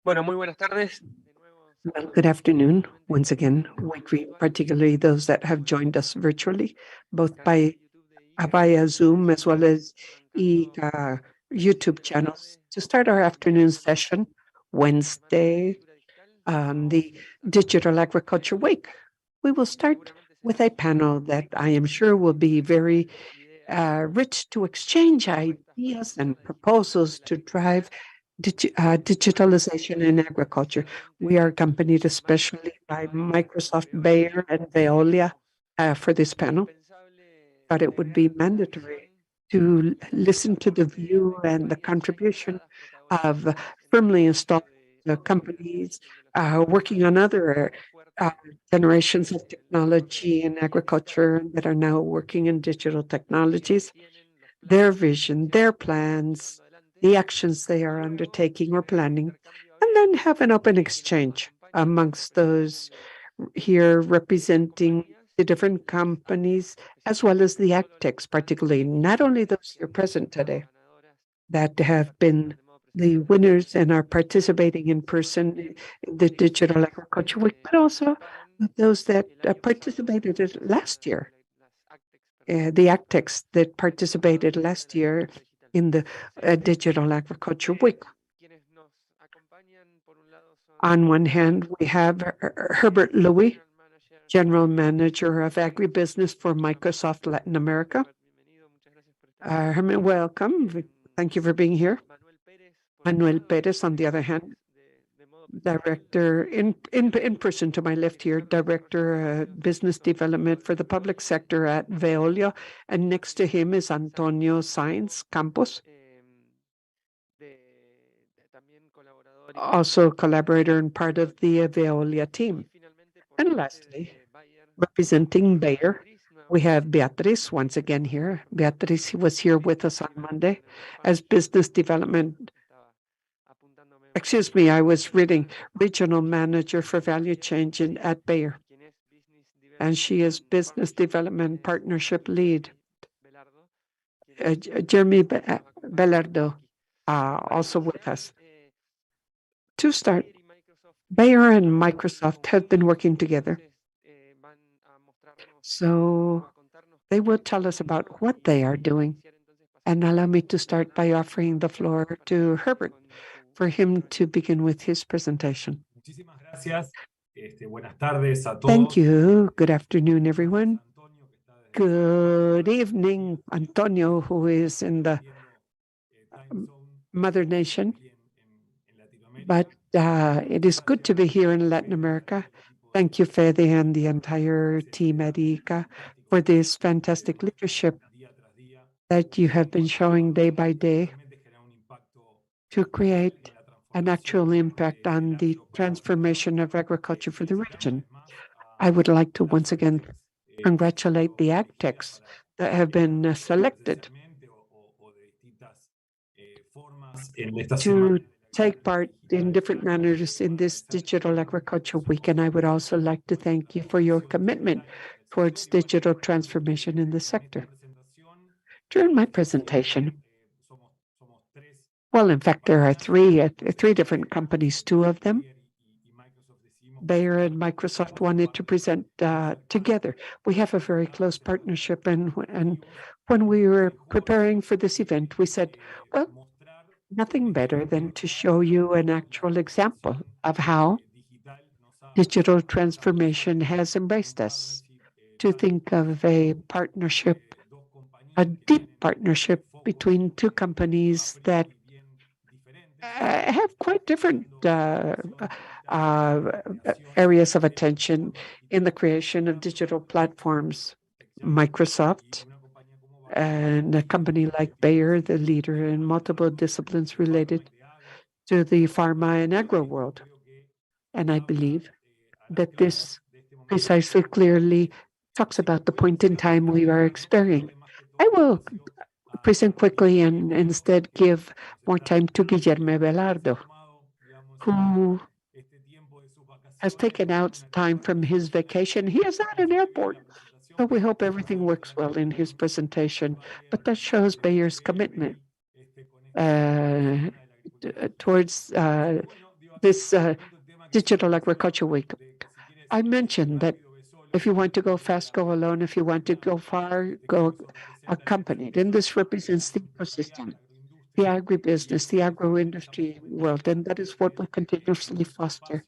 Bueno, muy buenas tardes. Well, good afternoon. Once again, we greet particularly those that have joined us virtually, both via Zoom as well as YouTube channels. To start our afternoon session, Wednesday, the Digital Agriculture Week, we will start with a panel that I am sure will be very rich to exchange ideas and proposals to drive digitalization in agriculture. We are accompanied especially by Microsoft, Bayer, and Veolia for this panel. But it would be mandatory to listen to the view and the contribution of firmly installed companies working on other generations of technology in agriculture that are now working in digital technologies, their vision, their plans, the actions they are undertaking or planning, and then have an open exchange amongst those here representing the different companies as well as the AgTechs, particularly not only those here present today that have been the winners and are participating in person in the Digital Agriculture Week, but also those that participated last year, the AgTechs that participated last year in the Digital Agriculture Week. On one hand, we have Herbert Louis, General Manager of Agribusiness for Microsoft Latin America. Herman, welcome. Thank you for being here. Manuel Perez, on the other hand, Director in person to my left here, Director Business Development for the Public Sector at Veolia, and next to him is Antonio Sainz Campos, also collaborator and part of the Veolia team. And lastly, representing Bayer, we have Beatriz once again here. Beatriz was here with us on Monday as business development. Excuse me, I was reading regional manager for value change at Bayer. And she is business development partnership lead. Jeremy Belardo, also with us. To start, Bayer and Microsoft have been working together. So they will tell us about what they are doing. And allow me to start by offering the floor to Herbert for him to begin with his presentation. Thank you. Good afternoon, everyone. Good evening, Antonio, who is in the mother nation. But it is good to be here in Latin America. Thank you, Fede, and the entire team at ICA for this fantastic leadership that you have been showing day by day to create an actual impact on the transformation of agriculture for the region. I would like to once again congratulate the AgTechs that have been selected to take part in different manners in this Digital Agriculture Week. And I would also like to thank you for your commitment towards digital transformation in the sector. During my presentation, well, in fact, there are three different companies, two of them. Bayer and Microsoft wanted to present together. We have a very close partnership, and when we were preparing for this event, we said, well, nothing better than to show you an actual example of how digital transformation has embraced us, to think of a partnership, a deep partnership between two companies that have quite different areas of attention in the creation of digital platforms. Microsoft and a company like Bayer, the leader in multiple disciplines related to the pharma and agro world. And I believe that this precisely clearly talks about the point in time we are experiencing. I will present quickly and instead give more time to Guillermo Velardo, who has taken out time from his vacation. He is at an airport, so we hope everything works well in his presentation. But that shows Bayer's commitment towards this Digital Agriculture Week. I mentioned that if you want to go fast, go alone. If you want to go far, go accompanied. And this represents the ecosystem, the agribusiness, the agro-industry world. And that is what we continuously foster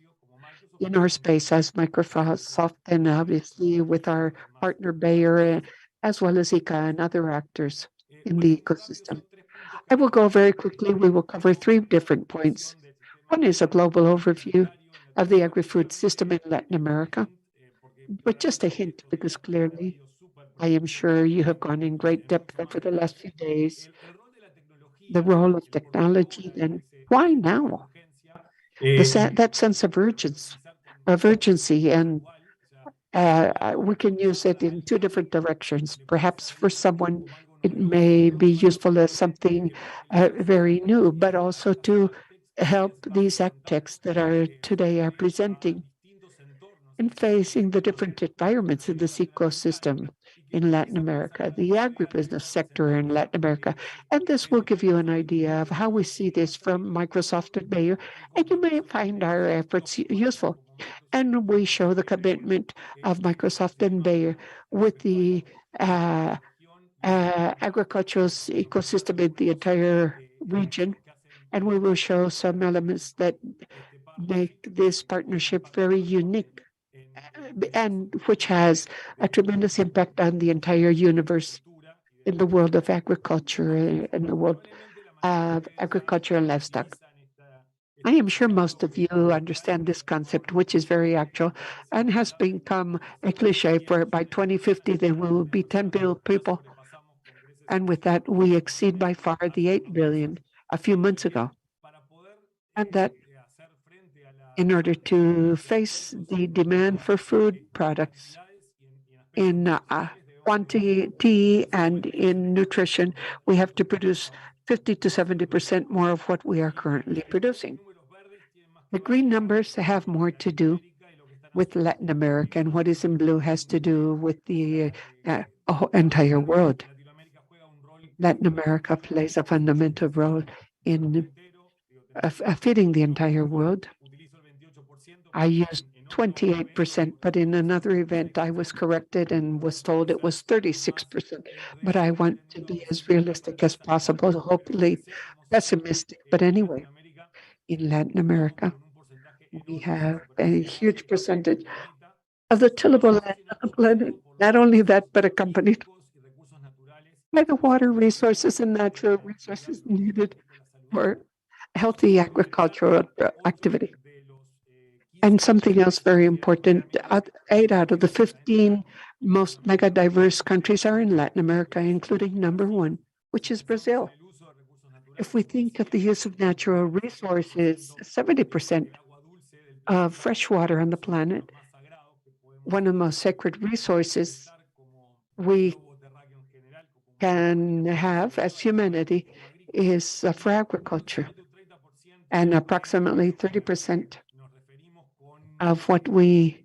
in our space as Microsoft and obviously with our partner Bayer, as well as ICA and other actors in the ecosystem. I will go very quickly. We will cover three different points. One is a global overview of the agri-food system in Latin America, but just a hint, because clearly I am sure you have gone in great depth over the last few days. The role of technology, then why now? That sense of urgency, and we can use it in two different directions. Perhaps for someone, it may be useful as something very new, but also to help these architects that are today are presenting and facing the different environments in this ecosystem in Latin America, the agribusiness sector in Latin America. And this will give you an idea of how we see this from Microsoft and Bayer, and you may find our efforts useful. And we show the commitment of Microsoft and Bayer with the agricultural ecosystem in the entire region. And we will show some elements that make this partnership very unique and which has a tremendous impact on the entire universe in the world of agriculture, in the world of agriculture and livestock. I am sure most of you understand this concept, which is very actual and has become a cliche for by 2050, there will be 10 billion people. And with that, we exceed by far the 8 billion a few months ago. And that in order to face the demand for food products in quantity and in nutrition, we have to produce 50 to 70% more of what we are currently producing. The green numbers have more to do with Latin America, and what is in blue has to do with the entire world. Latin America plays a fundamental role in feeding the entire world. I used 28%, but in another event, I was corrected and was told it was 36%. But I want to be as realistic as possible, hopefully pessimistic. But anyway, in Latin America, we have a huge percentage of the tillable land on the planet. Not only that, but accompanied by the water resources and natural resources needed for healthy agricultural activity. And something else very important, 8 out of the 15 most mega diverse countries are in Latin America, including number 1, which is Brazil. If we think of the use of natural resources, 70% of fresh water on the planet, one of the most sacred resources we can have as humanity is for agriculture. And approximately 30% of what we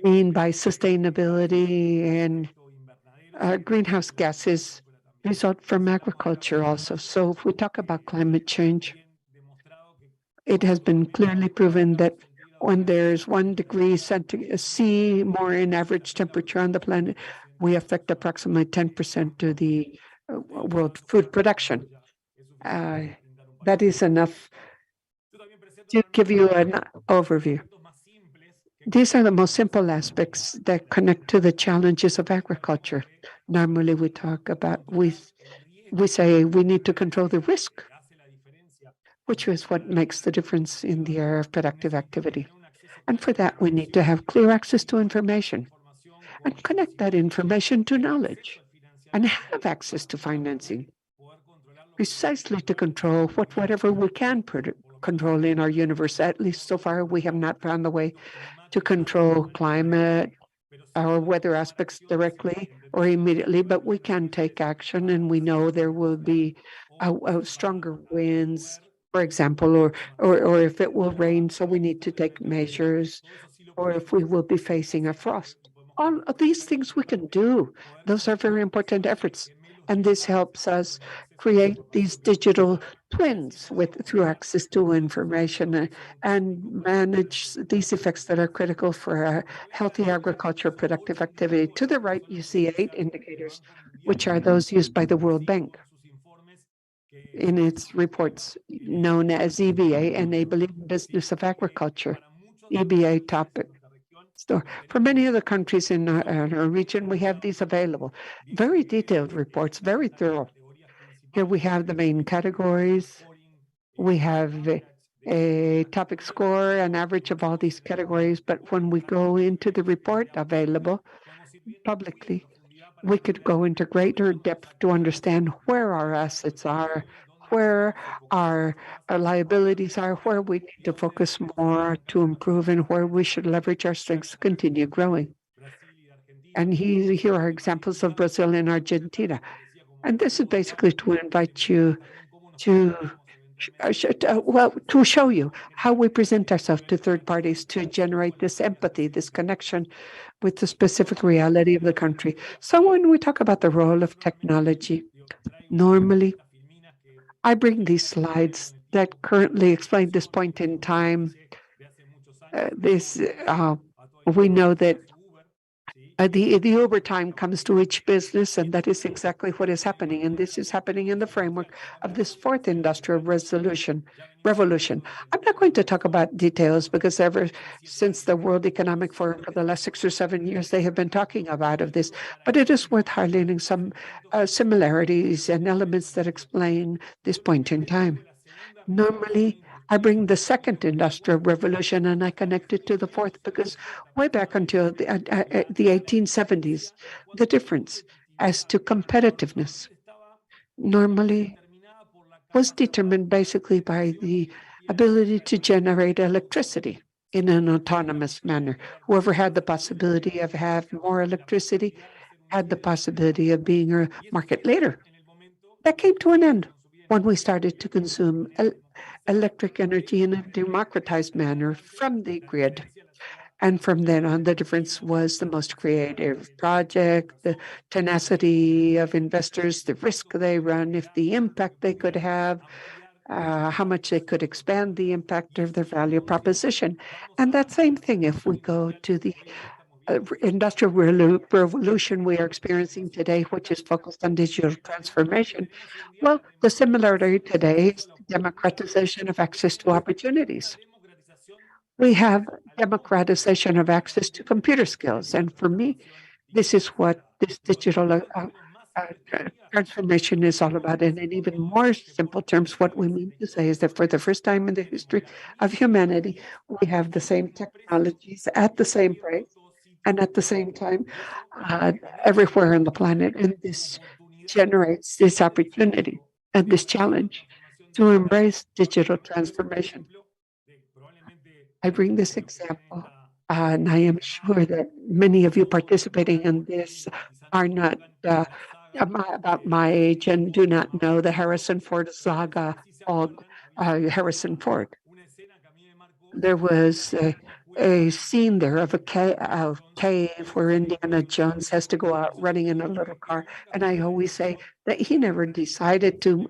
mean by sustainability and greenhouse gases result from agriculture also. So if we talk about climate change, it has been clearly proven that when there's 1 degree C more in average temperature on the planet, we affect approximately 10% of the world food production. That is enough to give you an overview. These are the most simple aspects that connect to the challenges of agriculture. Normally we talk about, we say we need to control the risk, which is what makes the difference in the area of productive activity. And for that, we need to have clear access to information and connect that information to knowledge and have access to financing, precisely to control whatever we can control in our universe. At least so far, we have not found the way to control climate or weather aspects directly or immediately, but we can take action, and we know there will be stronger winds, for example, or if it will rain, so we need to take measures, or if we will be facing a frost. All of these things we can do. Those are very important efforts. And this helps us create these digital twins through access to information and manage these effects that are critical for a healthy agriculture productive activity. To the right, you see 8 indicators, which are those used by the World Bank in its reports known as EBA, Enabling Business of Agriculture, EBA topic. So for many of the countries in our region, we have these available. Very detailed reports, very thorough. Here we have the main categories. We have a topic score, an average of all these categories, but when we go into the report available publicly, we could go into greater depth to understand where our assets are, where our liabilities are, where we need to focus more to improve, and where we should leverage our strengths to continue growing. And here are examples of Brazil and Argentina. And this is basically to invite you to to show you how we present ourselves to third parties to generate this empathy, this connection with the specific reality of the country. So when we talk about the role of technology, normally I bring these slides that currently explain this point in time. We know that the overtime comes to each business, and that is exactly what is happening. And this is happening in the framework of this fourth industrial revolution. I'm not going to talk about details because ever since the World Economic Forum for the last 6 or 7 years, they have been talking about this. But it is worth highlighting some similarities and elements that explain this point in time. Normally, I bring the second industrial revolution and I connect it to the fourth because way back until the 1870s, the difference as to competitiveness normally was determined basically by the ability to generate electricity in an autonomous manner. Whoever had the possibility of having more electricity had the possibility of being a market leader. That came to an end when we started to consume electric energy in a democratized manner from the grid. And from then on, the difference was the most creative project, the tenacity of investors, the risk they run, if the impact they could have, how much they could expand the impact of their value proposition. And that same thing, if we go to the industrial revolution we are experiencing today, which is focused on digital transformation, well, the similarity today is democratization of access to opportunities. We have democratization of access to computer skills. And for me, this is what this digital transformation is all about. And in even more simple terms, what we mean to say is that for the first time in the history of humanity, we have the same technologies at the same price and at the same time everywhere on the planet. And this generates this opportunity and this challenge to embrace digital transformation. I bring this example, and I am sure that many of you participating in this are not about my age and do not know the Harrison Ford saga called Harrison Ford. There was a scene there of a cave where Indiana Jones has to go out running in a little car. And I always say that he never decided to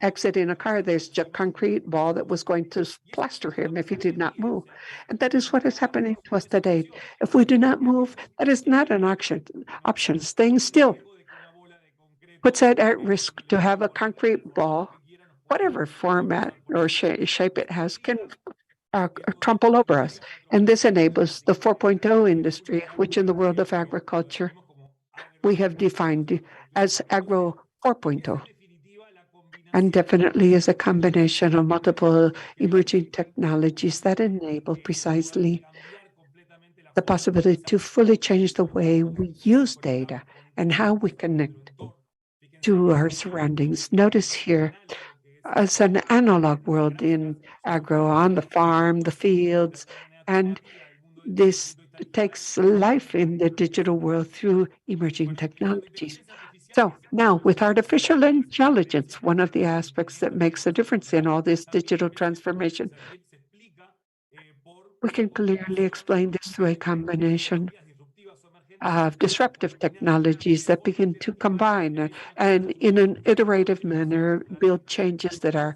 exit in a car. There's just a concrete wall that was going to plaster him if he did not move. And that is what is happening to us today. If we do not move, that is not an option. Staying still puts it at risk to have a concrete ball, whatever format or shape it has, can trample over us. And this enables the 4.0 industry, which in the world of agriculture, we have defined as Agro 4.0. And definitely is a combination of multiple emerging technologies that enable precisely the possibility to fully change the way we use data and how we connect to our surroundings. Notice here, as an analog world in agro, on the farm, the fields, and this takes life in the digital world through emerging technologies. So now with artificial intelligence, one of the aspects that makes a difference in all this digital transformation, we can clearly explain this through a combination of disruptive technologies that begin to combine and in an iterative manner build changes that are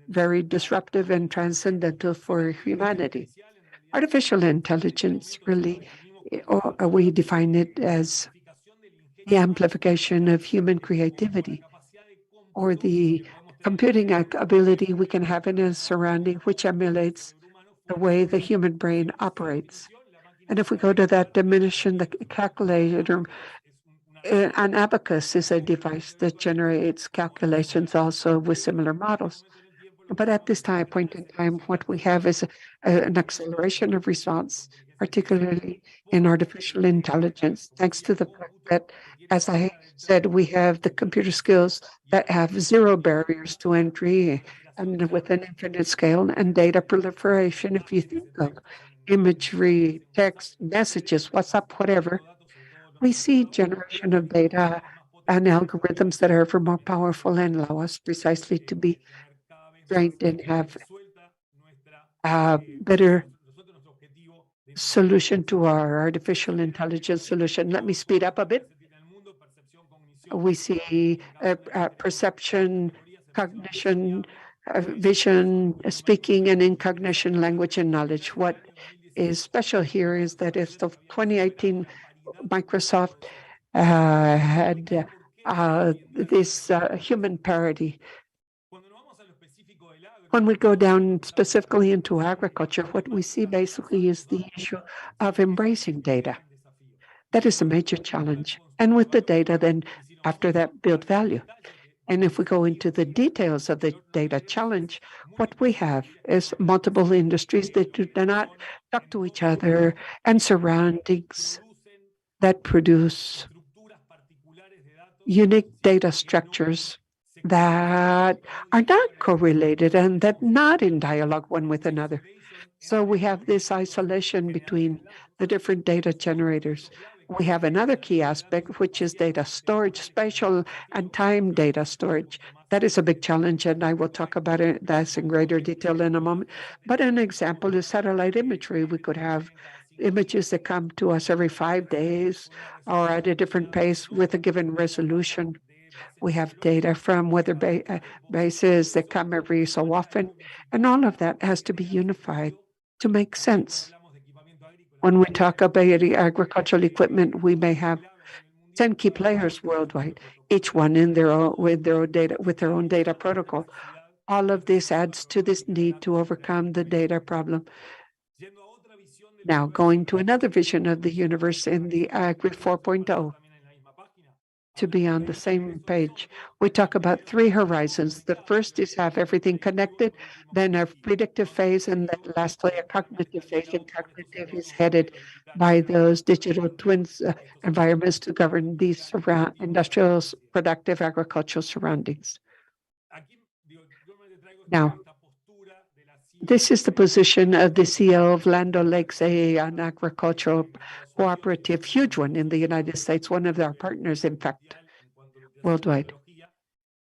very disruptive and transcendental for humanity. Artificial intelligence really, or we define it as the amplification of human creativity or the computing ability we can have in a surrounding which emulates the way the human brain operates. And if we go to that dimension, the calculator, an abacus is a device that generates calculations also with similar models. But at this point in time, what we have is an acceleration of response, particularly in artificial intelligence, thanks to the fact that, as I said, we have the computer skills that have zero barriers to entry and with an infinite scale and data proliferation. If you think of imagery, text, messages, WhatsApp, whatever, we see generation of data and algorithms that are ever more powerful and allow us precisely to be trained and have a better solution to our artificial intelligence solution. Let me speed up a bit. We see perception, cognition, vision, speaking, and in cognition, language, and knowledge. What is special here is that if the 2018 Microsoft had this human parity. When we go down specifically into agriculture, what we see basically is the issue of embracing data. That is a major challenge. And with the data, then after that, build value. And if we go into the details of the data challenge, what we have is multiple industries that do not talk to each other and surroundings that produce unique data structures that are not correlated and that not in dialogue one with another. So we have this isolation between the different data generators. We have another key aspect, which is data storage, spatial and time data storage. That is a big challenge, and I will talk about it that's in greater detail in a moment. But an example is satellite imagery. We could have images that come to us every 5 days or at a different pace with a given resolution. We have data from weather bases that come every so often, and all of that has to be unified to make sense. When we talk about agricultural equipment, we may have 10 key players worldwide, each one in their own with their own data protocol. All of this adds to this need to overcome the data problem. Now, going to another vision of the universe in the Agri 4.0, to be on the same page. We talk about 3 horizons. The first is have everything connected, then a predictive phase, and then lastly a cognitive phase. And cognitive is headed by those digital twins environments to govern these industrial, productive agricultural surroundings. Now, this is the position of the CEO of Land O'Lakes, an agricultural cooperative, huge one in the United States, one of our partners, in fact, worldwide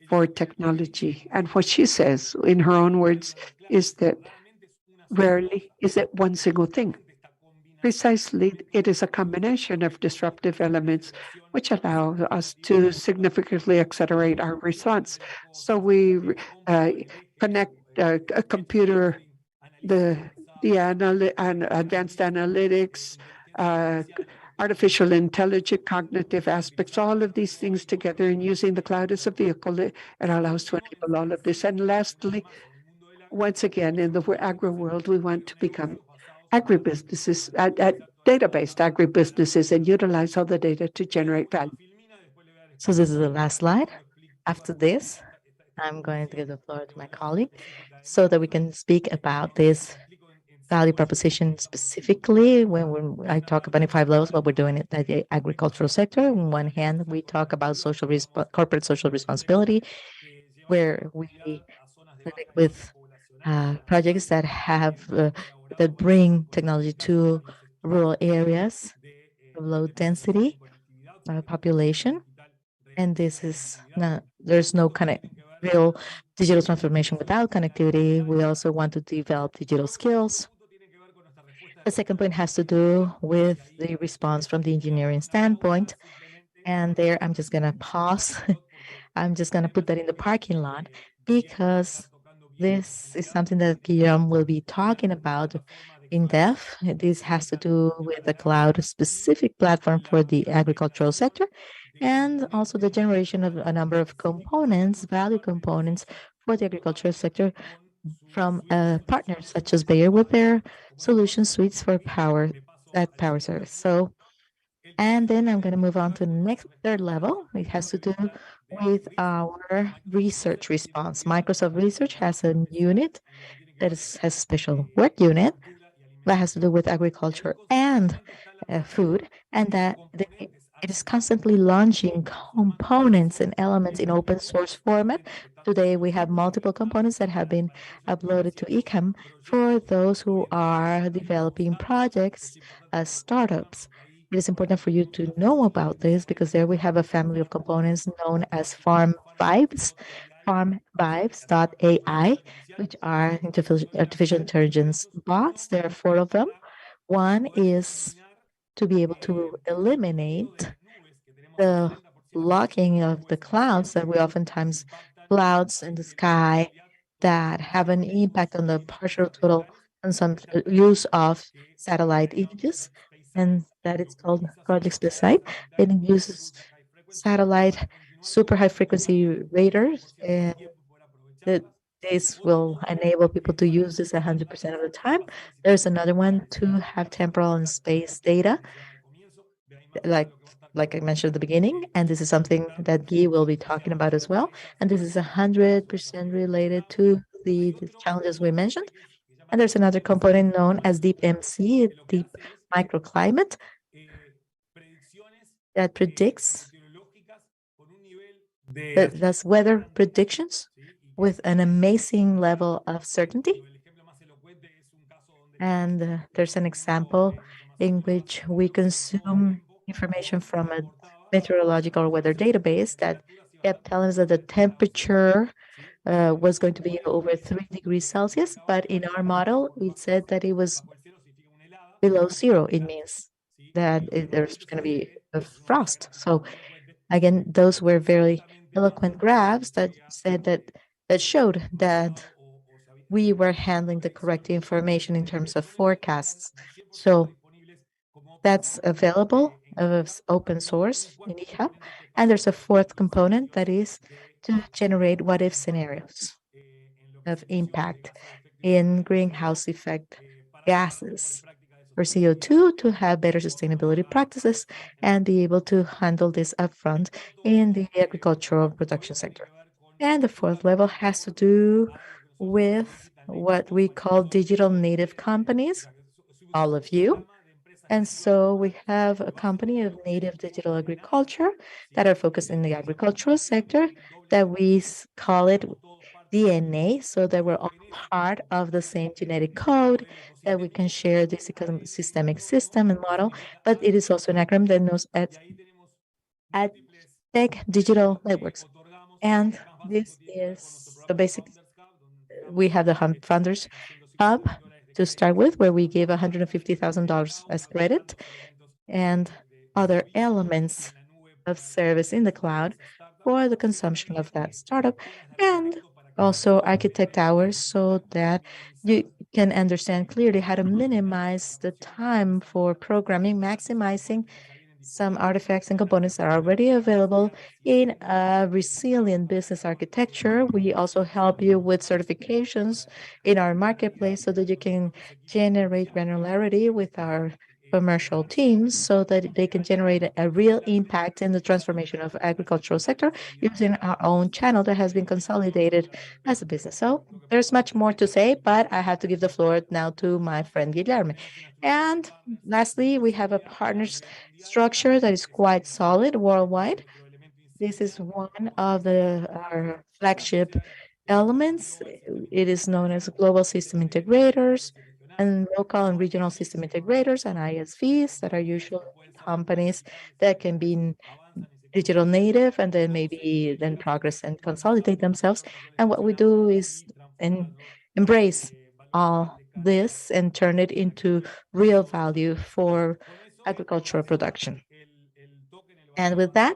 for technology. And what she says, in her own words, is that rarely is it one single thing. Precisely, it is a combination of disruptive elements which allow us to significantly accelerate our response. So we connect a computer, the advanced analytics, artificial intelligence, cognitive aspects, all of these things together, and using the cloud as a vehicle, it allows to enable all of this. And lastly, once again, in the agro world, we want to become agribusinesses, data-based agribusinesses, and utilize all the data to generate value. So this is the last slide. After this, I'm going to give the floor to my colleague so that we can speak about this value proposition specifically. When I talk about in 5 levels, what we're doing at the agricultural sector. On one hand, we talk about corporate social responsibility, where we connect with projects that have that bring technology to rural areas of low density population. And this is not, there's no kind of real digital transformation without connectivity. We also want to develop digital skills. The second point has to do with the response from the engineering standpoint. And there, I'm just going to pause. I'm just going to put that in the parking lot because this is something that Guillaume will be talking about in depth. This has to do with a cloud specific platform for the agricultural sector and also the generation of a number of components, value components for the agricultural sector from partners such as Bayer with their solution suites for power that power service. So and then I'm going to move on to the next third level. It has to do with our research response. Microsoft Research has a unit that has a special work unit that has to do with agriculture and food, and it is constantly launching components and elements in open source format. Today, we have multiple components that have been uploaded to eCam for those who are developing projects as startups. It is important for you to know about this because there we have a family of components known as Farm Vibes, farmvibes.ai, which are artificial intelligence bots. There are four of them. One is to be able to eliminate the blocking of the clouds that we oftentimes clouds in the sky that have an impact on the partial total consumption use of satellite images, and that it's called Project Specite. It uses satellite super high frequency radars, and that this will enable people to use this 100% of the time. There's another one to have temporal and space data, like like I mentioned at the beginning, and this is something that Guy will be talking about as well. And this is 100% related to the challenges we mentioned. And there's another component known as Deep MC, Deep Microclimate, that predicts that does weather predictions with an amazing level of certainty. And there's an example in which we consume information from a meteorological weather database that kept telling us that the temperature was going to be over 3 degrees Celsius, but in our model, it said that it was below zero. It means that there's going to be a frost. So again, those were very eloquent graphs that said that showed that we were handling the correct information in terms of forecasts. So that's available as open source in GitHub. And there's a fourth component that is to generate what if scenarios of impact in greenhouse effect gases or CO2 to have better sustainability practices and be able to handle this upfront in the agricultural production sector. And the fourth level has to do with what we call digital native companies, all of you. And so we have a company of native digital agriculture that are focused in the agricultural sector that we call it DNA, so that we're all part of the same genetic code, that we can share this systemic system and model. But it is also an acronym that knows at Tech Digital Networks. And this is the basic, we have the Founders Hub to start with, where we give $150,000 as credit and other elements of service in the cloud for the consumption of that startup, and also architect hours so that you can understand clearly how to minimize the time for programming, maximizing some artifacts and components that are already available in a resilient business architecture. We also help you with certifications in our marketplace so that you can generate granularity with our commercial teams so that they can generate a real impact in the transformation of agricultural sector using our own channel that has been consolidated as a business. So there's much more to say, but I have to give the floor now to my friend Guillermo. And lastly, we have a partners structure that is quite solid worldwide. This is one of our flagship elements. It is known as global system integrators and local and regional system integrators and ISVs that are usually companies that can be digital native and then maybe then progress and consolidate themselves. And what we do is embrace all this and turn it into real value for agricultural production. And with that,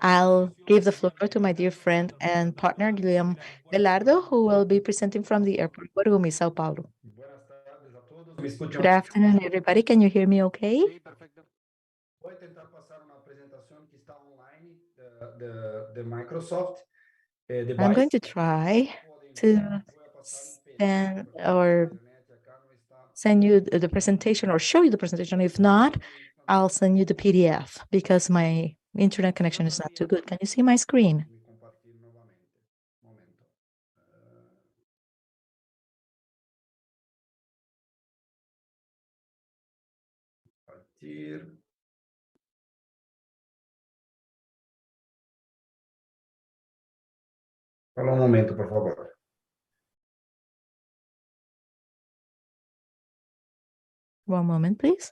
I'll give the floor to my dear friend and partner, Guilherme Velardo, who will be presenting from the airport, Guarulhos, Sao Paulo. Buenas tardes a todos. ¿Me escuchan? Good afternoon, everybody. Can you hear me okay? Voy a intentar pasar una presentación que está online de Microsoft I'm Device. going to try to send or send you the presentation or show you the presentation. If not, I'll send you the PDF because my internet connection is not too good. Can you see my screen? Me compartir novamente. Momento. Compartir. Fala um momento, por favor. One moment, please.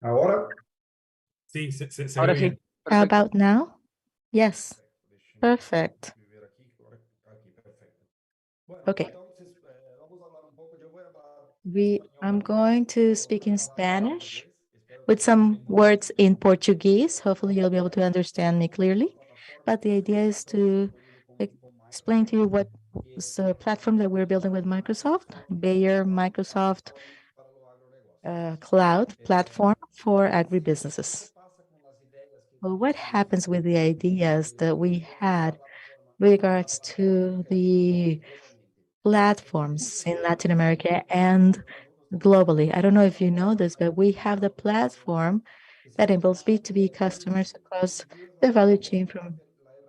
Agora? Sí, se Ahora ve sí. bien. How Perfecto. about now? Yes, Deixa eu perfect. me ver aqui. Aqui, perfeito. Bueno, Okay. entonces, vamos a hablar un poco. Yo voy a hablar I'm español. going to Pero speak voy in a trabajar en Spanish portugués. Espero with que some estén words in Portuguese. Hopefully, you'll be able to understand me clearly. plataforma But the que idea is estamos to construindo con explain Microsoft, to you what que is the platform that we're building with Microsoft, Microsoft Bayer Microsoft para lo agronegócio. Cloud platform for Entonces, ¿qué agribusinesses. pasa con las ideas que Well, what tuvimos happens with the ideas that we de esta had plataforma, with de esta regards plataforma to que the globalmente? platforms in Latin America and globally? I don't know if you know this, but we have the platform that enables B2B customers across the value chain from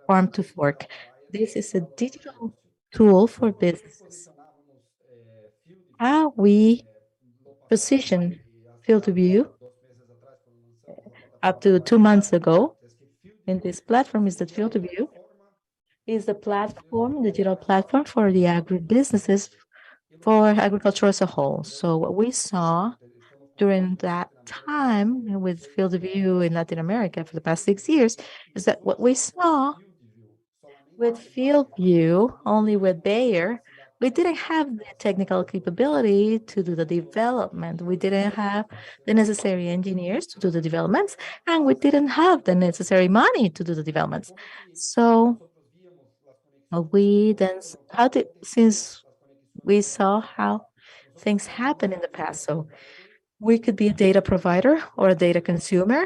farm to fork. This is a digital tool for businesses. How we position field of view up to 2 months ago in this platform is that field of view is the platform, digital platform for the agribusinesses for agriculture as a whole. So what we saw during that time with field of view in Latin America for the past 6 years is that what we saw with field view, only with Bayer, we didn't have the technical capability to do the development. We didn't have the necessary engineers to do the developments, and we didn't have the necessary money to do the developments. So we then, how did, since we saw how things happen in the past, so we could be a data provider or a data consumer.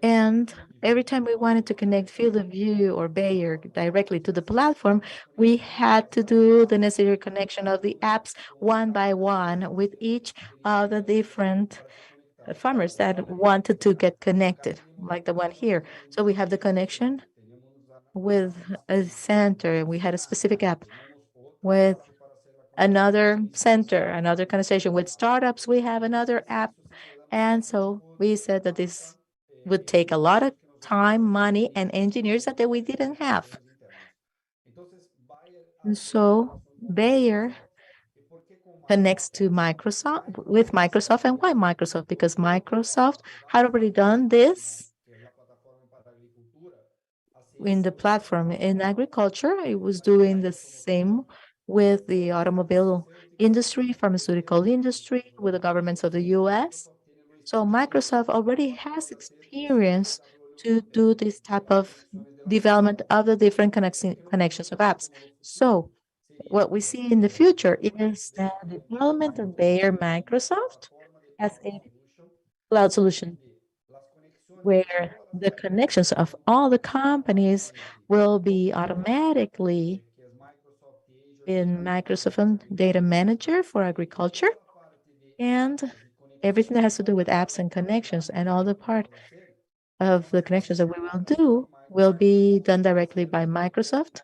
And every time we wanted to connect field of view or Bayer directly to the platform, we had to do the necessary connection of the apps one by one with each of the different farmers that wanted to get connected, like the one here. So we have the connection with a center. We had a specific app with another center, another conversation with startups. We have another app. And so we said that this would take a lot of time, money, and engineers that we didn't have. And so Bayer connects to Microsoft with Microsoft. And why Microsoft? Because Microsoft had already done this in the platform in agriculture. It was doing the same with the automobile industry, pharmaceutical industry, with the governments of the US. So Microsoft already has experience to do this type of development of the different connections of apps. So what we see in the future is the development of Bayer Microsoft as a cloud solution where the connections of all the companies will be automatically in Microsoft Data Manager for agriculture, and everything that has to do with apps and connections and all the part of the connections that we will do will be done directly by Microsoft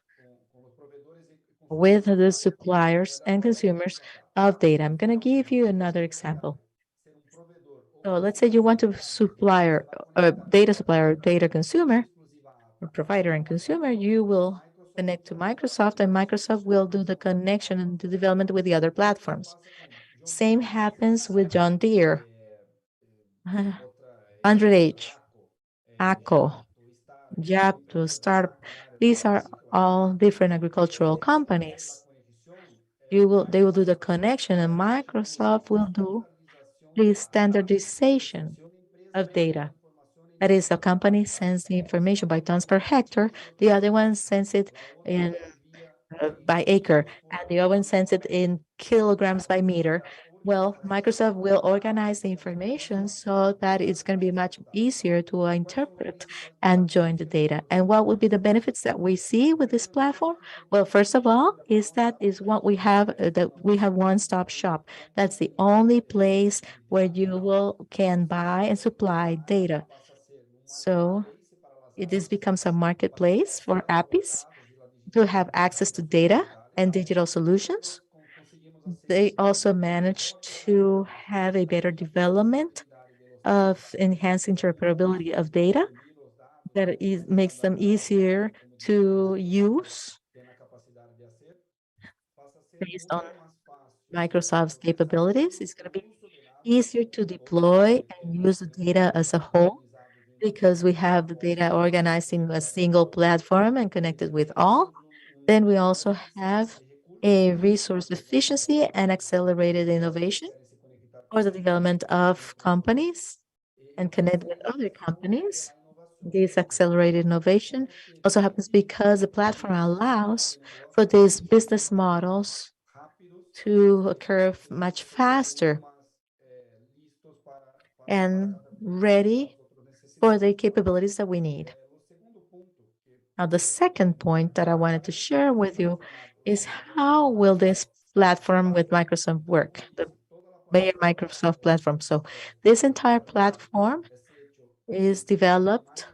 with the suppliers and consumers of data. I'm going to give you another example. So let's say you want to supplier, a data supplier, data consumer, or provider and consumer, you will connect to Microsoft, and Microsoft will do the connection and the development with the other platforms. Same happens with John Deere, 100H, ACO, Yapto, Startup. These are all different agricultural companies. They will do the connection, and Microsoft will do the standardization of data. That is, a company sends the information by tons per hectare, the other one sends it in by acre, and the other one sends it in kilograms by meter. Well, Microsoft will organize the information so that it's going to be much easier to interpret and join the data. And what would be the benefits that we see with this platform? Well, first of all, is what we have that we have one-stop shop. That's the only place where you will can buy and supply data. So this becomes a marketplace for APIs to have access to data and digital solutions. They also manage to have a better development of enhanced interoperability of data that makes them easier to use based on Microsoft's capabilities. It's going to be easier to deploy and use the data as a whole because we have the data organized in a single platform and connected with all. Then we also have a resource efficiency and accelerated innovation for the development of companies and connect with other companies. This accelerated innovation also happens because the platform allows for these business models to occur much faster and ready for the capabilities that we need. Now, the second point that I wanted to share with you is how will this platform with Microsoft work, the Bayer Microsoft platform. So this entire platform is developed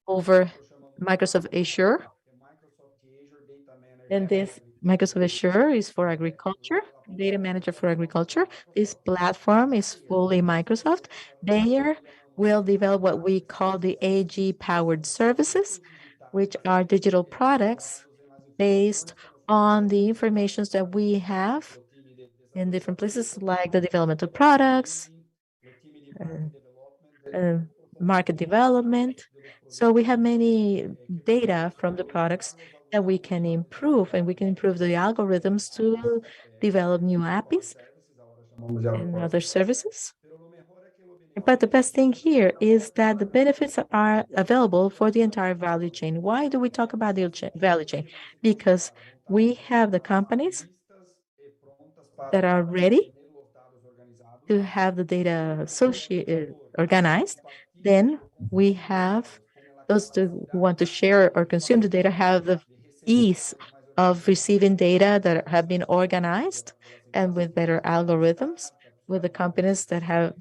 over Microsoft Azure. And this Microsoft Azure is for agriculture, data manager for agriculture. This platform is fully Microsoft. Bayer will develop what we call the AG powered services, which are digital products based on the informations that we have in different places, like the development of products, uh, market development. So we have many data from the products that we can improve, and we can improve the algorithms to develop new APIs and other services. But the best thing here is that the benefits are available for the entire value chain. Why do we talk about the value chain? Because we have the companies that are ready to have the data associated, organized. Then we have those who want to share or consume the data have the ease of receiving data that have been organized and with better algorithms with the companies that have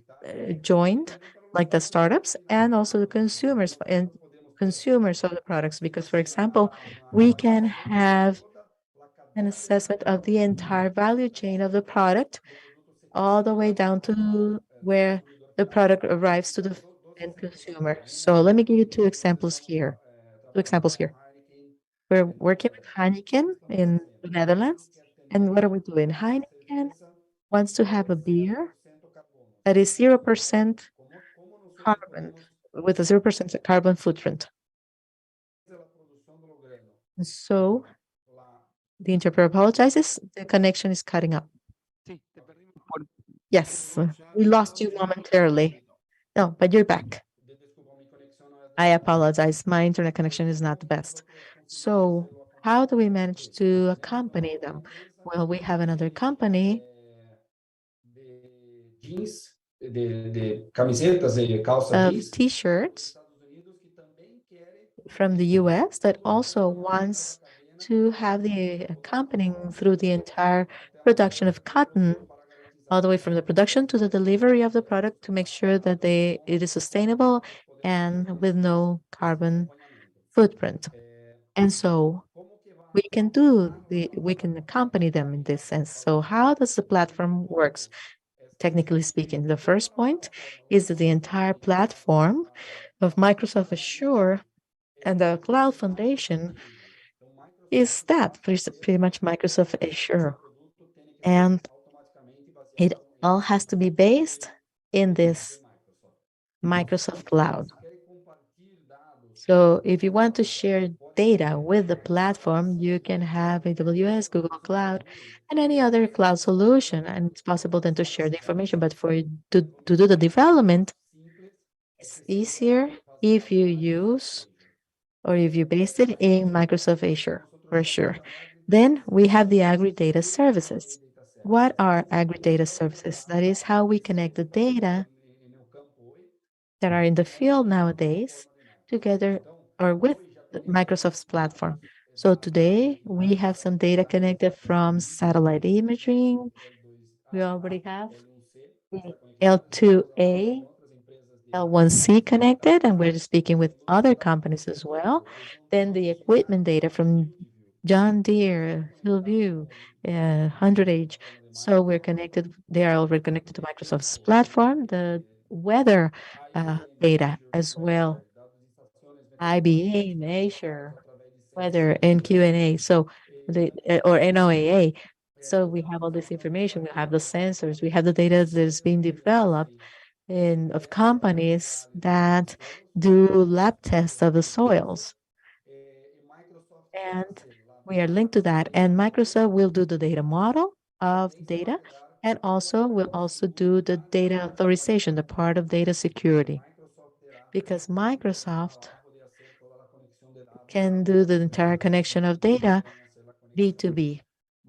joined, like the startups, and also the consumers and consumers of the products. Because, for example, we can have an assessment of the entire value chain of the product all the way down to where the product arrives to the end consumer. So let me give you two examples here. Two examples here. We're working with Heineken in the Netherlands. And what are we doing? Heineken wants to have a beer that is 0% carbon, with a 0% carbon footprint. So the interpreter apologizes. The connection is cutting up. Yes, we lost you momentarily. No, but you're back. I apologize. My internet connection is not the best. So, how do we manage to accompany them? Well, we have another company jeans, de camisetas e calça of jeans T-shirts from the US that also wants to have the accompanying through the entire production of cotton, all the way from the production to the delivery of the product to make sure that it is sustainable and with no carbon footprint. And so we can accompany them in this sense. So how does the platform works? Technically speaking, the first point is that the entire platform of Microsoft Azure and the Cloud Foundation is that pretty much Microsoft Azure. And it all has to be based in this Microsoft Cloud. So if you want to share data with the platform, you can have AWS, Google Cloud, and any other cloud solution. And it's possible then to share the information. But for you to do the development, it's easier if you use or if you based it in Microsoft Azure, for sure. Then we have the agri-data services. What are agri-data services? That is how we connect the data that are in the field nowadays together or with Microsoft's platform. So today we have some data connected from satellite imaging. We already have the L2A, L1C connected, and we're speaking with other companies as well. Then the equipment data from John Deere, Hillview, 100H. So we're connected, they are already connected to Microsoft's platform. The weather data as well, IBA, Azure, weather, and Q&A. So or NOAA. So we have all this information. We have the sensors. We have the data that is being developed in of companies that do lab tests of the soils. And we are linked to that. And Microsoft will do the data model of the data and also will also do the data authorization, the part of data security. Because Microsoft can do the entire connection of data B2B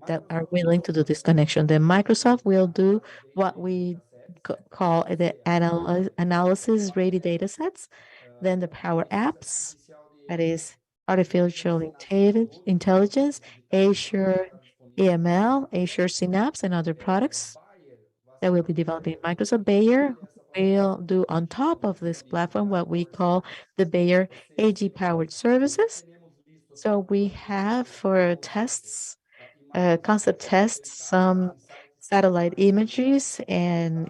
that are willing to do this connection. Then Microsoft will do what we call the analysis ready data sets, then the Power Apps, that is artificial intelligence, Azure EML, Azure Synapse, and other products that will be developed in Microsoft. Bayer will do on top of this platform what we call the Bayer AG powered services. So we have for tests, concept tests, some satellite images and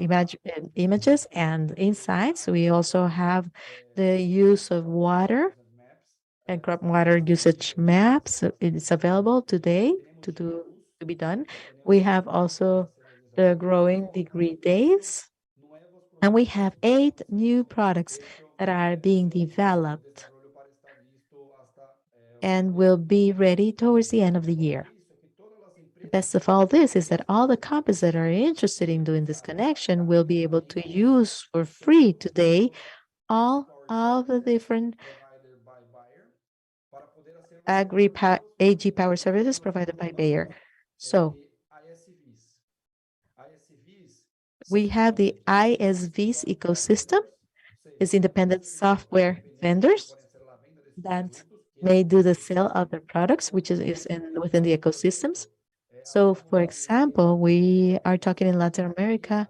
images and insights. We also have the use of water and crop water usage maps. It's available today to be done. We have also the growing degree days, and we have 8 new products that are being developed and will be ready towards the end of the year. The best of all this is that all the companies that are interested in doing this connection will be able to use for free today all of the different AG power services provided by Bayer. So we have the ISV's ecosystem, is independent software vendors that may do the sale of their products, which is within the ecosystems. So, for example, we are talking in Latin America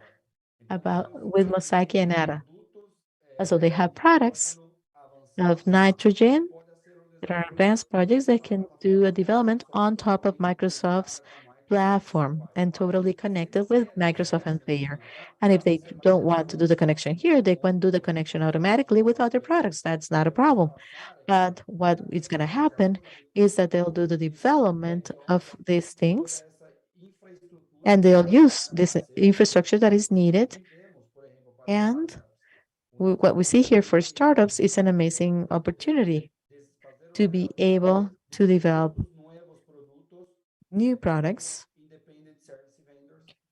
about with Mosaic and Ara. So they have products of nitrogen that are advanced projects that can do a development on top of Microsoft's platform and totally connected with Microsoft and Bayer. And if they don't want to do the connection here, they can do the connection automatically with other products. That's not a problem. But what is going to happen is that they'll do the development of these things and they'll use this infrastructure that is needed. And what we see here for startups is an amazing opportunity to be able to develop new products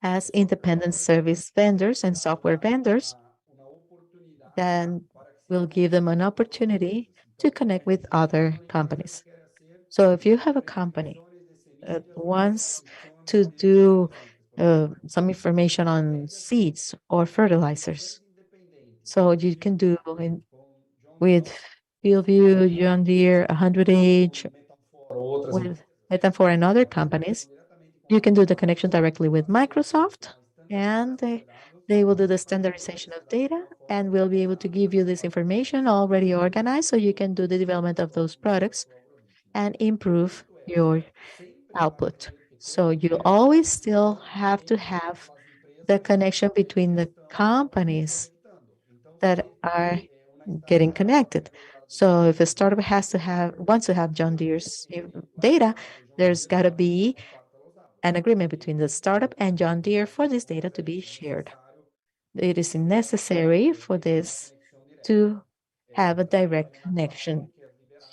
as independent service vendors and software vendors that will give them an opportunity to connect with other companies. So if you have a company that wants to do some information on seeds or fertilizers, so you can do with Fieldview, John Deere, 100H, with Metaphor and other companies, you can do the connection directly with Microsoft, and they will do the standardization of data and will be able to give you this information already organized so you can do the development of those products and improve your output. So you always still have to have the connection between the companies that are getting connected. So if a startup wants to have John Deere's data, there's got to be an agreement between the startup and John Deere for this data to be shared. It is necessary for this to have a direct connection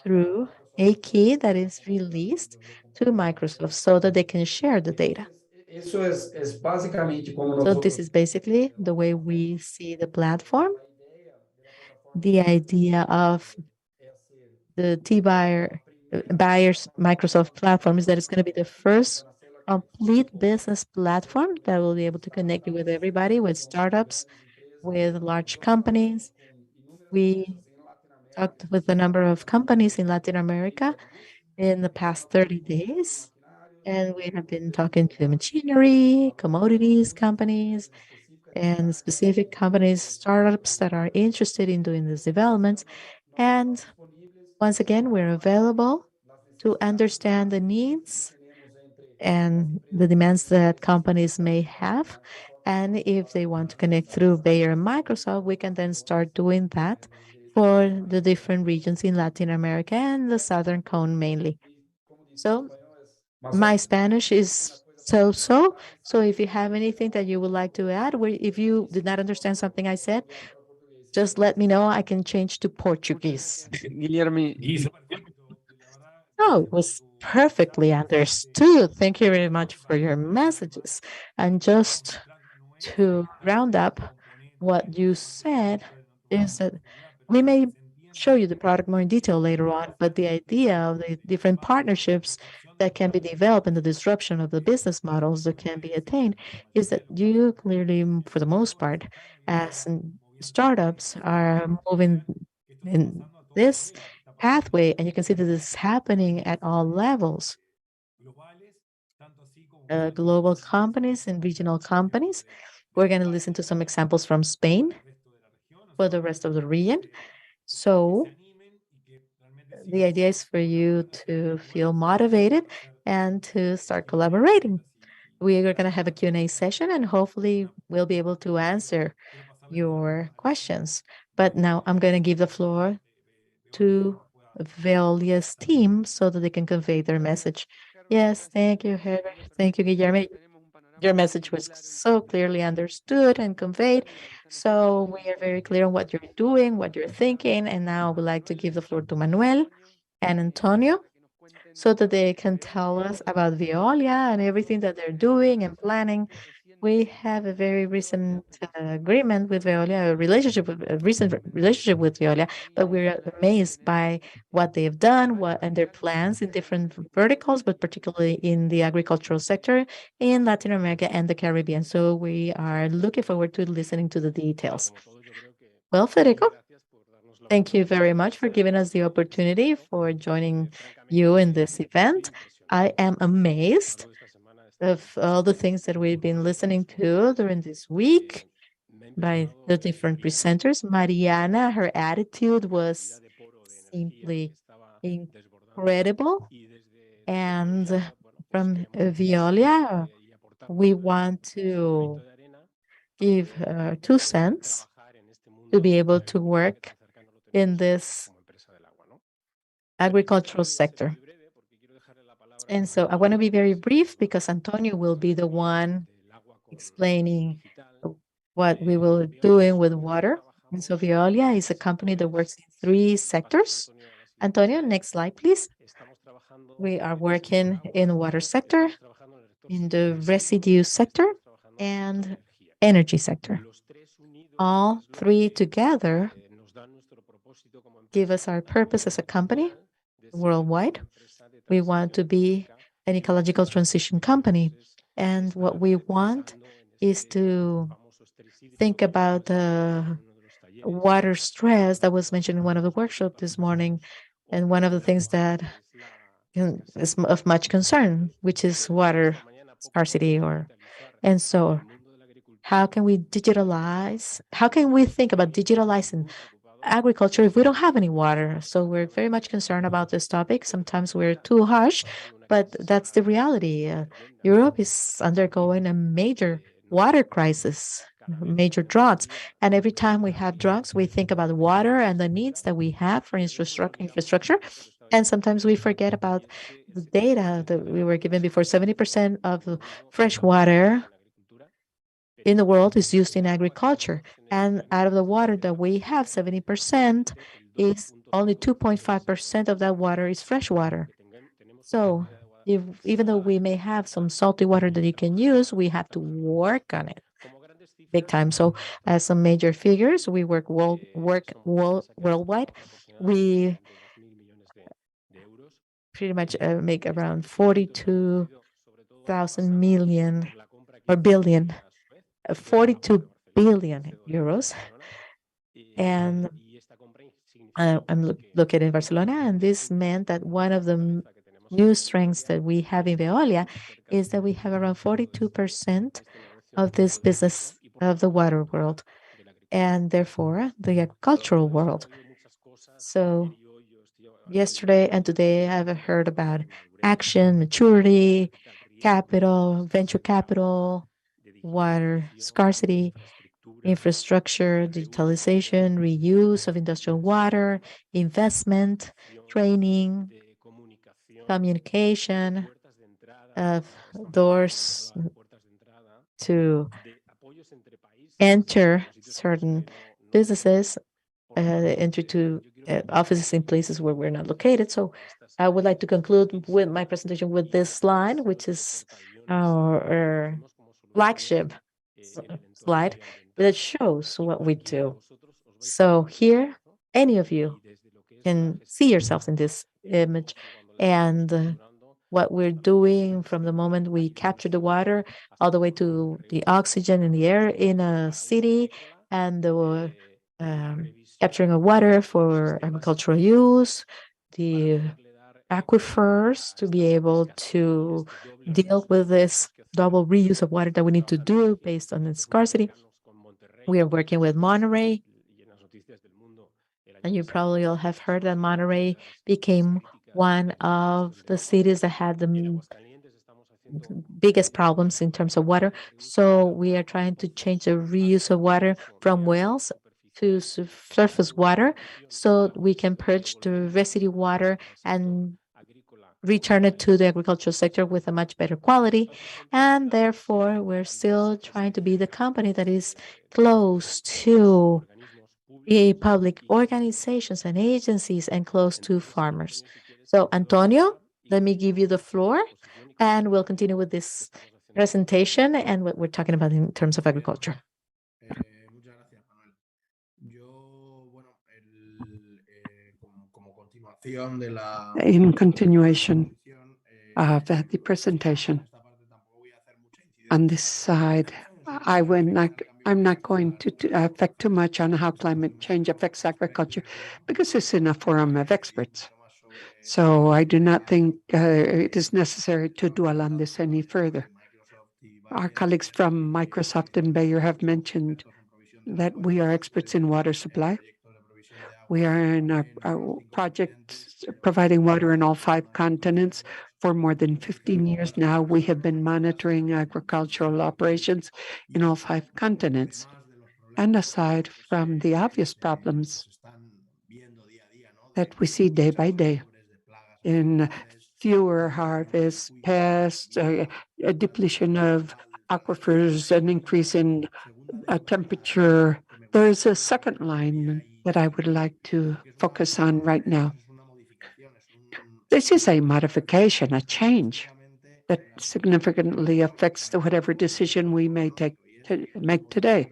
through a key that is released to Microsoft so that they can share the data. Eso es básicamente como So this nosotros is basically the way we see the platform. a ideia da plataforma The idea of é ser the Buyer's Microsoft platform is that it's going to be the first complete business platform that will be able to connect you with everybody, with startups, with large companies. We talked with a number of companies in Latin America in the past 30 days, and we have been talking to machinery, commodities companies, and specific companies, startups that are interested in doing these developments. And once again, we're available to understand the needs and the demands that companies may have. And if they want to connect through Bayer and Microsoft, we can then start doing that for the different regions in Latin America and the Southern Cone mainly. So my Spanish is so. So if you have anything that you would like to add, if you did not understand something I said, just let me know. I can change to Portuguese. Guilherme, Hizo perfecto. La verdad, Oh, it gracias por was tu perfectly mensaje. understood. Thank you very much for your messages. And just to round up, what you said is that we may show you the product more in detail later on, but the idea of the different partnerships that can be developed and the disruption of the business models that can be attained is that you clearly, for the most part, as startups are moving in this pathway, and you can see that this is happening at all levels. Global companies and regional companies. We're going to listen to some examples from Spain for the rest of the region. So the idea is for you to feel motivated and to start collaborating. We are going to have a Q&A session, and hopefully we'll be able to answer your questions. But now I'm going to give the floor to Veolia's team so that they can convey their message. Yes, thank you, Heather. Thank you, Guillermo. Your message was so clearly understood and conveyed. So we are very clear on what you're doing, what you're thinking. And now I would like to give the floor to Manuel and Antonio so that they can tell us about Veolia and everything that they're doing and planning. We have a very recent agreement with Veolia, a recent relationship with Veolia, but we're amazed by what they have done, and their plans in different verticals, but particularly in the agricultural sector in Latin America and the Caribbean. So we are looking forward to listening to the details. Well, Federico, thank you very much for giving us the opportunity for joining you in this event. I am amazed of all the things that we've been listening to during this week by the different presenters. Mariana, her attitude was simply incredible. And from Veolia, we want to give 2 cents to be able to work in this agricultural sector. And so I want to be very brief because Antonio will be the one explaining what we will be doing with water. And so Veolia is a company that works in 3 sectors. Antonio, next slide, please. We are working in the water sector, in the residue sector, and energy sector. All 3 together give us our purpose as a company worldwide. We want to be an ecological transition company. And what we want is to think about the water stress that was mentioned in one of the workshops this morning. And one of the things that is of much concern, which is water scarcity. And so how can we digitalize? How can we think about digitalizing agriculture if we don't have any water? So we're very much concerned about this topic. Sometimes we're too harsh, but that's the reality. Europe is undergoing a major water crisis major droughts. And every time we have droughts, we think about water and the needs that we have for infrastructure. And sometimes we forget about the data that we were given before. 70% of fresh water in the world is used in agriculture. And out of the water that we have, 70% is only 2.5% of that water is fresh water. So if, even though we may have some salty water that you can use, we have to work on it big time. So as some major figures, we worldwide. We pretty much make around 42,000 million or billion, 42 billion euros. And I'm located in Barcelona, and this meant that one of the new strengths that we have in Veolia is that we have around 42% of this business of the water world, and therefore the agricultural world. So yesterday and today I've heard about action, maturity, capital, venture capital, water scarcity, infrastructure, digitalization, reuse of industrial water, investment, training, communication, of doors to enter certain businesses, enter to offices in places where we're not located. So I would like to conclude with my presentation with this slide, which is our flagship slide that shows what we do. So here, any of you can see yourselves in this image, and what we're doing from the moment we capture the water all the way to the oxygen in the air in a city, and the capturing of water for agricultural use, the aquifers to be able to deal with this double reuse of water that we need to do based on the scarcity. We are working with Monterey, and you probably all have heard that Monterey became one of the cities that had the biggest problems in terms of water. So we are trying to change the reuse of water from wells to surface water so we can purge the residue water and return it to the agricultural sector with a much better quality. And therefore, we're still trying to be the company that is close to the public organizations and agencies and close to farmers. So, Antonio, let me give you the floor, and we'll continue with this presentation and what we're talking about in terms of agriculture. Muchas gracias, Manuel. Yo, bueno, como continuación de la In continuation of the presentation, on this side, I'm not going to affect too much on how climate change affects agriculture because it's in a forum of experts. So I do not think it is necessary to dwell on this any further. Our colleagues from Microsoft and Bayer have mentioned that we are experts in water supply. We are in a project providing water in all 5 continents. For more than 15 years now, we have been monitoring agricultural operations in all 5 continents. And aside from the obvious problems that we see day by day in fewer harvests, pests, a depletion of aquifers, an increase in temperature, there is a second line that I would like to focus on right now. This is a modification, a change that significantly affects whatever decision we may make today.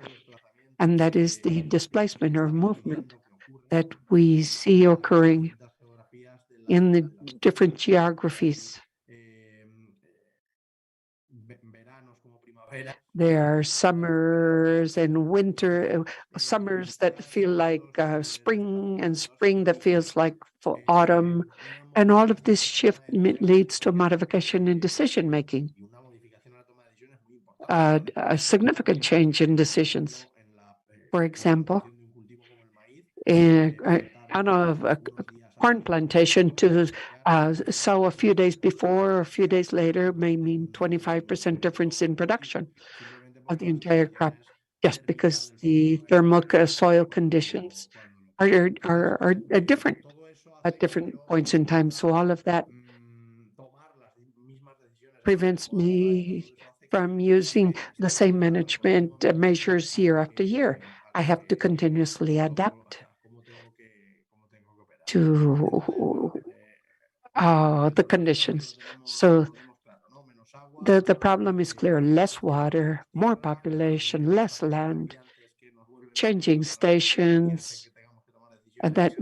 And that is the displacement or movement that we see occurring in the different geographies. There are summers and winter, summers that feel like spring, and spring that feels like for autumn. And all of this shift leads to a modification in decision making, a significant change in decisions. For example, on a corn plantation, to sow a few days before or a few days later may mean 25% difference in production of the entire crop. Yes, because the thermal soil conditions are different at different points in time. So all of that prevents me from using the same management measures year after year. I have to continuously adapt to the conditions. So the problem is clear: less water, more population, less land, changing stations, and that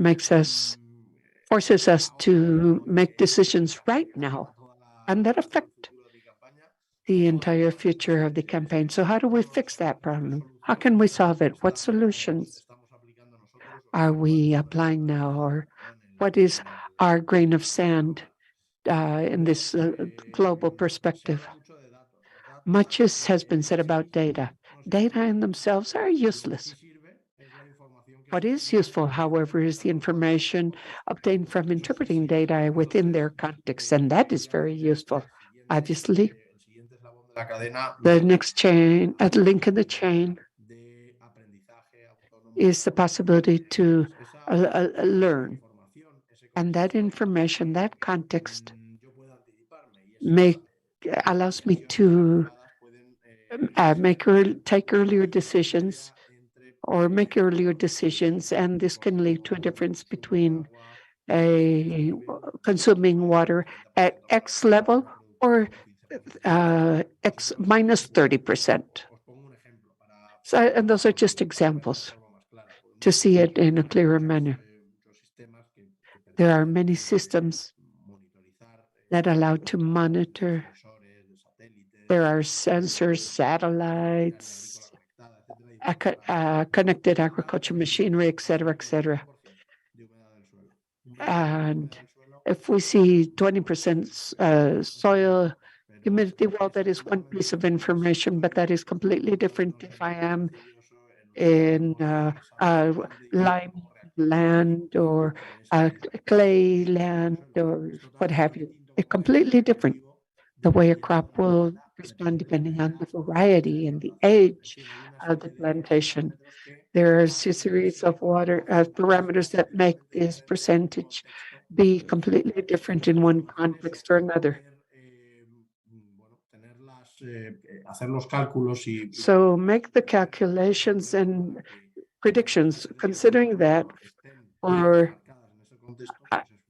forces us to make decisions right now, and that affect the entire future of the campaign. So how do we fix that problem? How can we solve it? What solutions are we applying now, or what is our grain of sand in this global perspective? Much has been said about data. Data in themselves are useless. What is useful, however, is the information obtained from interpreting data within their context, and that is very useful. Obviously, the next chain, a link in the chain, is the possibility to learn. And that information, that context, allows me to take earlier decisions or make earlier decisions, and this can lead to a difference between consuming water at X level or X minus 30%. So, and those are just examples to see it in a clearer manner. There are many systems that allow to monitor. There are sensors, satellites, connected agriculture machinery, et cetera, et cetera. And if we see 20% soil humidity, well, that is one piece of information, but that is completely different if I am in lime land or clay land or what have you. It's completely different. The way a crop will respond depending on the variety and the age of the plantation. There's a series of water parameters that make this percentage be completely different in one context or another. So make the calculations and predictions, considering that for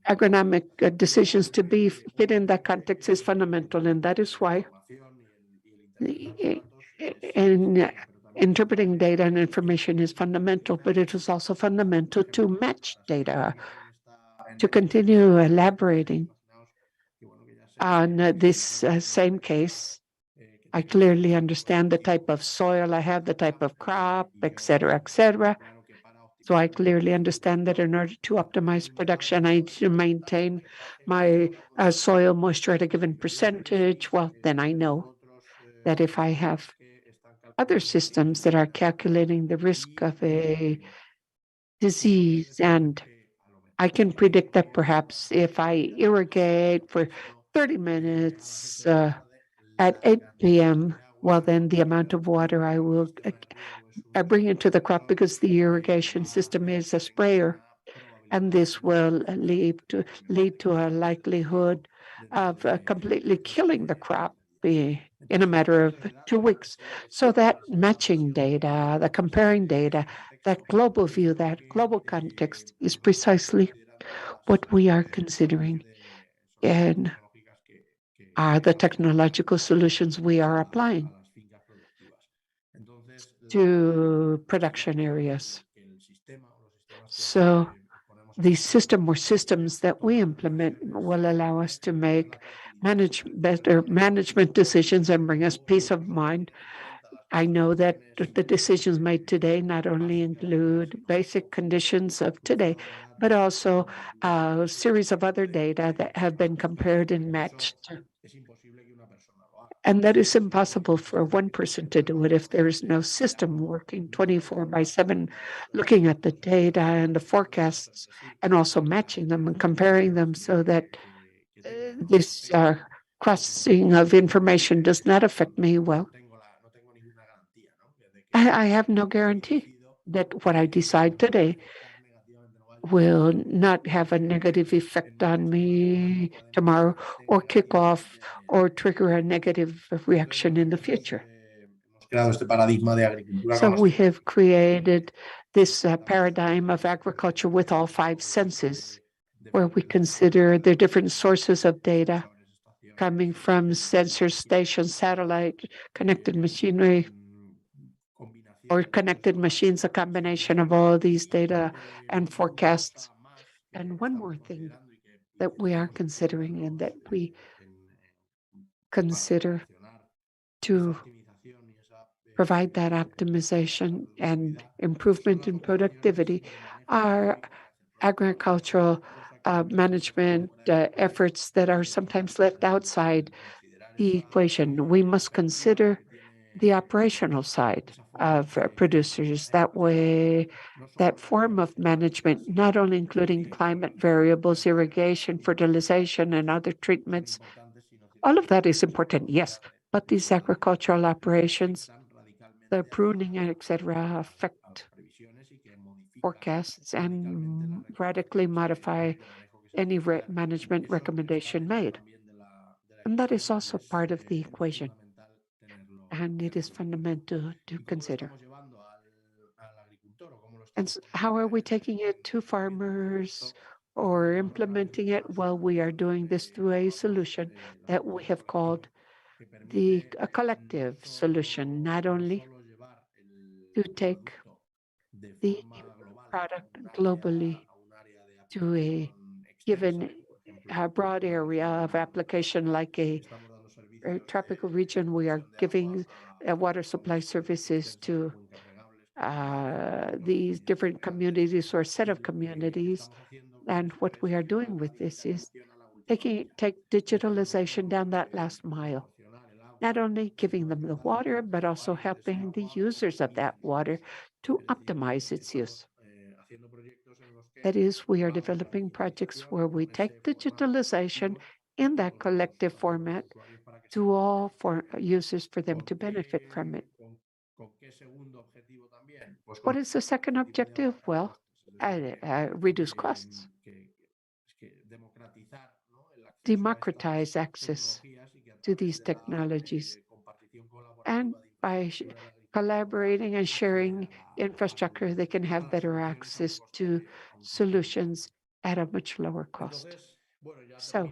agronomic decisions to be fit in that context is fundamental, and that is why in interpreting data and information is fundamental, but it is also fundamental to match data, to continue elaborating on this same case. I clearly understand the type of soil I have, the type of crop, et cetera, et cetera. So I clearly understand that in order to optimize production, I need to maintain my soil moisture at a given percentage. Well, then I know that if I have other systems that are calculating the risk of a disease, and I can predict that perhaps if I irrigate for 30 minutes at 8 p.m., well, then the amount of water I will bring into the crop, because the irrigation system is a sprayer, and this will lead to a likelihood of completely killing the crop in a matter of 2 weeks. So that matching data, the comparing data, that global view, that global context is precisely what we are considering and are the technological solutions we are applying to production areas. So the system or systems that we implement will allow us to make better management decisions and bring us peace of mind. I know that the decisions made today not only include basic conditions of today, but also a series of other data that have been compared and matched. And that is impossible for one person to do it if there is no system working 24/7, looking at the data and the forecasts and also matching them and comparing them so that this crossing of information does not affect me well. I have no guarantee that what I decide today will not have a negative effect on me tomorrow or kick off or trigger a negative reaction in the future. So we have created this paradigm of agriculture with all five senses, where we consider the different sources of data coming from sensor stations, satellite, connected machinery, or connected machines, a combination of all these data and forecasts. And one more thing that we are considering and that we consider to provide that optimization and improvement in productivity are agricultural management efforts that are sometimes left outside the equation. We must consider the operational side of producers. That way, that form of management, not only including climate variables, irrigation, fertilization, and other treatments, all of that is important, yes, but these agricultural operations, the pruning, etc., affect forecasts and radically modify any management recommendation made. And that is also part of the equation. And it is fundamental to consider. And how are we taking it to farmers or implementing it? Well, we are doing this through a solution that we have called a collective solution, not only to take the product globally to a given broad area of application like a tropical region. We are giving water supply services to these different communities or set of communities. And what we are doing with this is take digitalization down that last mile, not only giving them the water, but also helping the users of that water to optimize its use. That is, we are developing projects where we take digitalization in that collective format to all for users for them to benefit from it. What is the second objective? Well, reduce costs, democratize access to these technologies, and by collaborating and sharing infrastructure, they can have better access to solutions at a much lower cost. So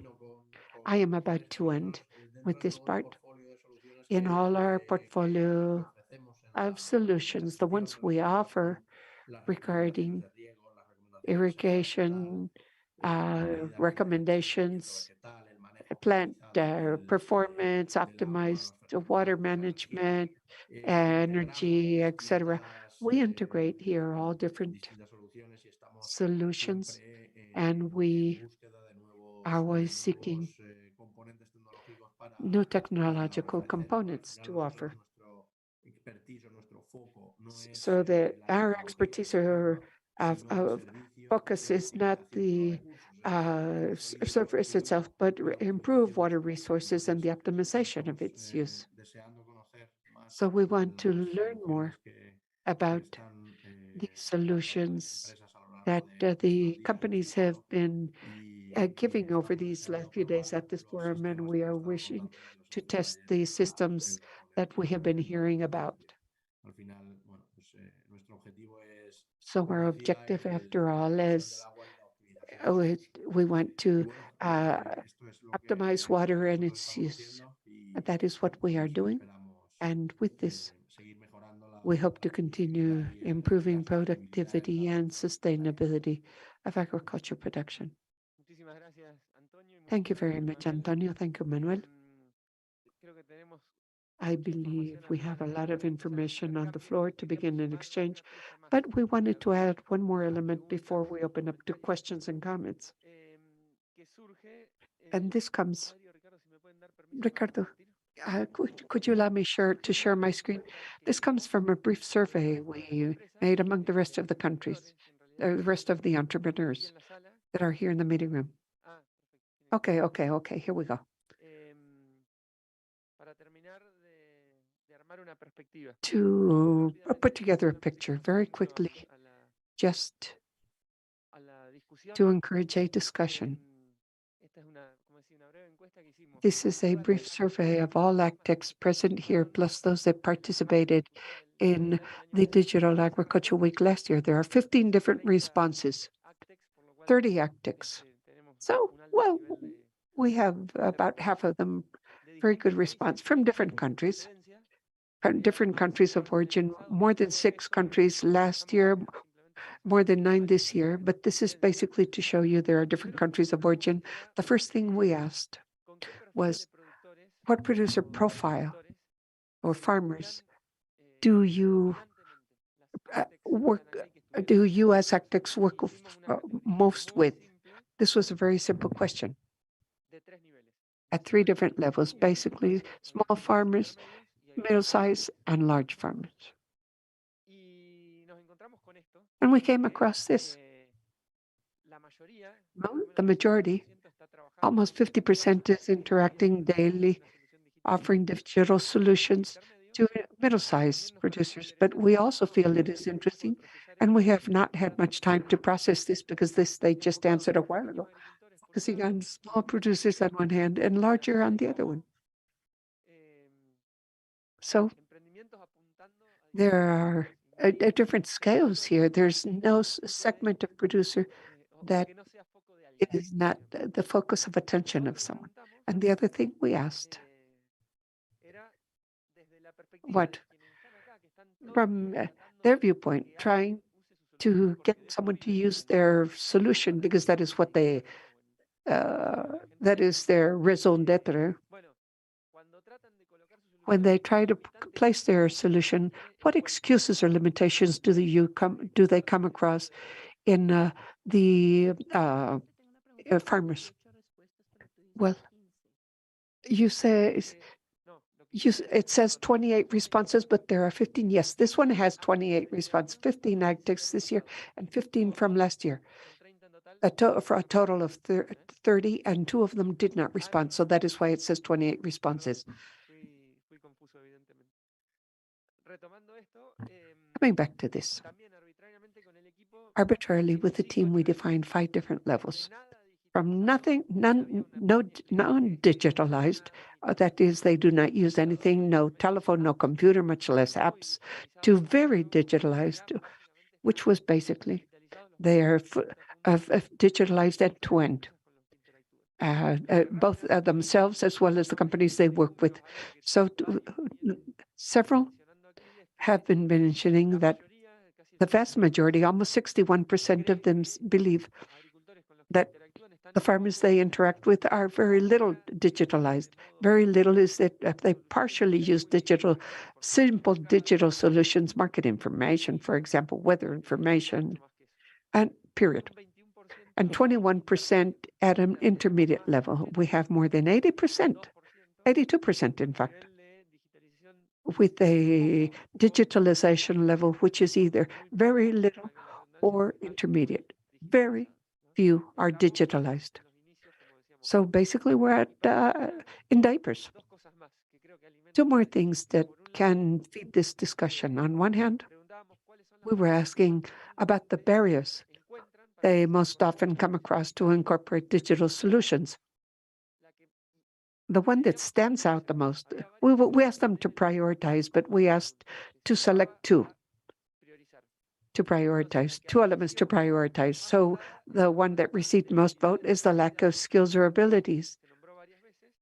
I am about to end with this part. In all our portfolio of solutions, the ones we offer regarding irrigation recommendations, plant performance, optimized water management, energy, etc. We integrate here all different solutions, and we are always seeking new technological components to offer so that our expertise or focus is not the surface itself, but improve water resources and the optimization of its use. So we want to learn more about the solutions that the companies have been giving over these last few days at this forum, and we are wishing to test the systems that we have been hearing about. So our objective, after all, is we want to optimize water and its use. And that is what we are doing. And with this, we hope to continue improving productivity and sustainability of agriculture production. Thank you very much, Antonio. Thank you, Manuel. I believe we have a lot of information on the floor to begin an exchange, but we wanted to add one more element before we open up to questions and comments. And this comes, Ricardo, could you allow me to share my screen? This comes from a brief survey we made among the rest of the countries, the rest of the entrepreneurs that are here in the meeting room. Okay, here we go. to put together a picture very quickly, just to encourage a discussion. This is a brief survey of all ACTECs present here, plus those that participated in the Digital Agriculture Week last year. There are 15 different responses, 30 ACTECs. So, well, we have about half of them very good response from different countries of origin, more than 6 countries last year, more than 9 this year. But this is basically to show you there are different countries of origin. The first thing we asked was, what producer profile or farmers do you do you as ACTECs work most with? This was a very simple question at 3 different levels, basically small farmers, middle-sized, and large farmers. And we came across this. Well, the majority, almost 50%, is interacting daily, offering digital solutions to middle-sized producers. But we also feel it is interesting, and we have not had much time to process this because they just answered a while ago, focusing on small producers on one hand and larger on the other one. So there are different scales here. There's no segment of producer that is not the focus of attention of someone. And the other thing we asked, what, from their viewpoint, trying to get someone to use their solution because that is what they, that is their raison d'etre. When they try to place their solution, what excuses or limitations do they come across in the farmers? Well, you say it says 28 responses, but there are 15. Yes, this one has 28 responses, 15 ACTECs this year and 15 from last year. For a total of 30, and 2 of them did not respond. So that is why it says 28 responses. Coming back to this, arbitrarily with the team, we defined 5 different levels. From non-digitalized, that is, they do not use anything, no telephone, no computer, much less apps, to very digitalized, which was basically they are digitalized end-to-end, both themselves as well as the companies they work with. So several have been mentioning that the vast majority, almost 61% of them, believe that the farmers they interact with are very little digitalized. Very little is that they partially use simple digital solutions, market information, for example, weather information, and period. And 21% at an intermediate level. We have more than 80%, 82% in fact, with a digitalization level which is either very little or intermediate. Very few are digitalized. So basically we're at in diapers. 2 more things that can feed this discussion. On one hand, we were asking about the barriers they most often come across to incorporate digital solutions. The one that stands out the most, we asked them to prioritize, but we asked to select 2 to prioritize, 2 elements to prioritize. So the one that received most vote is the lack of skills or abilities.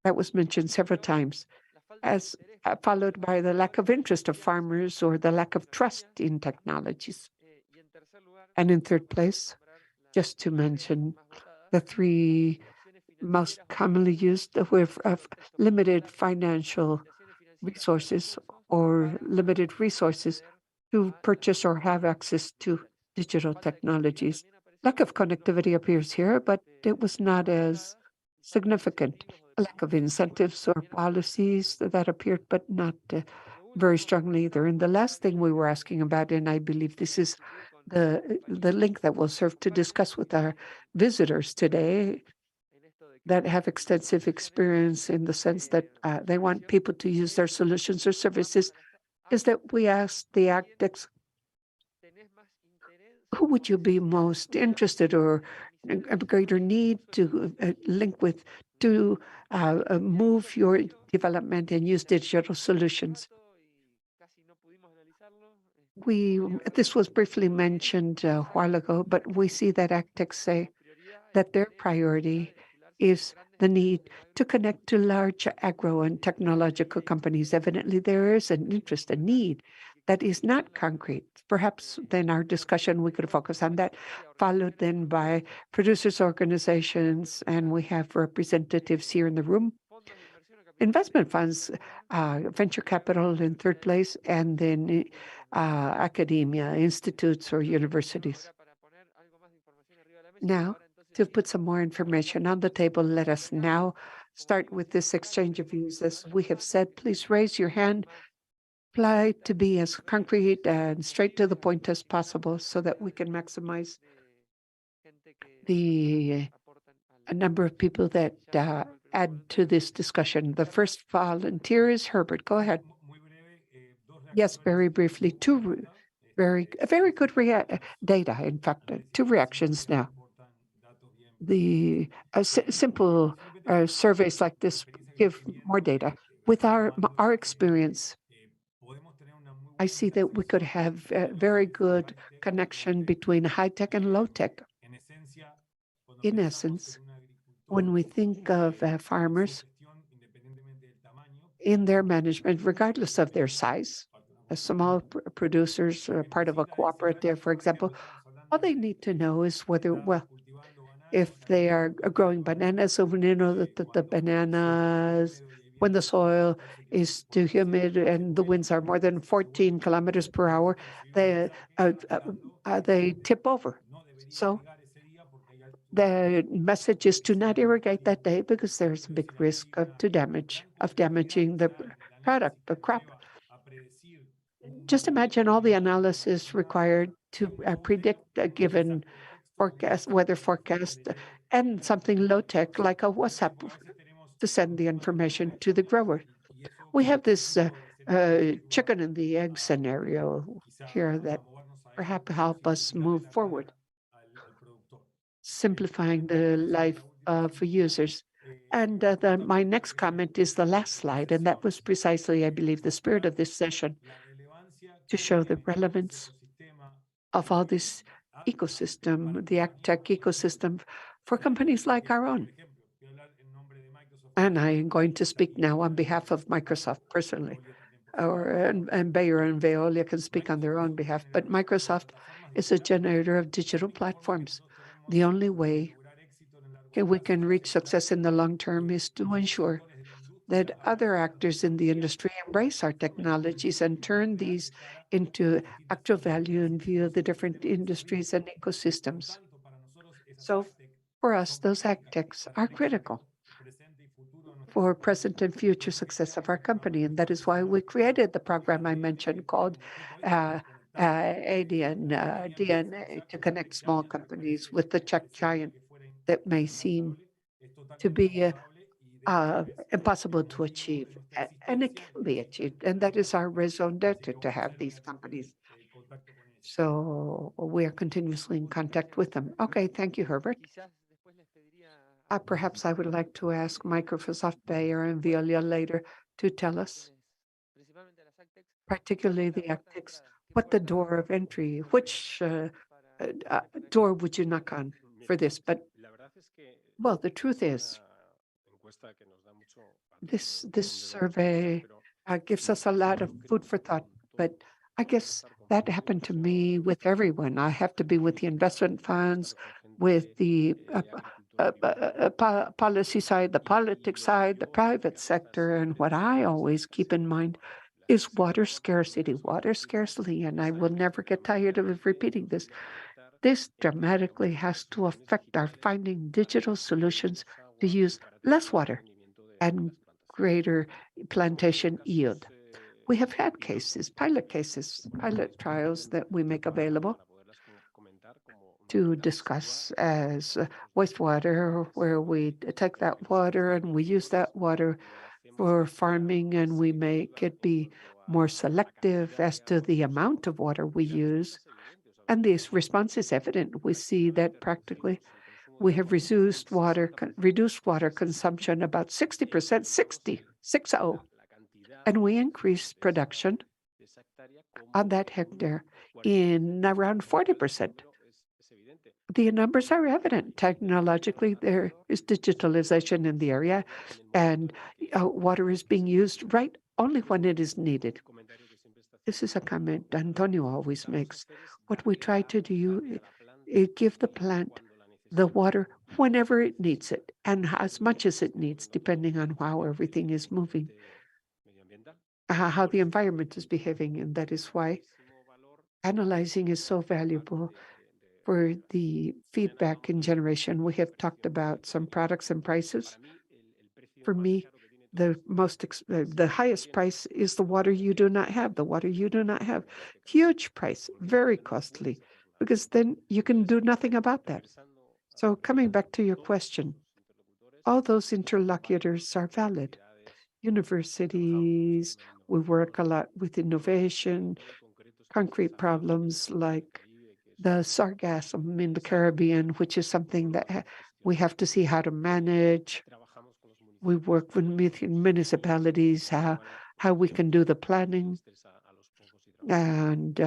That was mentioned several times, as followed by the lack of interest of farmers or the lack of trust in technologies. And in third place, just to mention the 3 most commonly used with limited financial resources or limited resources to purchase or have access to digital technologies. Lack of connectivity appears here, but it was not as significant. A lack of incentives or policies that appeared, but not very strongly either. And the last thing we were asking about, and I believe this is the link that will serve to discuss with our visitors today that have extensive experience in the sense that they want people to use their solutions or services is that we asked the actors, who would you be most interested or a greater need to link with to move your development and use digital solutions? This was briefly mentioned a while ago, but we see that ACTEC say that their priority is the need to connect to large agro and technological companies. Evidently, there is an interest, a need that is not concrete. Perhaps then our discussion, we could focus on that, followed then by producers' organizations, and we have representatives here in the room. Investment funds, venture capital in third place, and then academia, institutes or universities. Now, to put some more information on the table, let us now start with this exchange of views. As we have said, please raise your hand. Try to be as concrete and straight to the point as possible so that we can maximize the number of people that add to this discussion. The first volunteer is Herbert. Go ahead. Yes, very briefly. Very good data, in fact, two reactions now. The simple surveys like this give more data. With our experience, I see that we could have a very good connection between high tech and low tech. In essence, when we think of farmers in their management, regardless of their size, small producers or part of a cooperative, for example, all they need to know is whether, well, if they are growing bananas, so when you know that the bananas, when the soil is too humid and the winds are more than 14 kilometers per hour, they tip over. So the message is to not irrigate that day because there's a big risk of damaging the product, the crop. Just imagine all the analysis required to predict a given weather forecast, and something low tech like a WhatsApp to send the information to the grower. We have this chicken and the egg scenario here that perhaps help us move forward, simplifying the life of users. And my next comment is the last slide, and that was precisely, I believe, the spirit of this session, to show the relevance of all this ecosystem, the tech ecosystem for companies like our own. And I am going to speak now on behalf of Microsoft personally, and Bayer and Veolia can speak on their own behalf, but Microsoft is a generator of digital platforms. The only way we can reach success in the long term is to ensure that other actors in the industry embrace our technologies and turn these into actual value in view of the different industries and ecosystems. So for us, those AgTechs are critical for present and future success of our company. And that is why we created the program I mentioned called ADN, DNA, to connect small companies with the tech giant that may seem to be impossible to achieve. And it can be achieved. And that is our raison d'etre, to have these companies. So we are continuously in contact with them. Okay, thank you, Herbert. Perhaps I would like to ask Microsoft Bayer and Veolia later to tell us, particularly the AgTechs, what the door of entry, which door would you knock on for this? But, well, the truth is, this survey gives us a lot of food for thought, but I guess that happened to me with everyone. I have to be with the investment funds, with the policy side, the politics side, the private sector, and what I always keep in mind is water scarcity, and I will never get tired of repeating this. This dramatically has to affect our finding digital solutions to use less water and greater plantation yield. We have had pilot trials that we make available to discuss as wastewater, where we take that water and we use that water for farming and we make it be more selective as to the amount of water we use. And this response is evident. We see that practically we have reduced water consumption about 60%, 60, 60, and we increased production on that hectare in around 40%. The numbers are evident. Technologically, there is digitalization in the area, and water is being used right only when it is needed. This is a comment Antonio always makes. What we try to do is give the plant the water whenever it needs it and as much as it needs, depending on how everything is moving, how the environment is behaving. And that is why analyzing is so valuable for the feedback in generation. We have talked about some products and prices. For me, the highest price is the water you do not have. The water you do not have, huge price, very costly, because then you can do nothing about that. So coming back to your question, all those interlocutors are valid. Universities, we work a lot with innovation, concrete problems like the sargassum in the Caribbean, which is something that we have to see how to manage. We work with municipalities, how we can do the planning and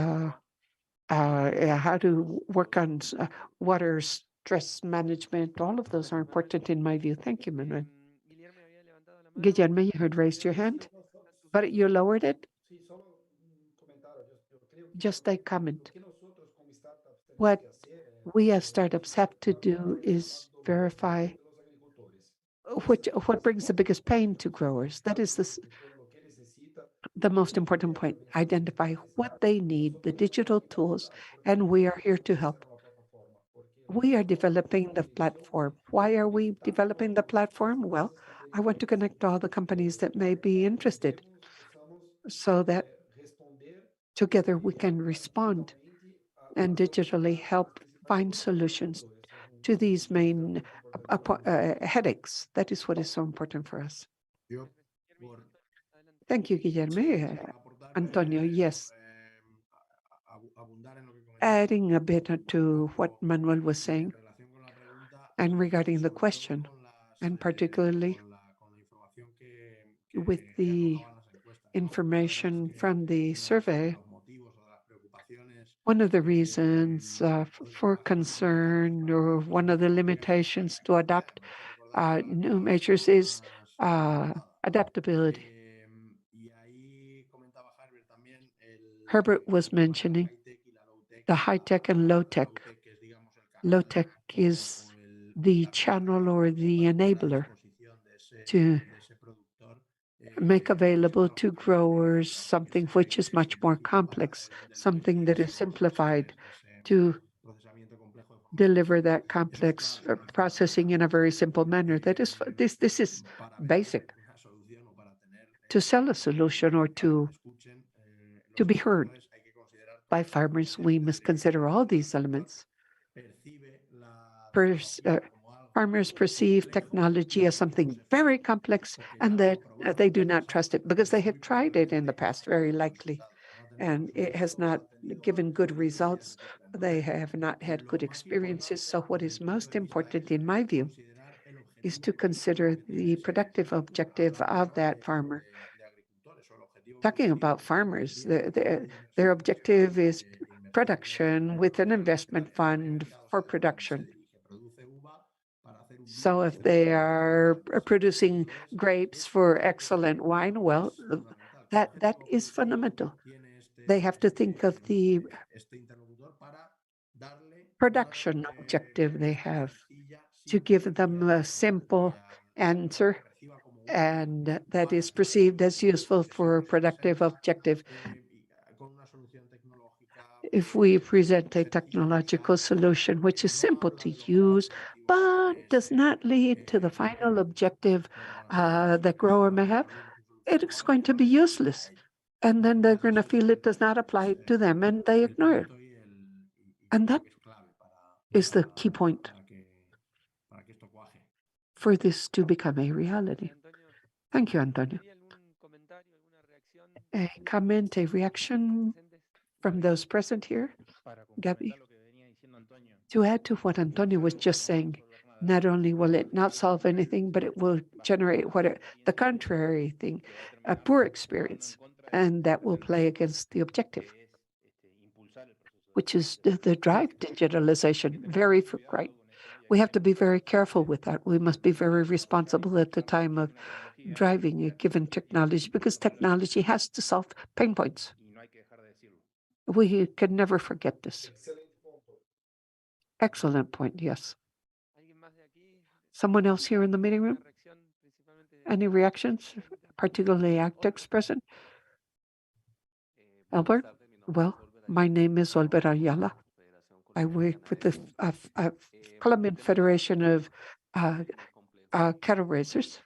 how to work on water stress management. All of those are important in my view. Thank you, Manuel. Guillermo, you had raised your hand, but you lowered it. Just a comment. What we as startups have to do is verify what brings the biggest pain to growers. That is the most important point. Identify what they need, the digital tools, and we are here to help. We are developing the platform. Why are we developing the platform? Well, I want to connect all the companies that may be interested so that together we can respond and digitally help find solutions to these main headaches. That is what is so important for us. Thank you, Guillermo. Antonio, yes. Adding a bit to what Manuel was saying, and regarding the question, and particularly with the information from the survey, one of the reasons for concern or one of the limitations to adopt new measures is adaptability. Herbert was mentioning the high-tech and low-tech. Low-tech is the channel or the enabler to make available to growers something which is much more complex, something that is simplified to deliver that complex processing in a very simple manner. That is this is basic. To sell a solution or to be heard by farmers, we must consider all these elements. Farmers perceive technology as something very complex and that they do not trust it because they have tried it in the past, very likely, and it has not given good results. They have not had good experiences. So what is most important, in my view, is to consider the productive objective of that farmer. Talking about farmers, their objective is production with an investment fund for production. So if they are producing grapes for excellent wine, well, that is fundamental. They have to think of the production objective they have to give them a simple answer, and that is perceived as useful for a productive objective. If we present a technological solution which is simple to use, but does not lead to the final objective the grower may have, it is going to be useless. And then they're going to feel it does not apply to them and they ignore it. And that is the key point for this to become a reality. Thank you, Antonio. A comment, a reaction from those present here? Gabby? To add to what Antonio was just saying, not only will it not solve anything, but it will generate the contrary thing, a poor experience, and that will play against the objective, which is the drive digitalization. Right. We have to be very careful with that. We must be very responsible at the time of driving a given technology because technology has to solve pain points. We can never forget this. Excellent point, yes. Someone else here in the meeting room? Any reactions, particularly actives present? Albert? Well, my name is Olber Ayala. I work with the Colombian Federation of Cattle Raisers.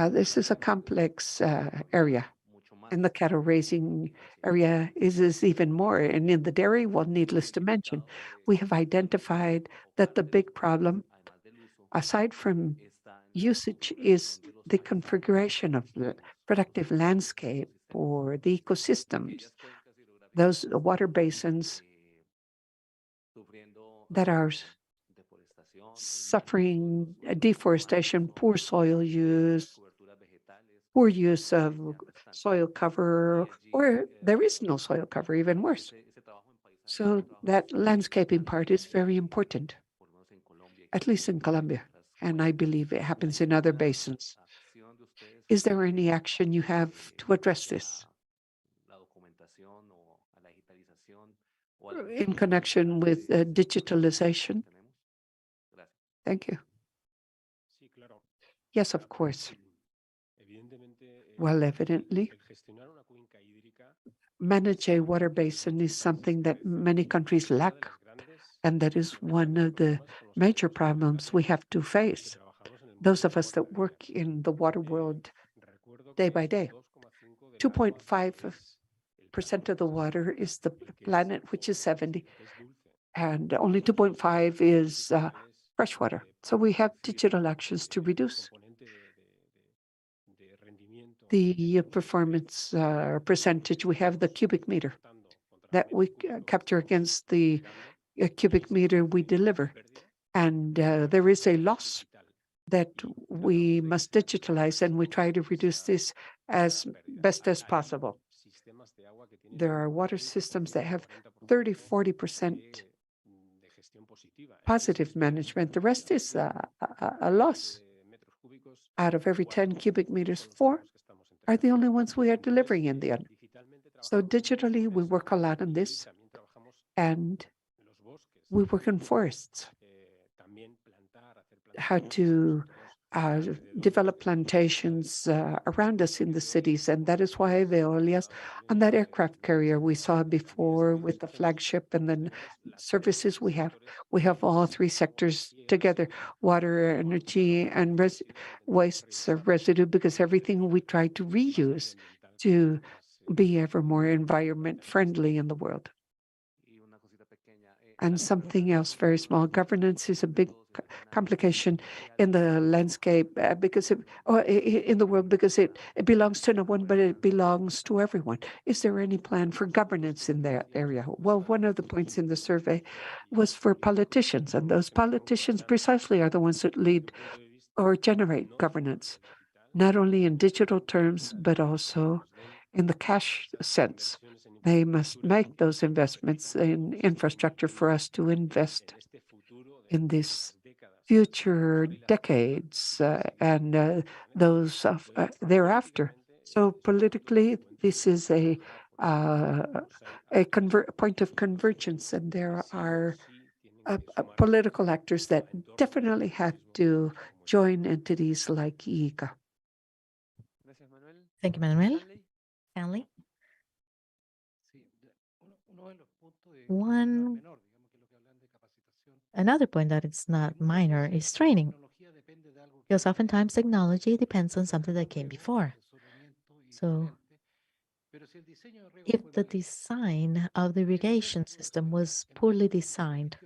This is a complex area. And the cattle raising area is even more. And in the dairy, well, needless to mention, we have identified that the big problem, aside from usage, is the configuration of the productive landscape or the ecosystems, those water basins that are suffering deforestation, poor soil use, poor use of soil cover, or there is no soil cover, even worse. So that landscaping part is very important, at least in Colombia, and I believe it happens in other basins. Is there any action you have to address this in connection with digitalization? Thank you. Yes, of course. Well, evidently, manage a water basin is something that many countries lack, and that is one of the major problems we have to face. Those of us that work in the water world day by day. 2.5% of the water is the planet, which is 70, and only 2.5 is fresh water. So we have digital actions to reduce the performance percentage. We have the cubic meter that we capture against the cubic meter we deliver. And there is a loss that we must digitalize, and we try to reduce this as best as possible. There are water systems that have 30–40% positive management. The rest is a loss. Out of every 10 cubic meters, 4 are the only ones we are delivering in the end. So digitally, we work a lot on this, and we work in forests, how to develop plantations around us in the cities. And that is why Veolias, on that aircraft carrier we saw before with the flagship and then services we have all three sectors together, water, energy, and wastes of residue, because everything we try to reuse to be ever more environment friendly in the world. And something else very small, governance is a big complication in the landscape in the world, because it belongs to no one, but it belongs to everyone. Is there any plan for governance in that area? Well, one of the points in the survey was for politicians, and those politicians precisely are the ones that lead or generate governance, not only in digital terms, but also in the cash sense. They must make those investments in infrastructure for us to invest in this future decades and those of thereafter. So politically, this is a point of convergence, and there are political actors that definitely have to join entities like ICA. Thank you, Manuel. Stanley? Another point that it's not minor is training, because oftentimes technology depends on something that came before. So if the design of the irrigation system was poorly designed,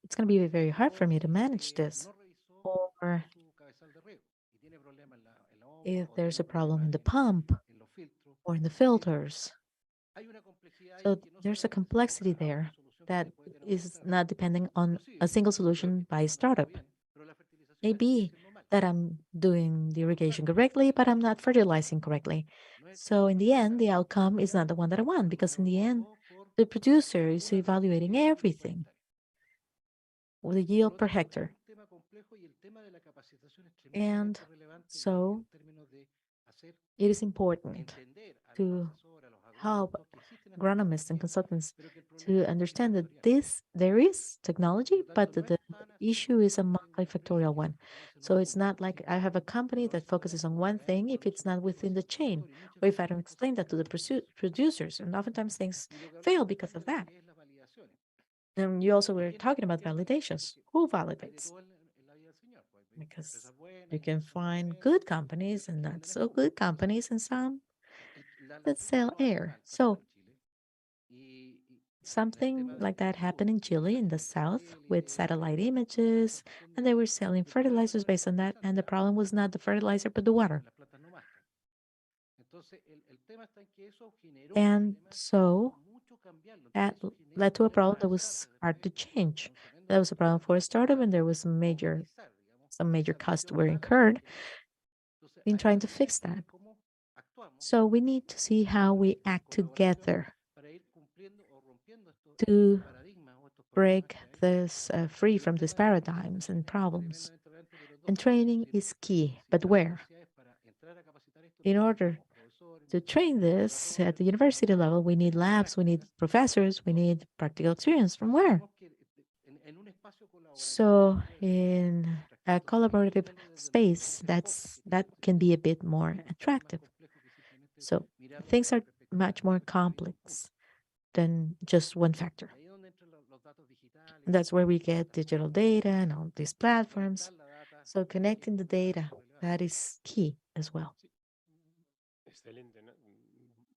it's going to be very hard for me to manage this. Or if there's a problem in the pump or in the filters. So there's a complexity there that is not depending on a single solution by a startup. Maybe that I'm doing the irrigation correctly, but I'm not fertilizing correctly. So in the end, the outcome is not the one that I want because in the end, the producer is evaluating everything with a yield per hectare. And so it is important to help agronomists and consultants to understand that there is technology, but the issue is a multifactorial one. So it's not like I have a company that focuses on one thing if it's not within the chain, or if I don't explain that to the producers. And oftentimes things fail because of that. And you also were talking about validations. Who validates? Because you can find good companies and not so good companies and some that sell air. So something like that happened in Chile in the south with satellite images, and they were selling fertilizers based on that. And the problem was not the fertilizer, but the water. And so that led to a problem that was hard to change. That was a problem for a startup, and there was some major costs were incurred in trying to fix that. So we need to see how we act together to break this free from these paradigms and problems. And training is key, but where? In order to train this at the university level, we need labs, we need professors, we need practical experience. From where? So in a collaborative space, that can be a bit more attractive. So things are much more complex than just one factor. And that's where we get digital data and all these platforms. So connecting the data, that is key as well. Excelente, ¿no?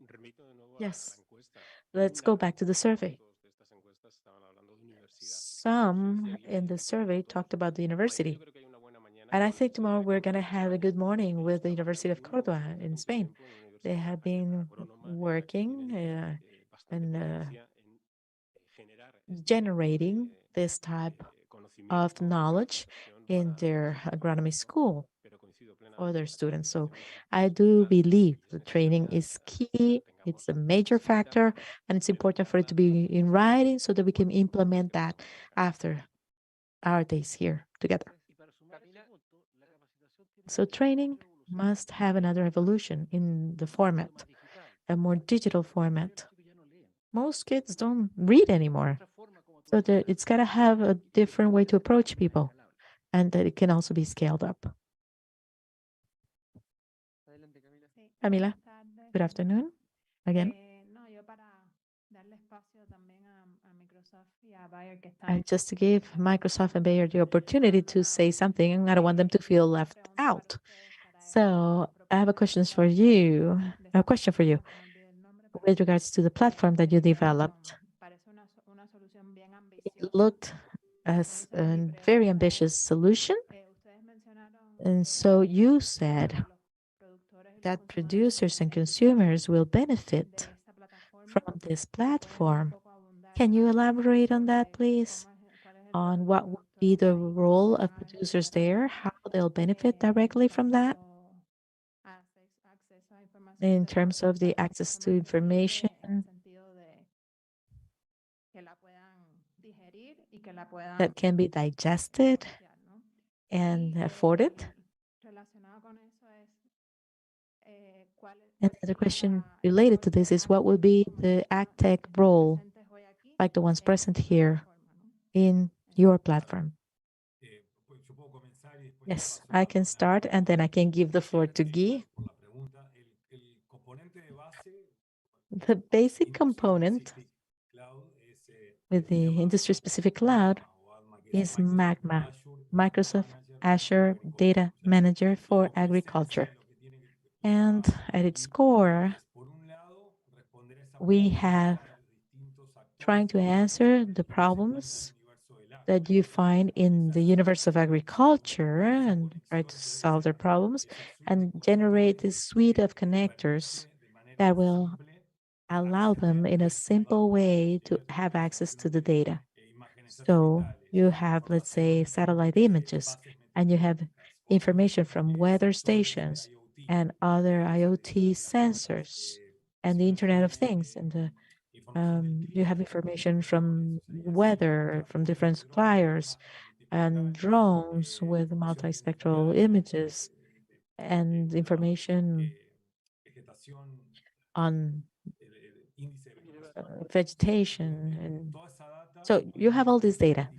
Remito de nuevo a la Yes. encuesta. Let's go back to the survey. Todos de estas encuestas estaban hablando de universidad. Some in the survey talked about the university. Yo creo que hay una buena mañana And con I la think Universidad tomorrow de we're going to Córdoba. have a good morning with the Está University of trabajando Córdoba in mucho Spain. tiempo en una They universidad have española been agrónoma que working tienen bastante and potencia en generar este tipo generating this type de of conocimiento y de knowledge profesión in para their los agronomy estudiantes, ¿no? school Pero coincido for plenamente their con la students. So calificación I do institucional believe que the es training necesaria is para que key. It's tengamos a las major bases sentadas, factor, and it's pero important for it to darlas be in writing so that we can cuando nos implement dediquemos that a trabajar. after our days here together. So training must have another evolution in the format, a more digital format. Most kids don't read anymore. So it's got to have a different way to approach people and that it can also be scaled up. Camila, good afternoon again. And just to give Microsoft and Bayer the opportunity to say something, I don't want them to feel left out. So I have a question for you. With regards to the platform that you developed. It looked as a very ambitious solution. And so you said that producers and consumers will benefit from this platform. Can you elaborate on that, please? On what would be the role of producers there, how they'll benefit directly from that in terms of the access to information that can be digested and afforded. And the question related to this is what will be the AgTech role, like the ones present here in your platform? Yes, I can start and then I can give the floor to Guy. The basic component with the industry-specific cloud is Magma, Microsoft Azure Data Manager for Agriculture. And at its core, we have trying to answer the problems that you find in the universe of agriculture and try to solve their problems and generate this suite of connectors that will allow them in a simple way to have access to the data. So you have, let's say, satellite images, and you have information from weather stations and other IoT sensors and the Internet of Things. And you have information from weather, from different suppliers, and drones with multispectral images and information on vegetation. And so you have all this data.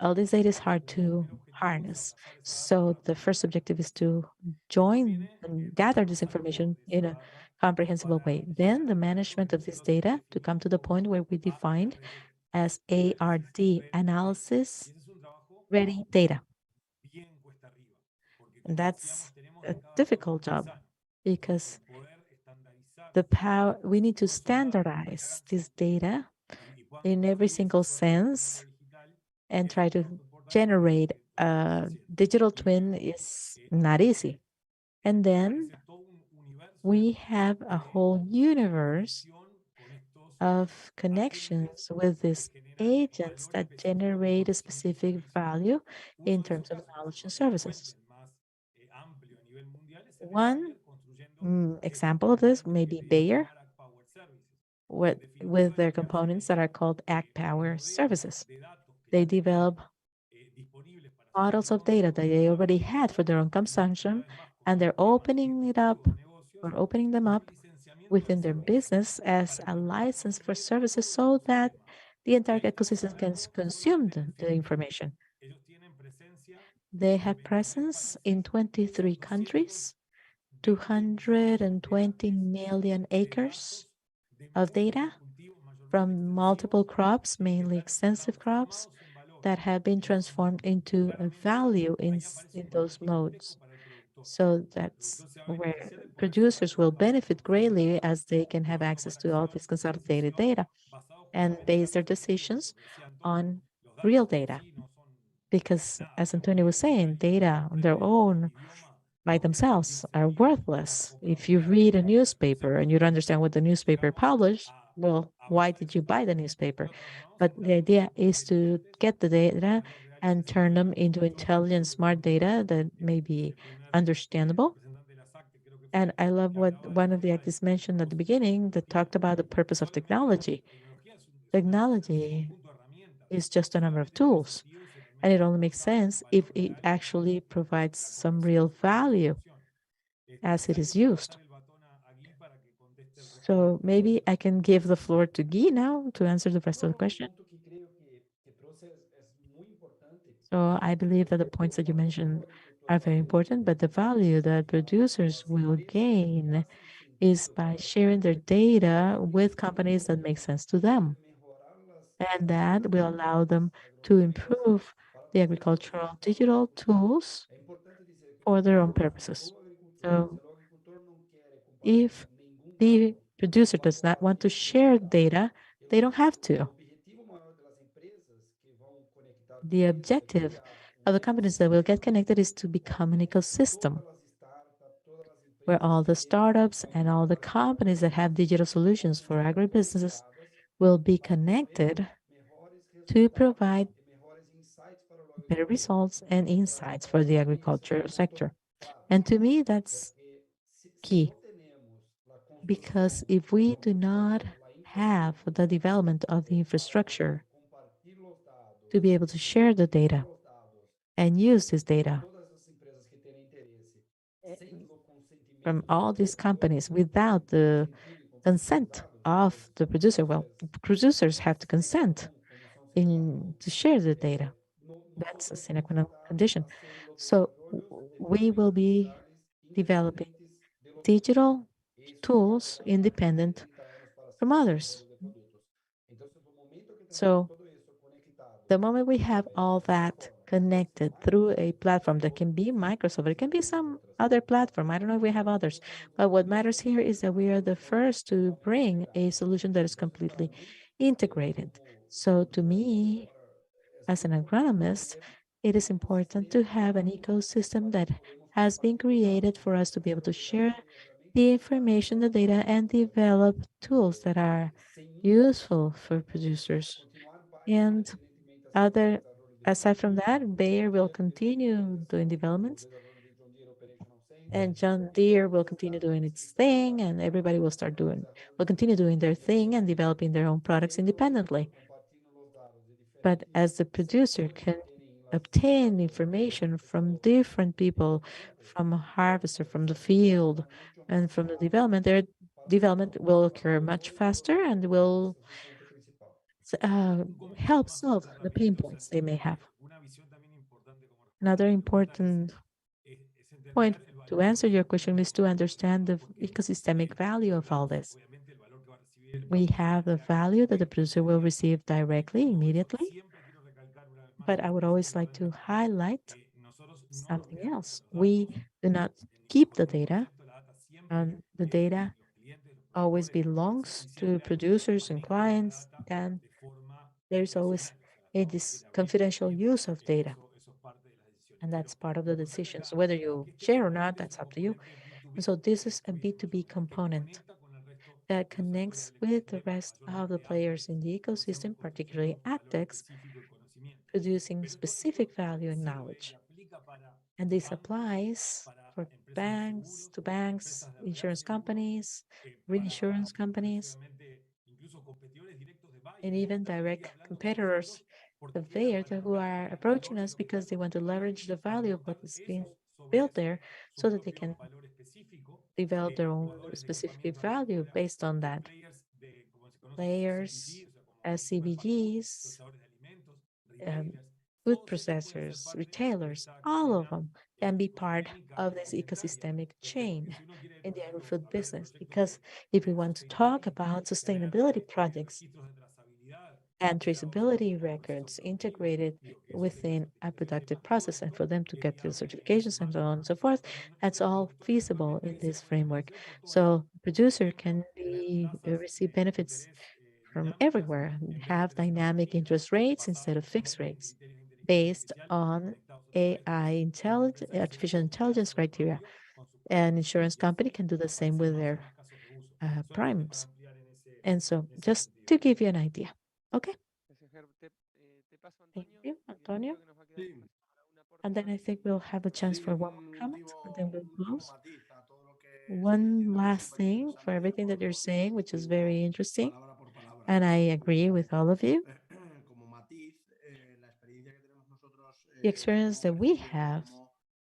All this data is hard to harness. So the first objective is to join and gather this information in a comprehensible way. Then the management of this data to come to the point where we defined as ARD, analysis ready data. And that's a difficult job because the power we need to standardize this data in every single sense and try to generate a digital twin is not easy. And then we have a whole universe of connections with these agents that generate a specific value in terms of knowledge and services. One example of this may be Bayer with their components that are called Act Power services. They develop models of data that they already had for their own consumption, and they're opening it up or opening them up within their business as a license for services so that the entire ecosystem can consume the information. They have presence in 23 countries, 220 million acres of data from multiple crops, mainly extensive crops, that have been transformed into a value in those modes. So that's where producers will benefit greatly as they can have access to all this consolidated data and base their decisions on real data. Because as Antonio was saying, data on their own by themselves are worthless. If you read a newspaper and you don't understand what the newspaper published, well, why did you buy the newspaper? But the idea is to get the data and turn them into intelligent, smart data that may be understandable. And I love what one of the actors mentioned at the beginning that talked about the purpose of technology. Technology is just a number of tools, and it only makes sense if it actually provides some real value as it is used. So maybe I can give the floor to Guy now to answer the rest of the question. So I believe that the points that you mentioned are very important, but the value that producers will gain is by sharing their data with companies that make sense to them. And that will allow them to improve the agricultural digital tools for their own purposes. So if the producer does not want to share data, they don't have to. The objective of the companies that will get connected is to become an ecosystem where all the startups and all the companies that have digital solutions for agribusinesses will be connected to provide better results and insights for the agricultural sector. And to me, that's key because if we do not have the development of the infrastructure to be able to share the data and use this data from all these companies without the consent of the producer, well, producers have to consent to share the data. That's a sine qua non condition. So we will be developing digital tools independent from others. So the moment we have all that connected through a platform that can be Microsoft, it can be some other platform. I don't know if we have others, but what matters here is that we are the first to bring a solution that is completely integrated. So to me, as an agronomist, it is important to have an ecosystem that has been created for us to be able to share the information, the data, and develop tools that are useful for producers. And other, aside from that, Bayer will continue doing developments, and John Deere will continue doing its thing, and everybody will continue doing their thing and developing their own products independently. But as the producer can obtain information from different people, from a harvester, from the field, and from the development, their development will occur much faster and will uh, help solve the pain points they may have. Another important point to answer your question is to understand the ecosystemic value of all this. We have the value that the producer will receive directly, immediately, but I would always like to highlight something else. We do not keep the data, and the data always belongs to producers and clients, and there's always this confidential use of data. And that's part of the decision. So whether you share or not, that's up to you. And so this is a B2B component that connects with the rest of the players in the ecosystem, particularly AgTechs, producing specific value and knowledge. And this applies for banks, insurance companies, reinsurance companies, and even direct competitors of theirs who are approaching us because they want to leverage the value of what is being built there so that they can develop their own specific value based on that. Players, CBGs, um, food processors, retailers, all of them can be part of this ecosystemic chain in the agri-food business. Because if we want to talk about sustainability projects and traceability records integrated within a productive process, and for them to get the certifications and so on and so forth, that's all feasible in this framework. So producer can receive benefits from everywhere, have dynamic interest rates instead of fixed rates based on artificial intelligence criteria. An insurance company can do the same with their primes. And so just to give you an idea. Okay. Thank you, Antonio. Sí, And then I think we'll have a chance Sí, for one more comment, and then we'll un close. matiz a todo lo que estáis One diciendo, last súper thing for interesante y everything that you're saying, which is very oigo interesting, palabra por palabra. and I agree with all of you. Como matiz, la experiencia que tenemos nosotros, The experience cómo that we percibimos have cómo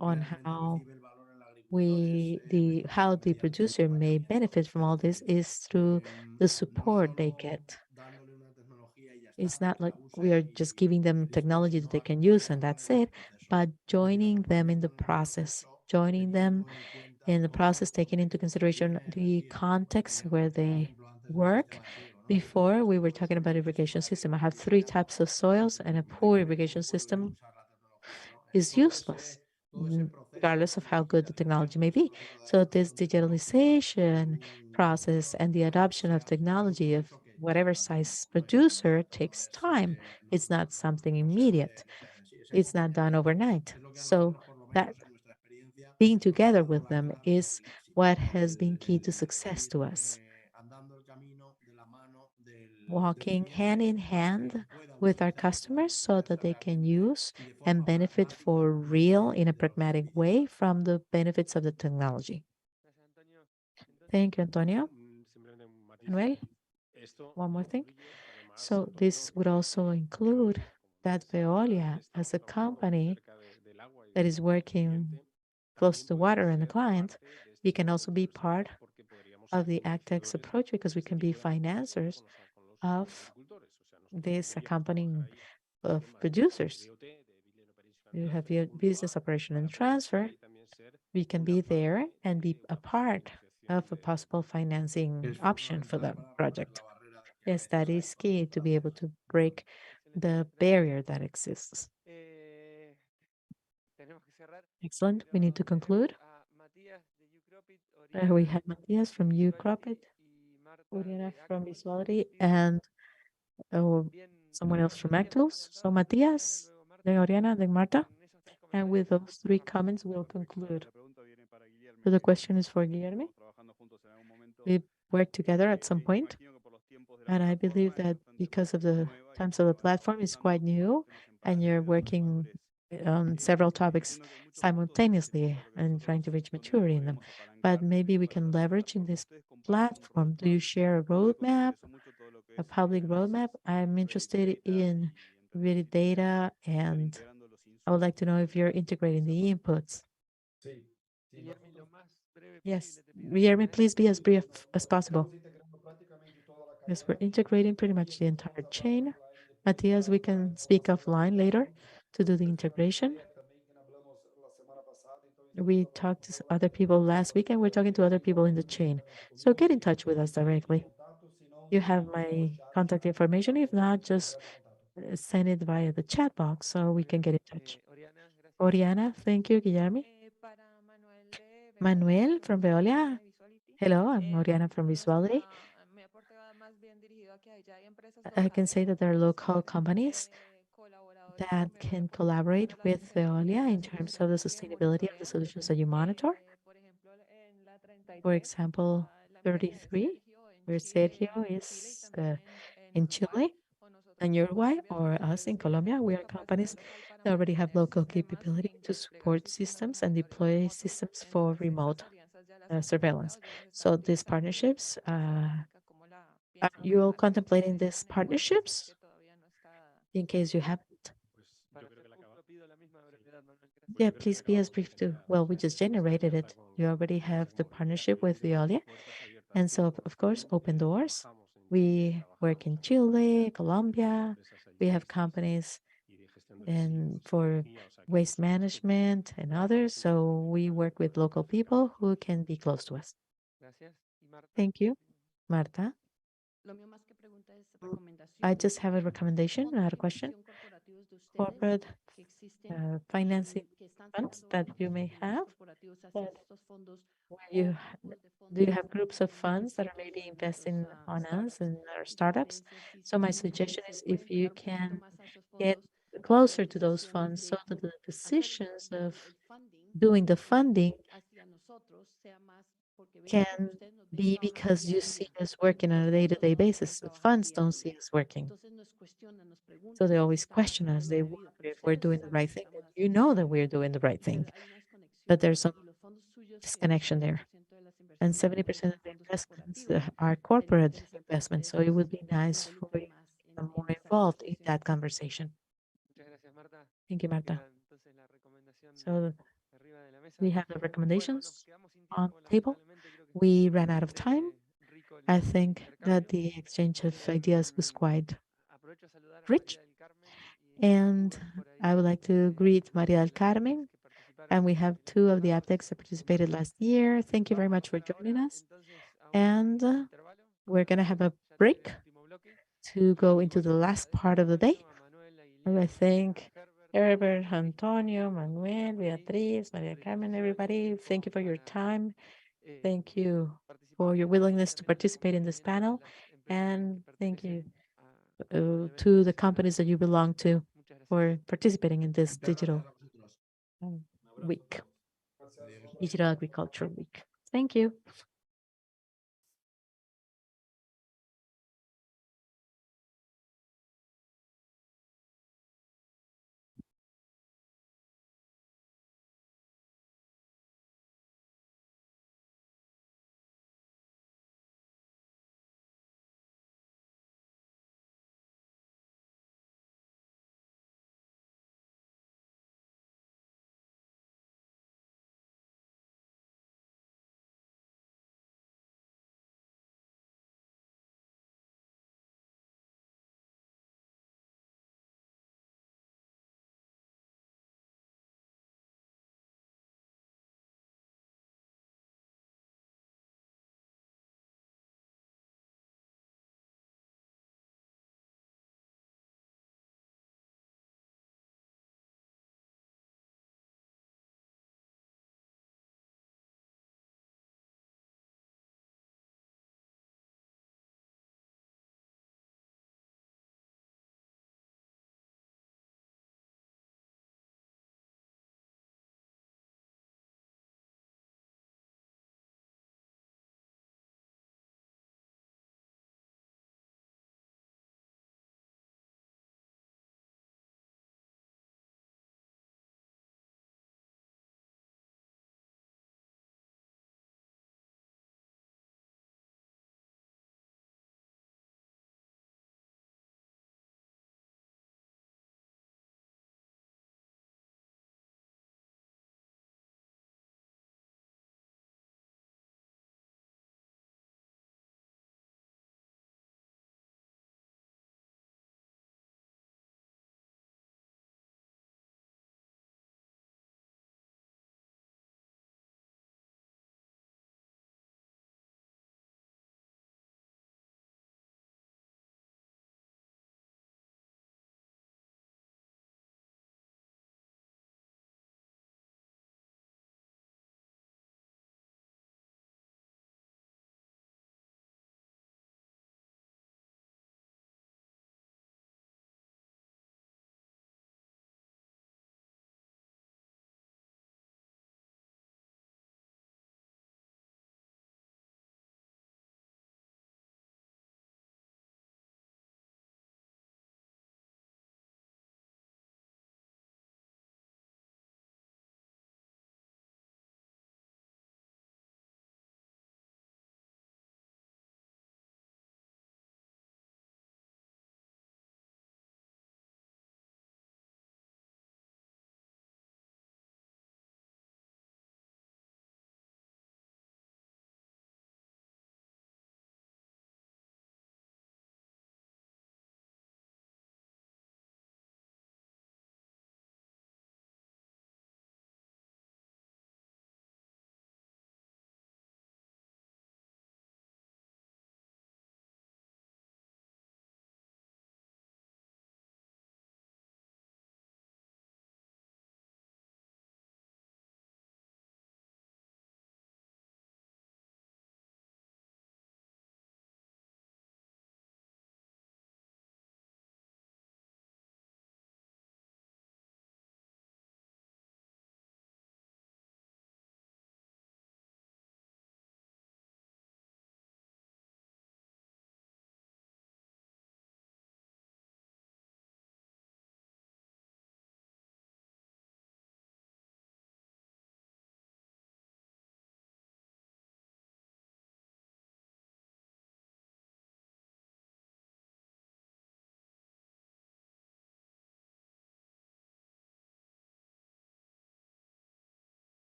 on realmente how recibe el valor el agricultor es la how información the mediante ese producer may acompañamiento. benefit from all Es this decir, is through the no support they solo get. dándole una tecnología y ya It's está, not que like la we use are just giving them y listo, technology that sino they can use and acompañarle that's en el it, proceso. but Es decir, joining them in the acompañarle en el process, proceso joining them teniendo en cuenta in the todos los process, taking into contextos que consideration tiene, es the decir, context decíamos where el they ejemplo antes del work. sistema de riego, ¿no? Before, we were Puede talking ser about que un irrigation sistema de system. riego I have que three diseñamos types of nosotros para soils, ese and a tipo de poor riego irrigation no puede system usar la tecnología, ¿no? is useless, Todo ese proceso regardless of how good the de technology gestión, may be. desarrollo de So this adaptación tecnológica en digitalization process and the en lo que adoption of sea, es un technology of proceso que whatever lleva size tiempo, no es producer inmediato, takes time. It's not something no se hace immediate. de en sí, ese It's not done acompañamiento overnight. es lo que a So nosotros, por lo that menos en nuestra experiencia, being nos ha together dado with las them claves is del éxito, what ¿no? has been key to El success ir to us. andando el camino de la mano del Walking hand cliente in para que hand pueda with our utilizar customers so that esa they can herramienta use y de and forma benefit pragmática for de, real in a de los pragmatic beneficios. way from the benefits of the technology. Thank you, Antonio. simplemente un matiz. Manuel, Esto one more thing. incluye, además, So Antonio, this would also include como that usted sabrá, Veolia, as estamos a trabajando company cerca del agua y that del is working cliente. close to También the podemos water and the ser client. parte de We este can also be consorcio de part seguros porque podríamos of ser the AgTech's financiadores approach because de we este can be tipo de acuerdos financiers con los of agricultores. O sea, nosotros this podríamos trabajar accompanying ahí of temas de producers. BOT, de Business Operation and You have Transfer, your punto business A, operation and para poder transfer. ahí también ser We can una be there parte and be en a cuanto a la part financiación of a possible financing Es option for fundamental the para romper la project. barrera de que a Yes, veces that hay is para key to be hacer able esto. to break the barrier that exists. Excellent. We need to conclude. We have Matthias from UCropit, Oriana from Visuality, and uh, someone else from Actos. So Matthias, then Oriana, then Marta. And with those three comments, we'll conclude. So the question is for Guillermo. We worked together at some point, and I believe that because of the times of the platform is quite new, and you're working on several topics simultaneously and trying to reach maturity in them. But maybe we can leverage in this platform. Do you share a roadmap, a public roadmap? I'm interested in really data, and I would like to know if you're integrating the inputs. Sí, sí, Guillermo, lo nosotros más breve Yes, posible, te pido, Guillermo, ¿podés please be as brief repetirlo? as possible. estamos integrando prácticamente toda la Yes, we're cadena integrating pretty y much the empezamos entire a trabajar chain. online después Matthias, we para can poder speak hacer la offline later integración. to do the Esta es una integration. idea también que hablamos la semana pasada, então estamos We talked trabalhando to agora other people last week, and we're talking to other people in the chain. So get in touch with us entre em directly. contato, se não You have também usar o my chat contact para information. If not, poder just entrar em contato. send it via the chat box so we can Bien, get in touch. Oriana, gracias. Oriana, thank you, Guillermo. Para Manuel de Manuel Veolia, from somos Oriana Veolia. de Visuality. Hello, I'm Oriana from Visuality. Mi aporte va más bien dirigido a que ya hay empresas I can locales say que that there are pueden local ser companies colaboradores that con Veolia can para mejorar collaborate la with sostenibilidad Veolia de in las terms of the soluciones que sustainability of the monitorean. solutions that you monitor. Por ejemplo, en la For 33 example, está la empresa de 33, Sergio en where Chile, Sergio Y is también en in Uruguay, Chile o nosotros and en Uruguay, Colombia, or us in que Colombia. We tenemos are capacidad companies local para that already have mantener local sistemas capability y to desplegar support sistemas de systems and monitoreo deploy remoto. systems for Entonces, estas remote alianzas ya las hemos surveillance. hablado, ya las So estamos these revisando. partnerships, Verónica, ¿cómo la are piensa you all manejar? Porque contemplating sé que these la negociación sé partnerships? que todavía no está dada. In case you haven't. Pues yo Para creo ser que la acaba. justo, pido la misma Sí. brevedad, Manuel, Pues gracias. Yeah, yo creo que la please be as acabamos de brief too. generar. Well, O we sea, just está generated abierta it. con You already empresas have como the Veolia partnership with y tiene Veolia. puertas abiertas And so, siempre. of course, open doors. Trabajamos en Chile, We work trabajamos in en Colombia, Chile, tenemos Colombia. empresas We allí have companies y de gestión de and residuos y de for energía, o sea que waste sabes que management and others. trabajamos So we internamente work para with poder local diversificarnos. people who can be close to us. Gracias. Y Marta, Thank you, por último. Marta. Lo mío más que pregunta es Mm, I recomendación. just have a recommendation, Fondos not de a question. inversión corporativos de ustedes Corporate que existen, financing que están funds sacando that you grupos may pequeños have, corporativos hacia that estos fondos where o you grupos de do you fondos have groups of de funds that are nosotros, maybe de investing nuestros on us startups. and our Mi startups? sugerencia es So my si suggestion se is pueden if you pegar un poquito can más a esos get fondos las closer to those realizaciones funds so de that the hacer decisions of el funding doing the funding hacia nosotros sea más porque ven que can ustedes nos ven be trabajando because día you a see día. us working on Los a fondos day-to-day no nos ven basis. The trabajar funds día a don't see día. us working. Entonces nos cuestionan, nos So preguntan they si always estamos question haciendo us. lo They debido, wonder pero if we're ustedes doing the saben right que thing. estamos And you haciendo lo know that we're debido. doing the right thing, Pero hay unas but conexiones there's some y los fondos suyos, que el disconnection there. 70% de las And inversiones vienen 70% of de the fondos investments corporativos, are sería corporate interesante que investments. ustedes So it would be se nice for involucren you más to become more en estas involved in negociaciones. that conversation. Muchas gracias, Marta. Thank you, Marta. Queda entonces la recomendación So arriba de la mesa. we have the Bueno, nos recommendations quedamos sin on tiempo, the table. lamentablemente. Creo que We estuvo ran out of time. rico el I think that intercambio. the exchange of ideas was quite Aprovecho a saludar a rich. María del Carmen y a And Rubén por ahí, I would like to greet Maria del de las Carmen. Aptex que participaron And we have el two año of the pasado aptex that en participated marzo. last year. Thank you very Vamos a much for pasar joining ahora us. entonces a And un intervalo we're para going to have a ya tener break el último bloque. to go into Y the last agradezco part de of the day. antemano a Manuel, a And I Guillermo, a thank Herbert, Herbert, a Beatriz, Antonio, que está Manuel, por ahí, Beatriz, su Maria Carmen, predisposición y su everybody. Thank tiempo you for your para time. Thank you for participar your del panel y willingness to también al participate in this acompañamiento de panel. las empresas que And thank you pertenecen al evento to the digital. companies that you belong to Muchas gracias. for participating in this Muchas digital gracias a vosotros. week, Gracias, un abrazo. digital agriculture week. Thank you.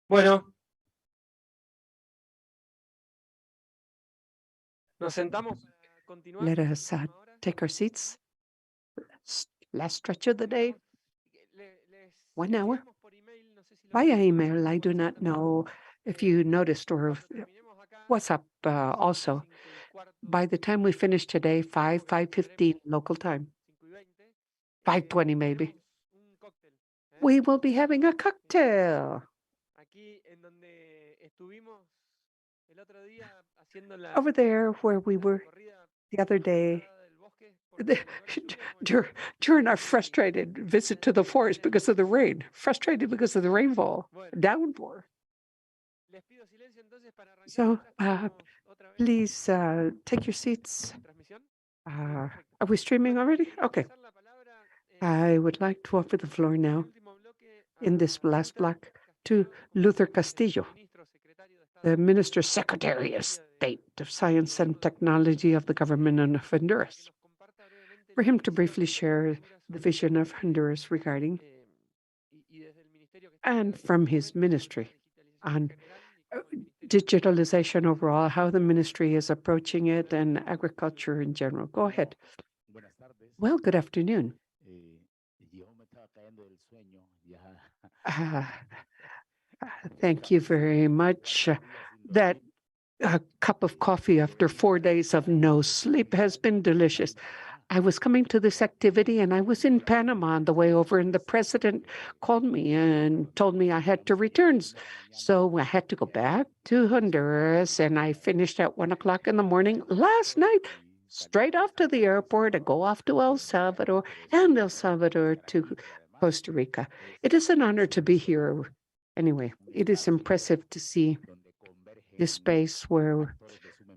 Bueno, nos sentamos para continuar. Let us take our seats. Last stretch of the day, 1 hour. Enviamos por email, no sé si lo Via vieron, email, I do not know if you noticed or terminemos acá, WhatsApp also. 5:15, By the time we finish today, 5:15 local time, 5:20, 5:20 maybe, tenemos un cóctel, ¿eh? we will be having a cocktail Aquí en donde estuvimos el otro día haciendo la over there where we were recorrida the other day parada del bosque, porque con el lluvia, bueno, during our frustrated visit to the forest because of the rain, frustrated because of the rainfall, bueno, downpour. les pido silencio entonces para arrancar. So, Ya estamos otra vez please take your seats. en transmisión. Are we streaming already? Okay. Pasar la palabra, I would like to offer the floor en el now último bloque in this a last Luther block to Luther Castillo, ministro secretario de Estado the Minister Secretary of State of Science and Technology of the government of Honduras, nos comparta brevemente for la him to visión briefly de share Honduras the sobre vision of digitalización, Honduras regarding, y desde el ministerio que está a and cargo en from este his momento, sobre ministry, la digitalización en on general y cómo el ministerio digitalization overall, how the ministry is approaching it, and agriculture in general. Go ahead. Well, good afternoon. Uh, Thank you very much. That cup of coffee after 4 days of no sleep has been delicious. I was coming to this activity and I was in Panama on the way over, and the president called me and told me I had to return. So I had to go back to Honduras, and I finished at 1 o'clock in the morning last night, straight off to the airport to go off to El Salvador, and El Salvador to Costa Rica. It is an honor to be here. Anyway, it is impressive to see this space where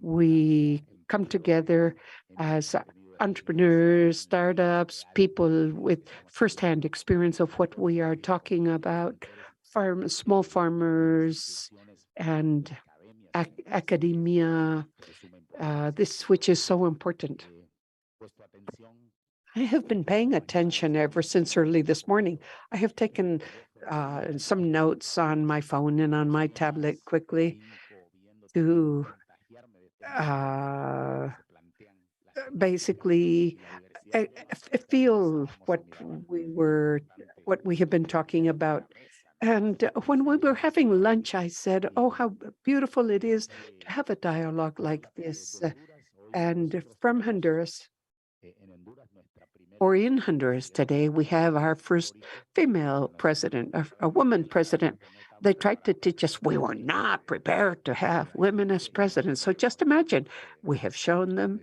we come together as entrepreneurs, startups, people with firsthand experience of what we are talking about, small farmers, and academia, this which is so important. I have been paying attention ever since early this morning. I have taken some notes on my phone and on my tablet quickly to basically feel what we have been talking about. And when we were having lunch, I said, "Oh, how beautiful it is to have a dialogue like this." And from Honduras, or in Honduras today, we have our first female president, a woman president. They tried to teach us we were not prepared to have women as presidents. So just imagine, we have shown them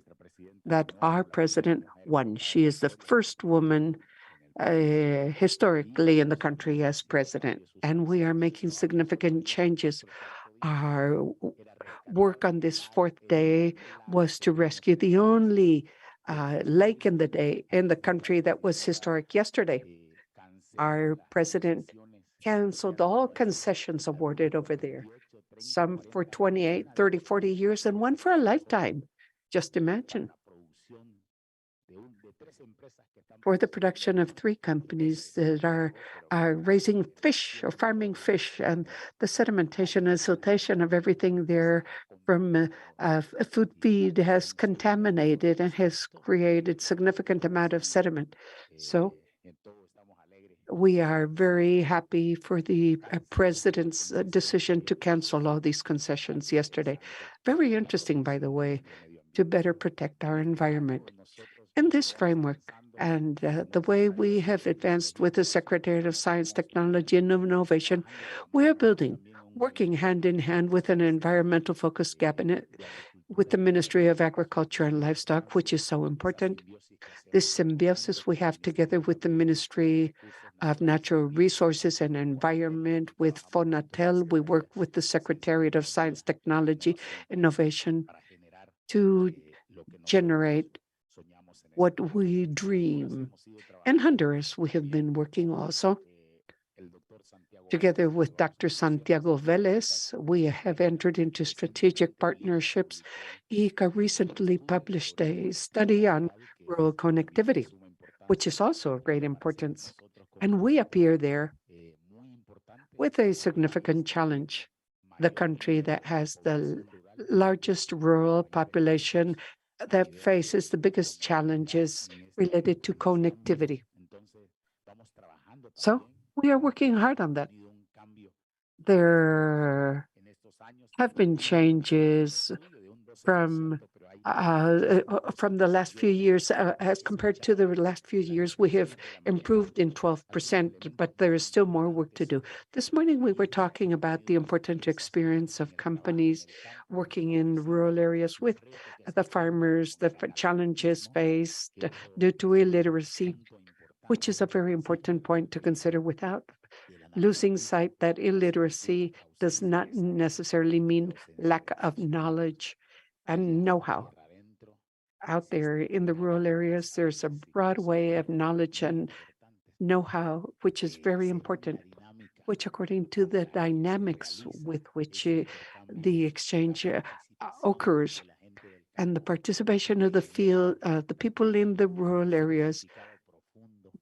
that our president won. She is the first woman historically in the country as president, and we are making significant changes. Our work on this fourth day was to rescue the only lake in the country that was historic yesterday. Our president canceled all concessions awarded over there, some for 28, 30, 40 years, and one for a lifetime. Just imagine. For the production of 3 companies that are raising fish or farming fish, and the sedimentation and siltation of everything there from food feed has contaminated and has created significant amount of sediment. So we are very happy for the president's decision to cancel all these concessions yesterday. Very interesting, by the way, to better protect our environment. In this framework, and the way we have advanced with the Secretary of Science, Technology, and Innovation, we are building, working hand in hand with an environmental focused cabinet, with the Ministry of Agriculture and Livestock, which is so important. This symbiosis we have together with the Ministry of Natural Resources and Environment, with FONATEL. We work with the Secretariat of Science, Technology, Innovation to generate what we dream. In Honduras, we have been working also together with Dr. Santiago Vélez. We have entered into strategic partnerships. ICA recently published a study on rural connectivity, which is also of great importance. And we appear there with a significant challenge. The country that has the largest rural population that faces the biggest challenges related to connectivity. So we are working hard on that. There have been changes from the last few years. As compared to the last few years, we have improved in 12%, but there is still more work to do. This morning, we were talking about the important experience of companies working in rural areas with the farmers, the challenges faced due to illiteracy, which is a very important point to consider without losing sight that illiteracy does not necessarily mean lack of knowledge and know-how. Out there in the rural areas, there's a broad way of knowledge and know-how, which is very important, which according to the dynamics with which the exchange occurs and the participation of the people in the rural areas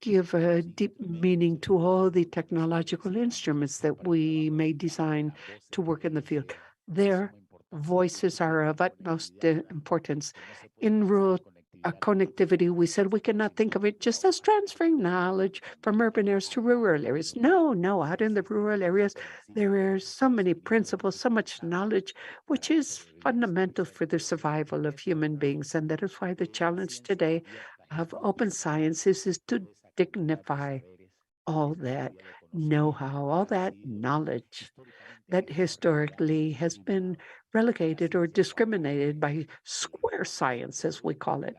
give a deep meaning to all the technological instruments that we may design to work in the field. Their voices are of utmost importance. In rural connectivity, we said we cannot think of it just as transferring knowledge from urban areas to rural areas. No, out in the rural areas, there are so many principles, so much knowledge, which is fundamental for the survival of human beings. And that is why the challenge today of open sciences is to dignify all that know-how, all that knowledge that historically has been relegated or discriminated by square science, as we call it.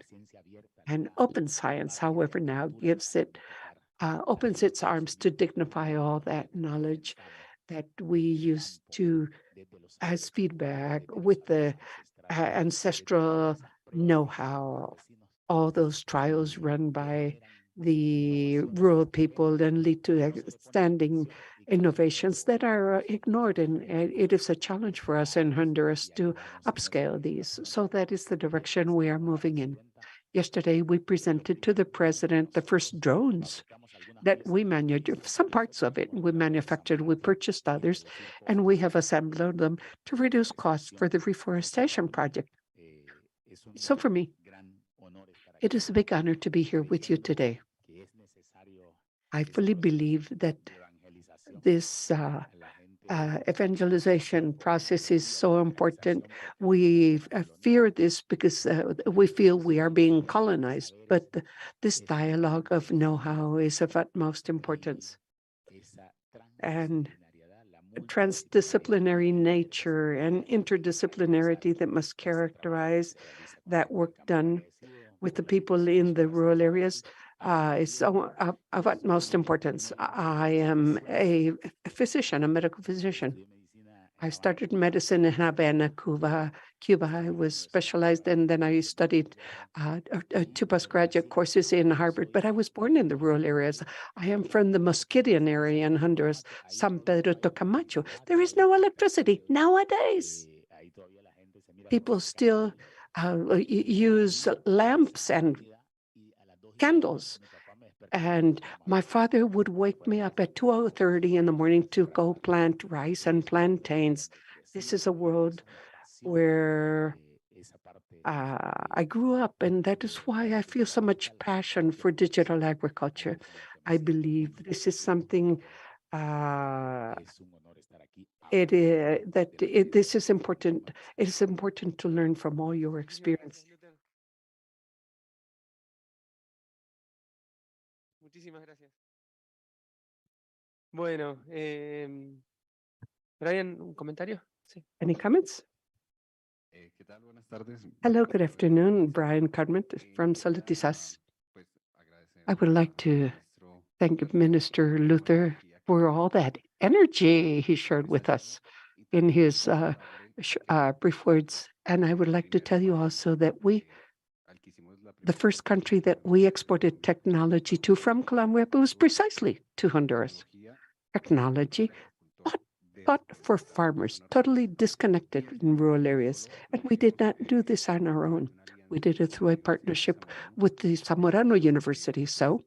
And open science, however, now opens its arms to dignify all that knowledge that we use to as feedback with the ancestral know-how, all those trials run by the rural people and lead to outstanding innovations that are ignored. And it is a challenge for us in Honduras to upscale these. So that is the direction we are moving in. Yesterday, we presented to the president the first drones that we manufactured, some parts of it we manufactured, we purchased others, and we have assembled them to reduce costs for the reforestation project. So for me, it is a big honor to be here with you today. I fully believe that this evangelization process is so important. We fear this because we feel we are being colonized, but this dialogue of know-how is of utmost importance. And transdisciplinary nature and interdisciplinarity that must characterize that work done with the people in the rural areas is of utmost importance. I am a physician, a medical physician. I started medicine in Havana, Cuba. I was specialized, and then I studied 2 postgraduate courses in Harvard, but I was born in the rural areas. I am from the Mosquidian area in Honduras, San Pedro Tocamacho. There is no electricity nowadays. People still use lamps and candles. And my father would wake me up at 2:30 in the morning to go plant rice and plantains. This is a world where I grew up, and that is why I feel so much passion for digital agriculture. I believe this is something this is important. It is important to learn from all your experience. Muchísimas gracias. Bueno, Brian, ¿un comentario? Sí. Any comments? Hello, good afternoon. Brian Carment from Salutizas. I would like to thank Minister Luther for all that energy he shared with us in his brief words. And I would like to tell you also that the first country that we exported technology to from Colombia was precisely to Honduras. Technology thought for farmers, totally disconnected in rural areas. And we did not do this on our own. We did it through a partnership with the Zamorano University. So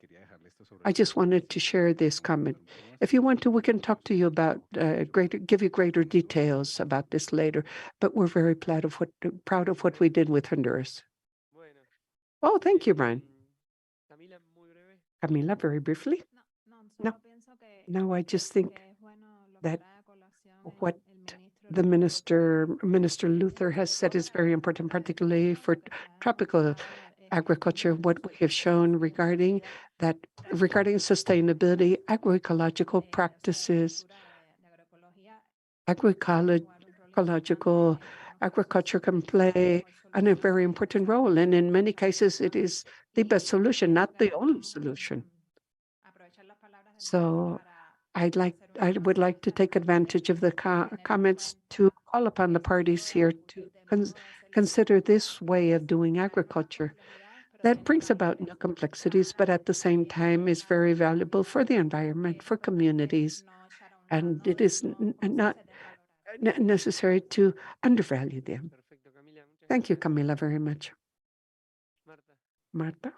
I just wanted to share this comment. If you want to, we can talk to you about give you greater details about this later. But we're very proud of what we did with Honduras. Bueno, Oh, thank you, Brian. Camila, muy breve. Camila, very briefly. No, no, I just think that what the Minister Luther has said is very important, particularly for tropical agriculture. What we have shown regarding sustainability, agroecological practices, agroecological agriculture can play a very important role. And in many cases, it is the best solution, not the only solution. So I would like to take advantage of the comments to call upon the parties here to consider this way of doing agriculture. That brings about new complexities, but at the same time is very valuable for the environment, for communities, and it is not necessary to undervalue them. Perfecto, Camila. Muchas Thank you, gracias. Camila, very much. Marta. Marta,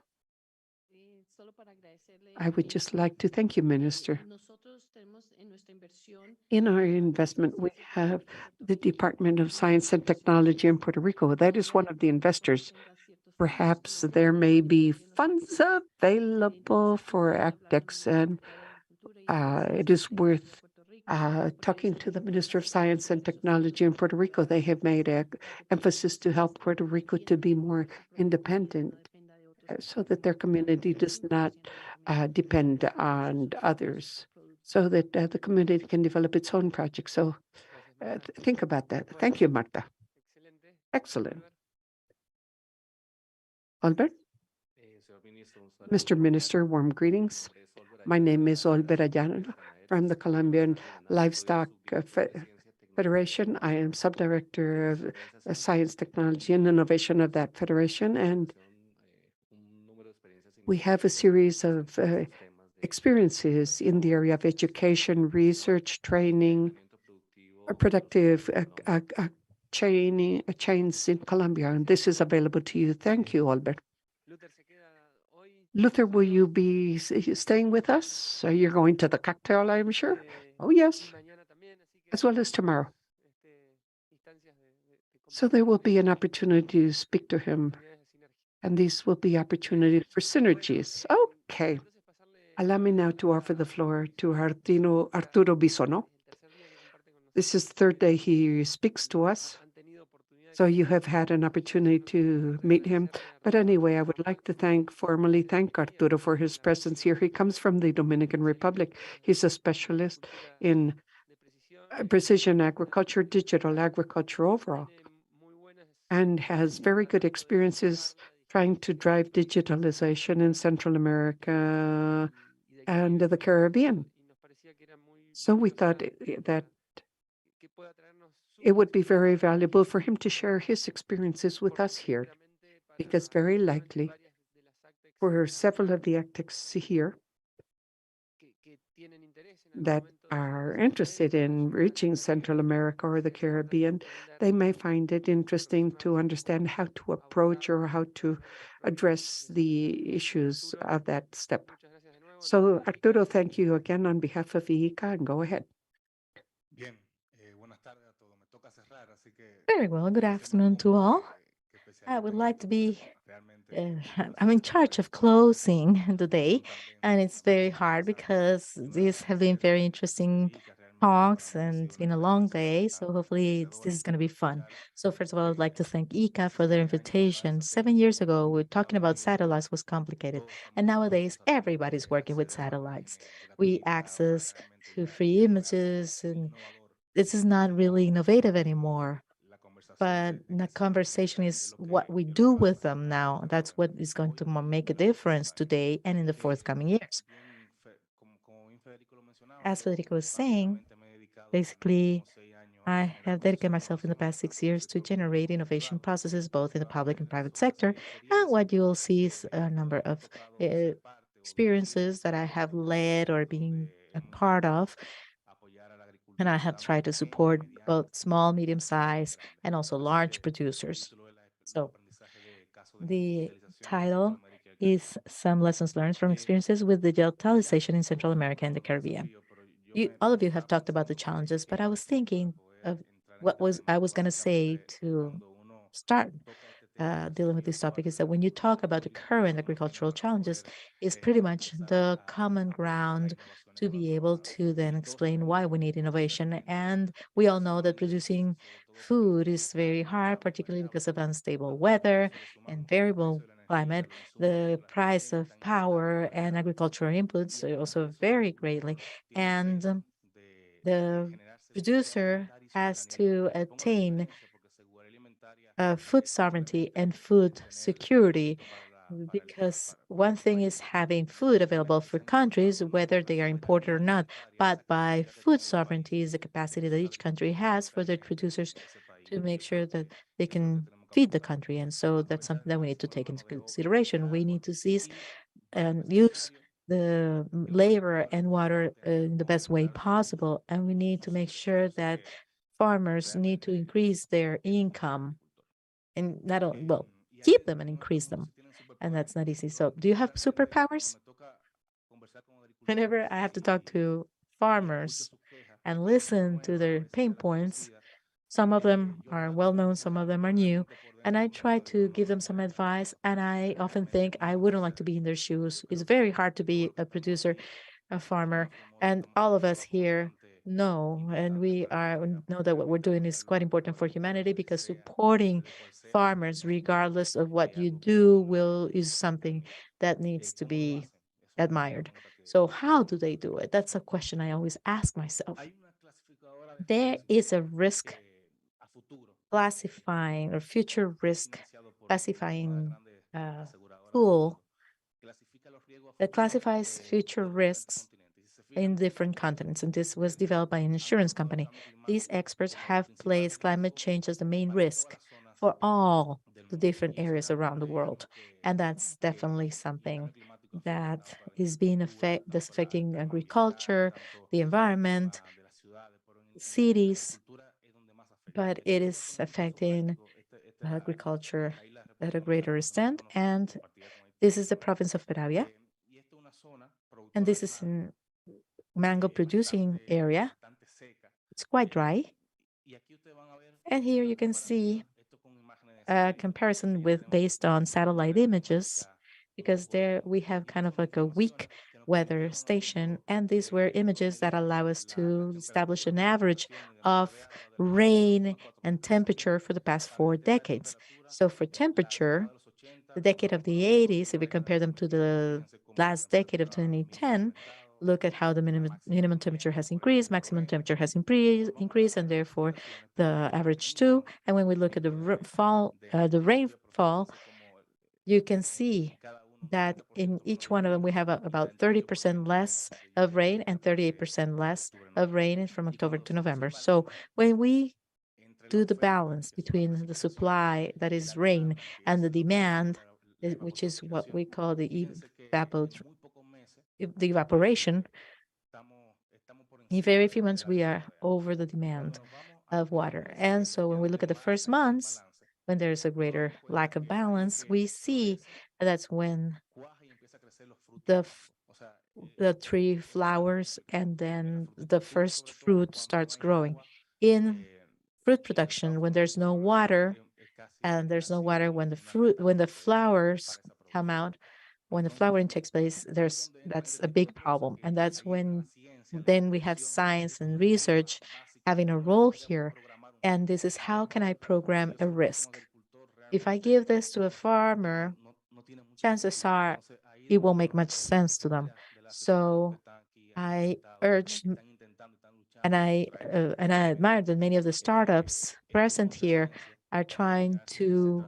Solo para agradecerle, I would just like to thank you, Minister. nosotros tenemos en nuestra inversión In our investment, we have the Department of Science and Technology in Puerto Rico. That is one of the investors. Perhaps there may be funds available for ACTEX, and it is worth talking to the Minister of Science and Technology in Puerto Rico. They have made an emphasis to help Puerto Rico to be more independent so that their community does not depend on others, so that the community can develop its own projects. So Gracias, Marta. think about that. Thank you, Marta. Excelente. Excellent. Albert. Albert? Mr. Minister, warm greetings. My name is Olber Ayala from the Colombian Livestock Federation. I am subdirector of Science, Technology, and Innovation of that federation, and we have a series of experiences in the area of education, research, training, productive chains in Colombia, and this is available to you. Thank you, Albert. Luther se queda hoy. Luther, will you be staying with us? Are you going to the cocktail, I'm sure? Oh, yes, Y mañana también, así que as well as tomorrow. instancias de So there will be an opportunity to speak to him, oportunidades de sinergia. and these will be opportunities for synergies. Okay. Entonces, pasarle Allow me now to offer the floor to Arturo Bisono. el tercer día que comparte con nosotros. This is the third day he speaks to us, Han tenido oportunidad de so you have had an opportunity to meet him. But anyway, I would like to formally thank Arturo for his presence here. He comes from the Dominican Republic. He's a specialist in de precisión. precision agriculture, digital agriculture overall, Tiene muy buenas and has very good experiences trying to drive digitalization in Central America y del and Caribe. the Caribbean. Y nos parecía que era muy So we valiosa thought that que pueda traernos sus it would be very experiencias, valuable for him to share his experiences with porque us here, seguramente para because very likely varias de las ACTEX for several of the actics here que tienen interés en algún that momento are de interested in reaching Centroamérica, Central America or the se puedan Caribbean, entender they may find it interesting to understand how to approach or how to address the issues Arturo, of that step. muchas gracias de nuevo. So, Arturo, thank you again on behalf of IICA, and go ahead. Bien, buenas tardes a todos. Me toca cerrar, así que Very well. Good afternoon to all. I would like to be I'm in charge of closing the day, and it's very hard because these have been very interesting talks and it's been a long day. So hopefully this is going to be fun. So first of all, I'd like to thank ICA for their invitation. 7 years ago, we are talking about satellites was complicated, and nowadays everybody's working with satellites. We access to free images, and this is not really innovative anymore. But the conversation is what we do with them now. That's what is going to make a difference today and in the forthcoming years. As Federico was saying, basically, I have dedicated myself in the past 6 years to generate innovation processes, both in the public and private sector. And what you will see is a number of experiences that I have led or been a part of. And I have tried to support both small, medium size, and also large producers. So the title is some lessons learned from experiences with digitalization in Central America and the Caribbean. All of you have talked about the challenges, but I was thinking of what was I was going to say to start dealing with this topic is that when you talk about the current agricultural challenges, is pretty much the common ground to be able to then explain why we need innovation. And we all know that producing food is very hard, particularly because of unstable weather and variable climate. The price of power and agricultural inputs also vary greatly. And the producer has to attain food sovereignty and food security, because one thing is having food available for countries, whether they are imported or not, but by food sovereignty is the capacity that each country has for their producers to make sure that they can feed the country. And so that's something that we need to take into consideration. We need to seize and use the labor and water in the best way possible. And we need to make sure that farmers need to increase their income and not only, well, keep them and increase them. And that's not easy. So, do you have superpowers? Whenever I have to talk to farmers and listen to their pain points, some of them are well known, some of them are new. And I try to give them some advice. And I often think I wouldn't like to be in their shoes. It's very hard to be a producer, a farmer, and all of us here know, and know that what we're doing is quite important for humanity, because supporting farmers, regardless of what you do, will is something that needs to be admired. So how do they do it? That's a question I always ask myself. There is a risk classifying or future risk classifying tool that classifies future risks in different continents, and this was developed by an insurance company. These experts have placed climate change as the main risk for all the different areas around the world, and that's definitely something that is that's affecting agriculture, the environment, cities, but it is affecting agriculture at a greater extent. And this is the province of Peravia, and this is in mango producing area. It's quite dry. And here you can see a comparison with based on satellite images, because there we have kind of like a weak weather station. And these were images that allow us to establish an average of rain and temperature for the past 4 decades. So for temperature, the decade of the 80s, if we compare them to the last decade of 2010, look at how the minimum temperature has increased, maximum temperature has increased, and therefore the average too. And when we look at the the rainfall, you can see that in each one of them we have about 30% less of rain and 38% less of rain from October to November. So when we do the balance between the supply, that is rain, and the demand, which is what we call the evaporation, in very few months we are over the demand of water. And so when we look at the first months, when there's a greater lack of balance, we see that's when the the tree flowers and then the first fruit starts growing. In fruit production, when there's no water, and there's no water when the flowers come out, when the flowering takes place, that's a big problem. And that's when then we have science and research having a role here. And this is, how can I program a risk? If I give this to a farmer, chances are it won't make much sense to them. So I urge and I admire that many of the startups present here are trying to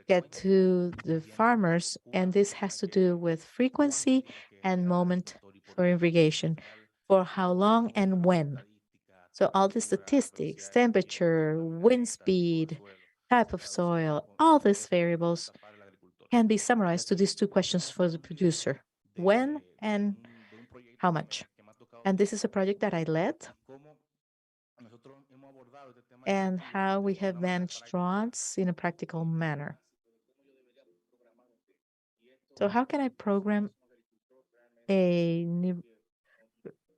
get to the farmers, and this has to do with frequency and moment for irrigation, for how long and when. So all the statistics, temperature, wind speed, type of soil, all these variables can be summarized to these two questions for the producer: when and how much. And this is a project that I led, and how we have managed droughts in a practical manner. So how can I program a new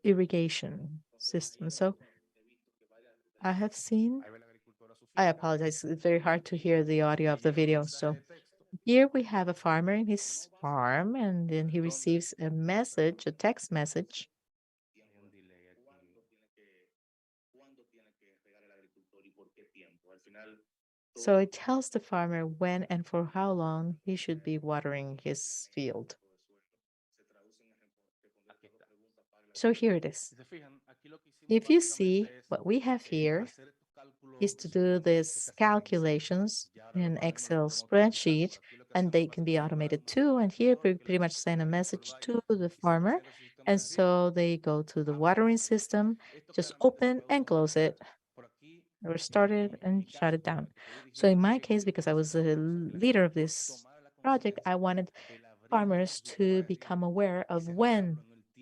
irrigation system? So I have seen, I apologize, it's very hard to hear the audio of the video. So here we have a farmer in his farm, and then he receives a message, a text message. So it tells the farmer when and for how long he should be watering his field. So here it is. If you see, what we have here is to do these calculations in an Excel spreadsheet, and they can be automated too. And here we pretty much send a message to the farmer. And so they go to the watering system, just open and close it, or start it and shut it down. So in my case, because I was a leader of this project, I wanted farmers to become aware of when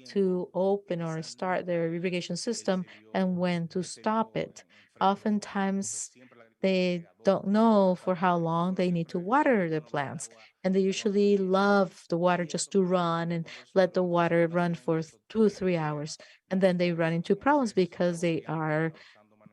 to open or start their irrigation system and when to stop it. Oftentimes, they don't know for how long they need to water the plants, and they usually love the water just to run and let the water run for 2 or 3 hours. And then they run into problems because they are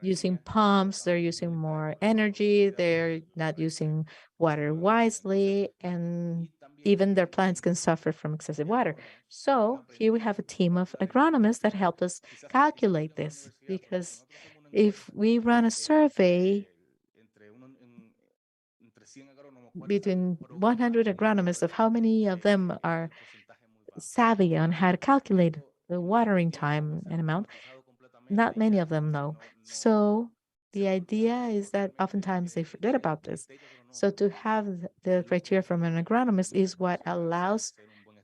using pumps, they're using more energy, they're not using water wisely, and even their plants can suffer from excessive water. So here we have a team of agronomists that helped us calculate this, because if we run a survey between 100 agronomists of how many of them are savvy on how to calculate the watering time and amount, not many of them know. So the idea is that oftentimes they forget about this. So to have the criteria from an agronomist is what allows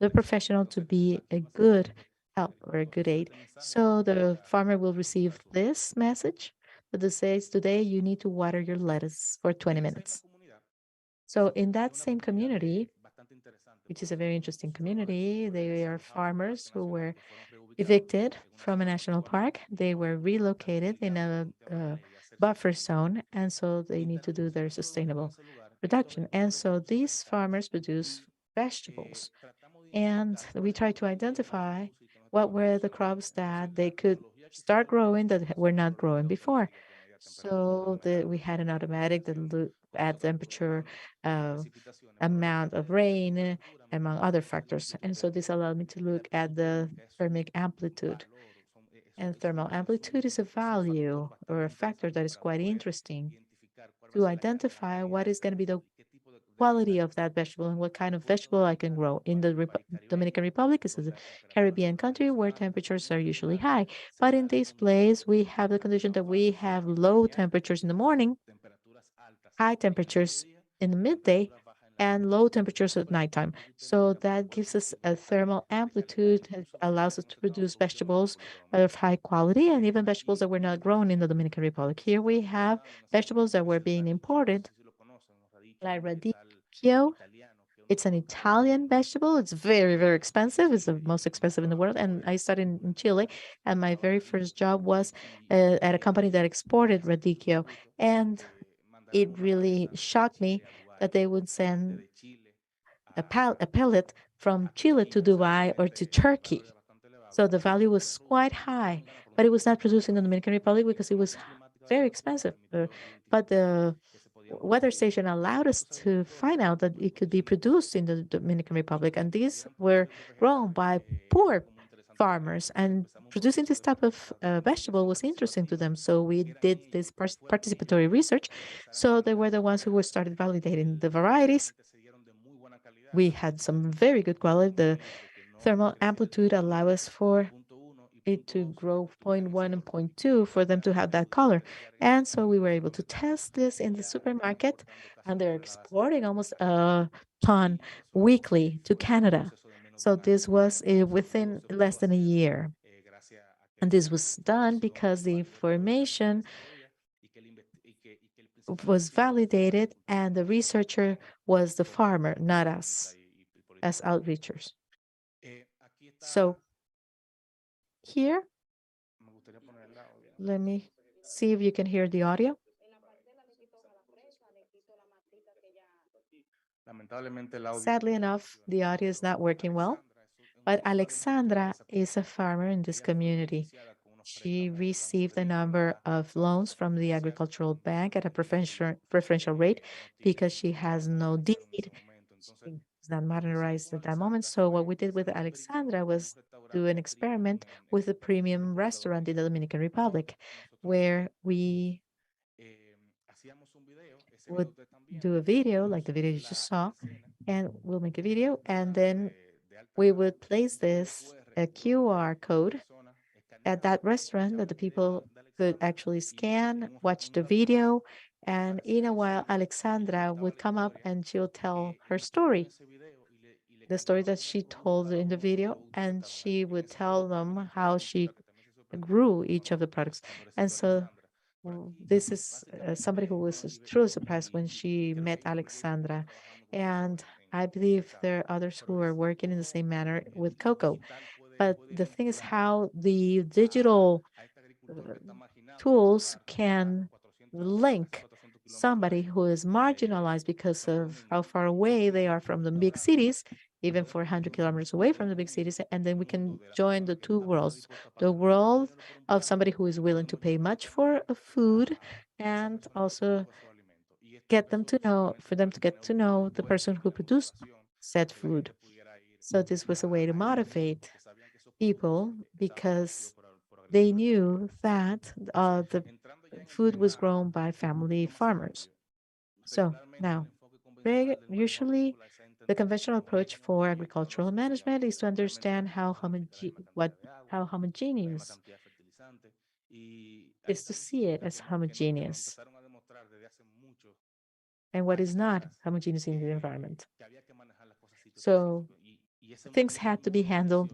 the professional to be a good help or a good aid. So the farmer will receive this message that says, today you need to water your lettuce for 20 minutes. So in that same community, which is a very interesting community, they are farmers who were evicted from a national park. They were relocated in a buffer zone, and so they need to do their sustainable production. And so these farmers produce vegetables, and we try to identify what were the crops that they could start growing that were not growing before. So we had an automatic that looked at temperature, amount of rain, among other factors. And so this allowed me to look at the thermic amplitude. And thermal amplitude is a value or a factor that is quite interesting to identify what is going to be the quality of that vegetable and what kind of vegetable I can grow. In the Dominican Republic, it's a Caribbean country where temperatures are usually high. But in this place, we have the condition that we have low temperatures in the morning, high temperatures in the midday, and low temperatures at nighttime. So that gives us a thermal amplitude that allows us to produce vegetables of high quality and even vegetables that were not grown in the Dominican Republic. Here we have vegetables that were being imported, like radicchio. It's an Italian vegetable. It's very, very expensive. It's the most expensive in the world. And I started in Chile, and my very first job was at a company that exported radicchio. And it really shocked me that they would send a pellet from Chile to Dubai or to Turkey. So the value was quite high, but it was not produced in the Dominican Republic because it was very expensive. But the weather station allowed us to find out that it could be produced in the Dominican Republic, and these were grown by poor farmers, and producing this type of vegetable was interesting to them. So we did this participatory research. So they were the ones who were started validating the varieties. We had some very good quality. The thermal amplitude allow us for it to grow zero 0.1 and 0.2 for them to have that color. And so we were able to test this in the supermarket, and they're exporting almost a ton weekly to Canada. So this was within less than a year. And this was done because the information was validated and the researcher was the farmer, not us as outreachers. So here, let me see if you can hear the audio. Sadly enough, the audio is not working well, but Alexandra is a farmer in this community. She received a number of loans from the agricultural bank at a preferential rate because she has no deed. She is not modernized at that moment. So what we did with Alexandra was do an experiment with a premium restaurant in the Dominican Republic, where we would do a video like the video you just saw, and we'll make a video, and then we would place this a QR code at that restaurant that the people could actually scan, watch the video, and in a while, Alexandra would come up and she'll tell her story, the story that she told in the video, and she would tell them how she grew each of the products. And so this is somebody who was truly surprised when she met Alexandra. And I believe there are others who are working in the same manner with cocoa. But the thing is how the digital tools can link somebody who is marginalized because of how far away they are from the big cities, even 400 kilometers away from the big cities. And then we can join the two worlds, the world of somebody who is willing to pay much for a food, and also get them to know, for them to get to know the person who produced said food. So this was a way to motivate people because they knew that the food was grown by family farmers. So now, usually the conventional approach for agricultural management is to understand how homogeneous is to see it as homogeneous and what is not homogeneous in the environment. So things had to be handled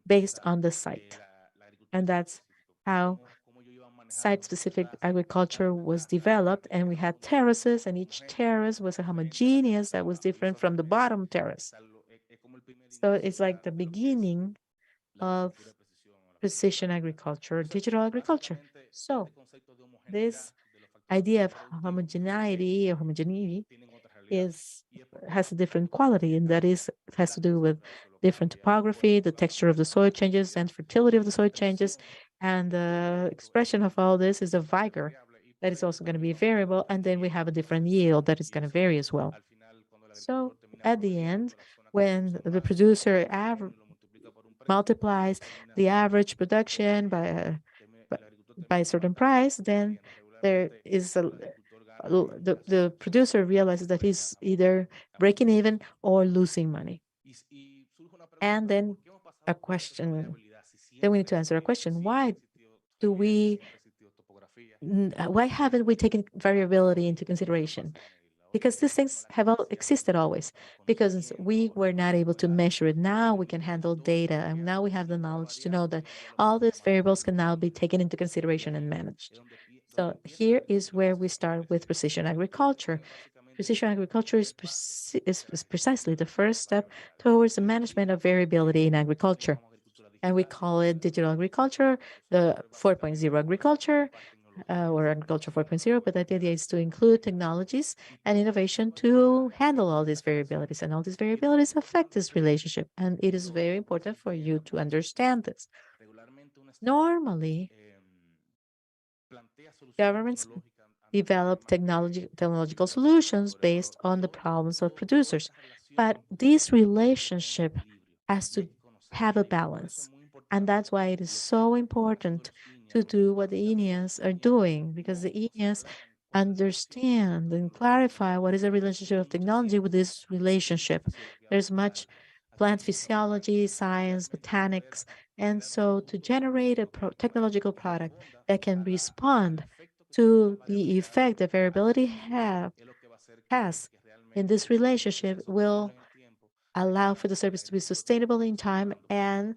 based on the site. And that's how site-specific agriculture was developed. And we had terraces, and each terrace was a homogeneous that was different from the bottom terrace. So it's like the beginning of precision agriculture, digital agriculture. So this idea of homogeneity or homogeneity is has a different quality, and that is has to do with different topography, the texture of the soil changes, and fertility of the soil changes. And the expression of all this is a vigor that is also going to be a variable, and then we have a different yield that is going to vary as well. So at the end, when the producer multiplies the average production by a certain price, then there is the producer realizes that he's either breaking even or losing money. And then a question, then we need to answer a question: do we, why haven't we taken variability into consideration? Because these things have all existed always, because we were not able to measure it. Now we can handle data, and now we have the knowledge to know that all these variables can now be taken into consideration and managed. So here is where we start with precision agriculture. Precision agriculture is precisely the first step towards the management of variability in agriculture. And we call it digital agriculture, the 4.0 agriculture, or agriculture 4.0, but the idea is to include technologies and innovation to handle all these variabilities. And all these variabilities affect this relationship. And it is very important for you to understand this. Normally, governments develop technological solutions based on the problems of producers. But this relationship has to have a balance. And that's why it is so important to do what the INEAs are doing, because the INEAs understand and clarify what is the relationship of technology with this relationship. There's much plant physiology, science, botanics, and so to generate a technological product that can respond to the effect that variability has in this relationship will allow for the service to be sustainable in time and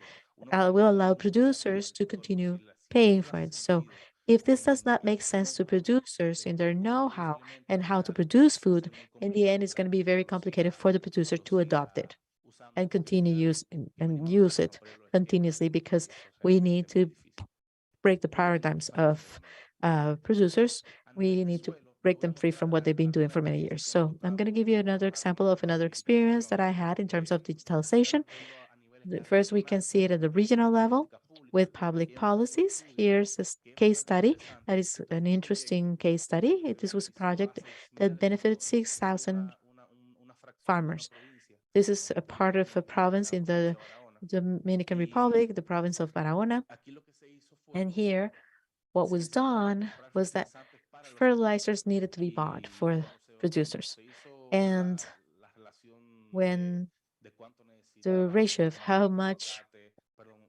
will allow producers to continue paying for it. So if this does not make sense to producers in their know-how and how to produce food, in the end, it's going to be very complicated for the producer to adopt it and continue use it continuously, because we need to break the paradigms of producers. We need to break them free from what they've been doing for many years. So I'm going to give you another example of another experience that I had in terms of digitalization. First, we can see it at the regional level with public policies. Here's a case study that is an interesting case study. This was a project that benefited 6,000 farmers. This is a part of a province in the Dominican Republic, the province of Barahona. And here, what was done was that fertilizers needed to be bought for producers. And when the ratio of how much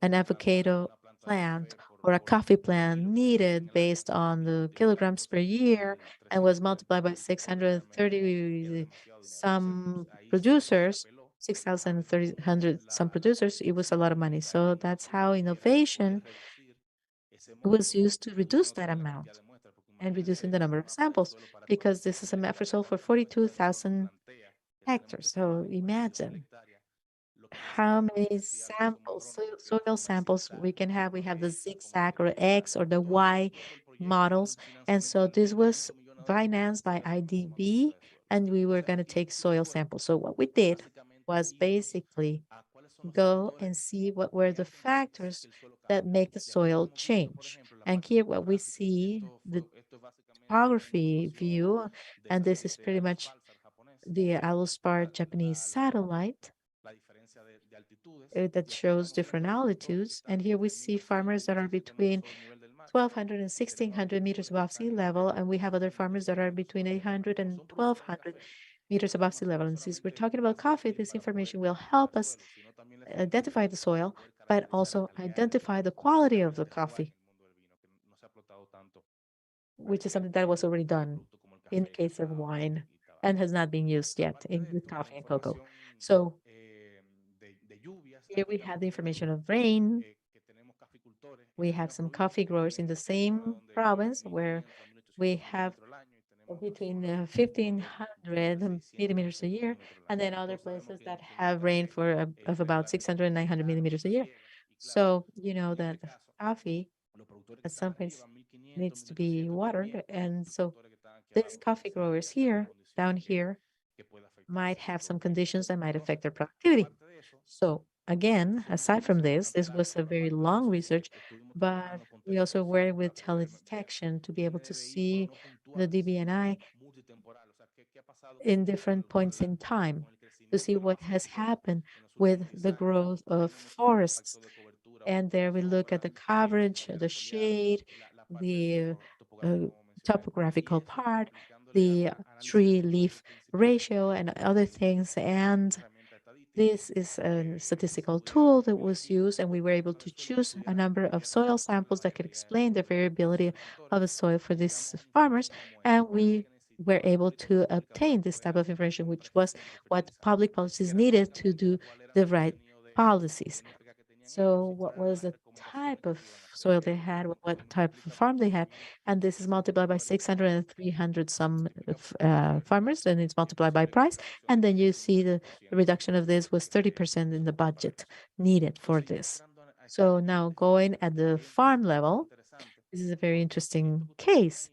an avocado plant or a coffee plant needed based on the kilograms per year and was multiplied by 630 some producers, 6,300 some producers, it was a lot of money. So that's how innovation was used to reduce that amount and reducing the number of samples, because this is a map result for 42,000 hectares. So imagine how many samples, soil samples we can have. We have the zigzag or X or the Y models. And so this was financed by IDB, and we were going to take soil samples. So what we did was basically go and see what were the factors that make the soil change. And here what we see, the topography view, and this is pretty much the Allospar Japanese satellite that shows different altitudes. And here we see farmers that are between 1,200 and 1,600 meters above sea level, and we have other farmers that are between 800 and 1,200 meters above sea level. And since we're talking about coffee, this information will help us identify the soil, but also identify the quality of the coffee, which is something that was already done in the case of wine and has not been used yet with coffee and cocoa. So here we have the information of rain. We have some coffee growers in the same province where we have between 1,500 millimeters a year, and then other places that have rain of about 600 and 900 millimeters a year. So you know that coffee at some point needs to be watered, and so these coffee growers here, down here, might have some conditions that might affect their productivity. So again, aside from this was a very long research, but we also work with teledetection to be able to see the DBNI in different points in time to see what has happened with the growth of forests. And there we look at the coverage, the shade, the topographical part, the tree leaf ratio, and other things. And this is a statistical tool that was used, and we were able to choose a number of soil samples that could explain the variability of the soil for these farmers. And we were able to obtain this type of information, which was what public policies needed to do the right policies. So what was the type of soil they had, what type of farm they had, and this is multiplied by 600 and 300 some farmers, and it's multiplied by price, and then you see the reduction of this was 30% in the budget needed for this. So now going at the farm level, this is a very interesting case.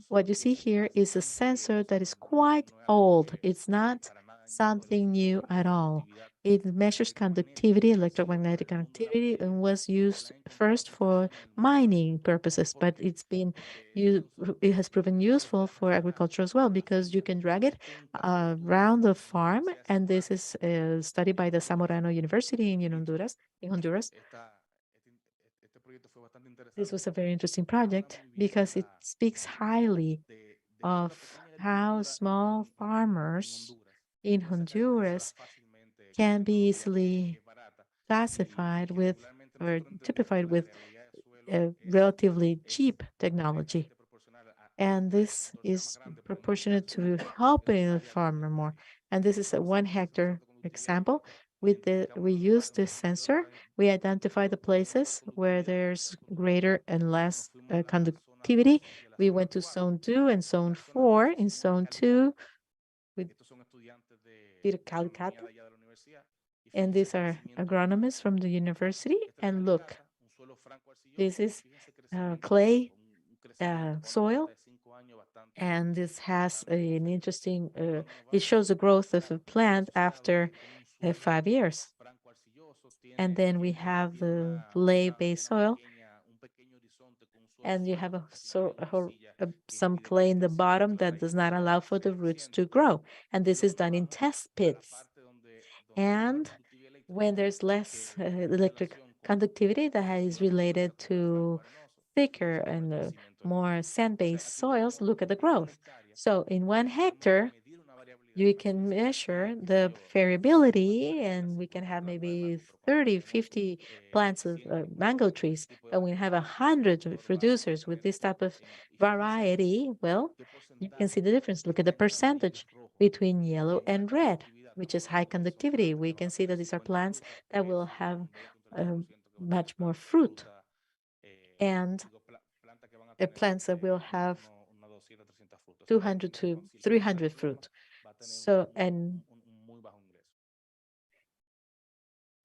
What you see here is a sensor that is quite old. It's not something new at all. It measures conductivity, electromagnetic conductivity, and was used first for mining purposes, but it has proven useful for agriculture as well, because you can drag it around the farm. And this is a study by the Zamorano University in Honduras. This was a very interesting project because it speaks highly of how small farmers in Honduras can be easily classified with or typified with relatively cheap technology. And this is proportionate to helping the farmer more. And this is a 1 hectare example. We use this sensor. We identify the places where there's greater and less conductivity. We went to zone 2 and zone 4. In zone 2, we did Calicut, and these are agronomists from the university. And look, this is clay soil And this has an interesting, it shows the growth of a plant after 5 years. And then we have the clay-based soil, and you have some clay in the bottom that does not allow for the roots to grow. And this is done in test pits. And when there's less electric conductivity, that is related to thicker and more sand-based soils, look at the growth. So in 1 hectare, you can measure the variability, and we can have maybe 30, 50 plants of mango trees. But when you have 100 producers with this type of variety, well, you can see the difference. Look at the percentage between yellow and red, which is high conductivity. We can see that these are plants that will have much more fruit, and the plants that will have 200 to 300 fruit. So, and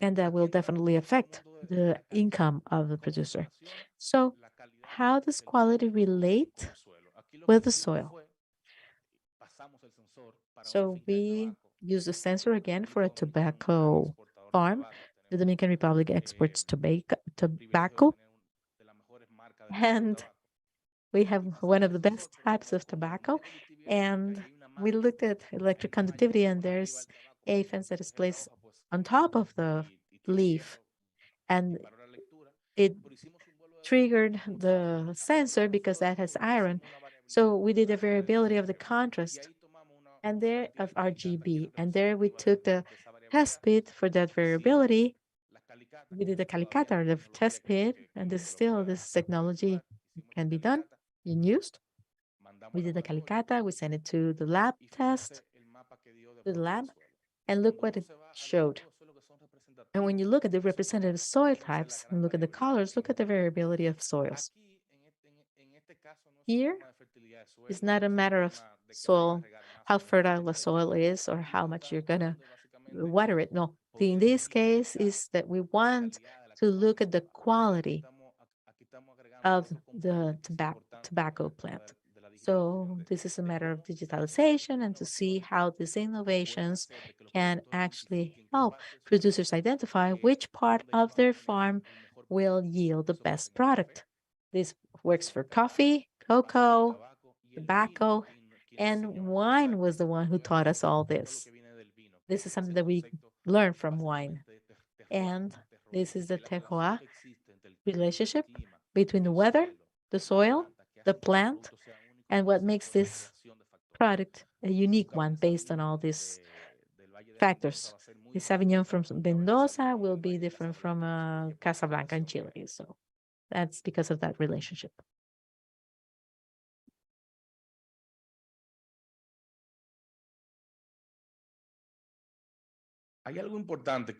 that will definitely affect the income of the producer. So, how does quality relate with the soil? So, we use the sensor again for a tobacco farm. The Dominican Republic exports tobacco, and we have one of the best types of tobacco. And we looked at electric conductivity, and there's a fence that is placed on top of the leaf, and it triggered the sensor because that has iron. So we did a variability of the contrast and there of RGB. And there we took the test bit for that variability. We did the calicata, the test bit, and this technology can be done and used. We did the calicata, we sent it to the lab test, to the lab, and look what it showed. And when you look at the representative soil types and look at the colors, look at the variability of soils. Here, it's not a matter of soil, how fertile the soil is or how much you're gonna water it. No, in this case is that we want to look at the quality of the tobacco plant. So this is a matter of digitalization and to see how these innovations can actually help producers identify which part of their farm will yield the best product. This works for coffee, cocoa, tobacco, and wine was the one who taught us all this. This is something that we learned from wine. And this is the terroir relationship between the weather, the soil, the plant, and what makes this product a unique one based on all these factors. The Sauvignon from Mendoza will be different from Casablanca in Chile. So that's because of that relationship. Hay algo importante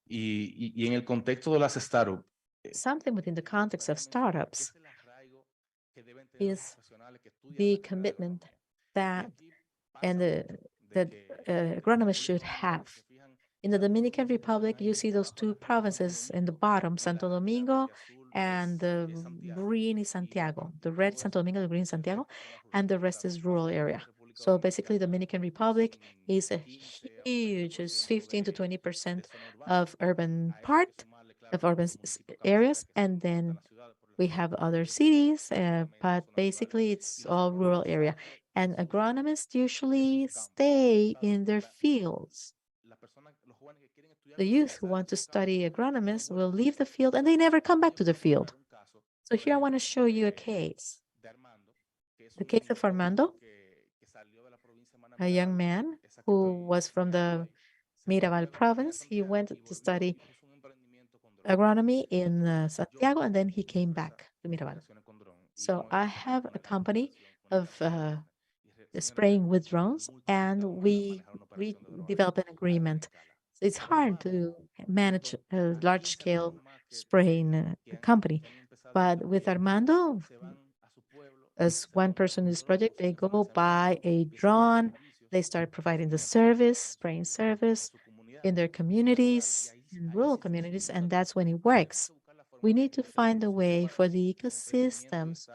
y en el contexto de las startups, Something within the context of startups is the commitment that that agronomists should have. In the Dominican Republic, you see those two provinces in the bottom, Santo Domingo and the green is Santiago. The red Santo Domingo, the green Santiago, and the rest is rural area. So basically, Dominican Republic is a huge, it's 15 to 20% of urban part, of urban areas, and then we have other cities, but basically it's all rural area. And agronomists usually stay in their fields. The youth who want to study agronomists will leave the field and they never come back to the field. So here I want to show you a case. The case of Armando, a young man who was from the Mirabal province. He went to study agronomy in Santiago, and then he came back to Mirabal. So I have a company of spraying with drones, and we developed an agreement. So it's hard to manage a large-scale spraying company, but with Armando, as one person in this project, they go buy a drone, they start providing the service, spraying service in their communities, in rural communities, and that's when it works. We need to find a way for the ecosystems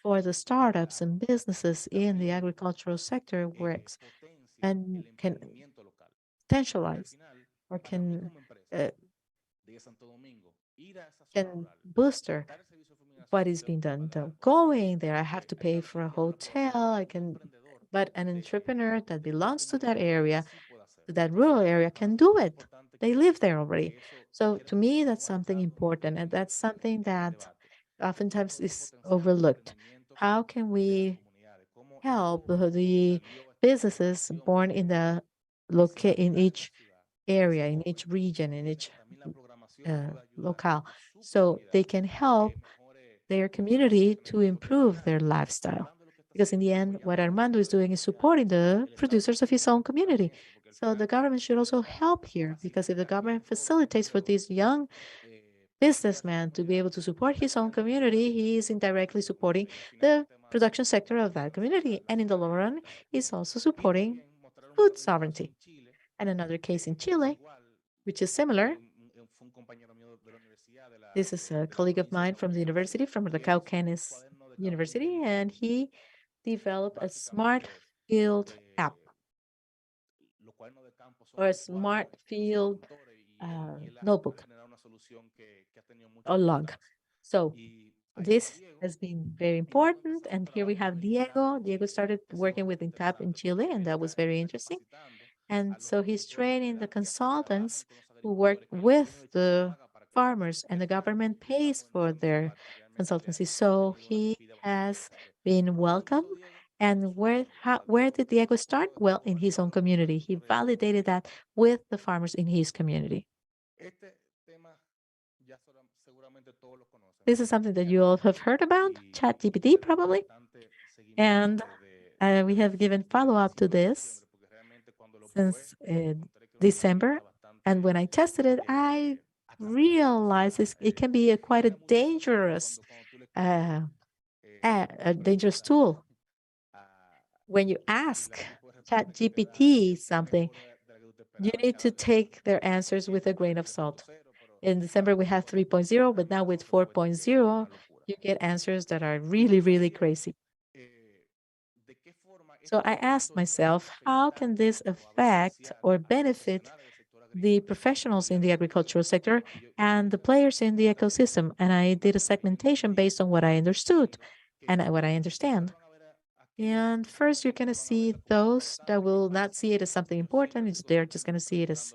for the startups and businesses in the agricultural sector works and can potentialize or uh, can booster what is being done. So going there, I have to pay for a hotel. But an entrepreneur that belongs to that area, to that rural area, can do it. They live there already. So to me, that's something important, and that's something that oftentimes is overlooked. How can we help the businesses born in the in each area, in each region, in each locale, so they can help their community to improve their lifestyle? Because in the end, what Armando is doing is supporting the producers of his own community. So the government should also help here, because if the government facilitates for these young businessman to be able to support his own community, he is indirectly supporting the production sector of that community. And in the long run, he's also supporting food sovereignty. And another case in Chile, which is similar. This is a colleague of mine from the university, from the Caucanes University, and he developed a smart field app or a smart field notebook or log. So this has been very important. And here we have Diego. Diego started working with Intap in Chile, and that was very interesting. And so he's training the consultants who work with the farmers, and the government pays for their consultancy. So he has been welcome. And where did Diego start? Well, in his own community. He validated that with the farmers in his community. This is something that you all have heard about, ChatGPT probably. And we have given follow-up to this since December. And when I tested it, I realized it can be quite a dangerous tool. When you ask ChatGPT something, you need to take their answers with a grain of salt. In December, we had 3.0, but now with 4.0, you get answers that are really, really crazy. So I asked myself, how can this affect or benefit the professionals in the agricultural sector and the players in the ecosystem? And I did a segmentation based on what I understood and what I understand. And first, you're going to see those that will not see it as something important. They're just going to see it as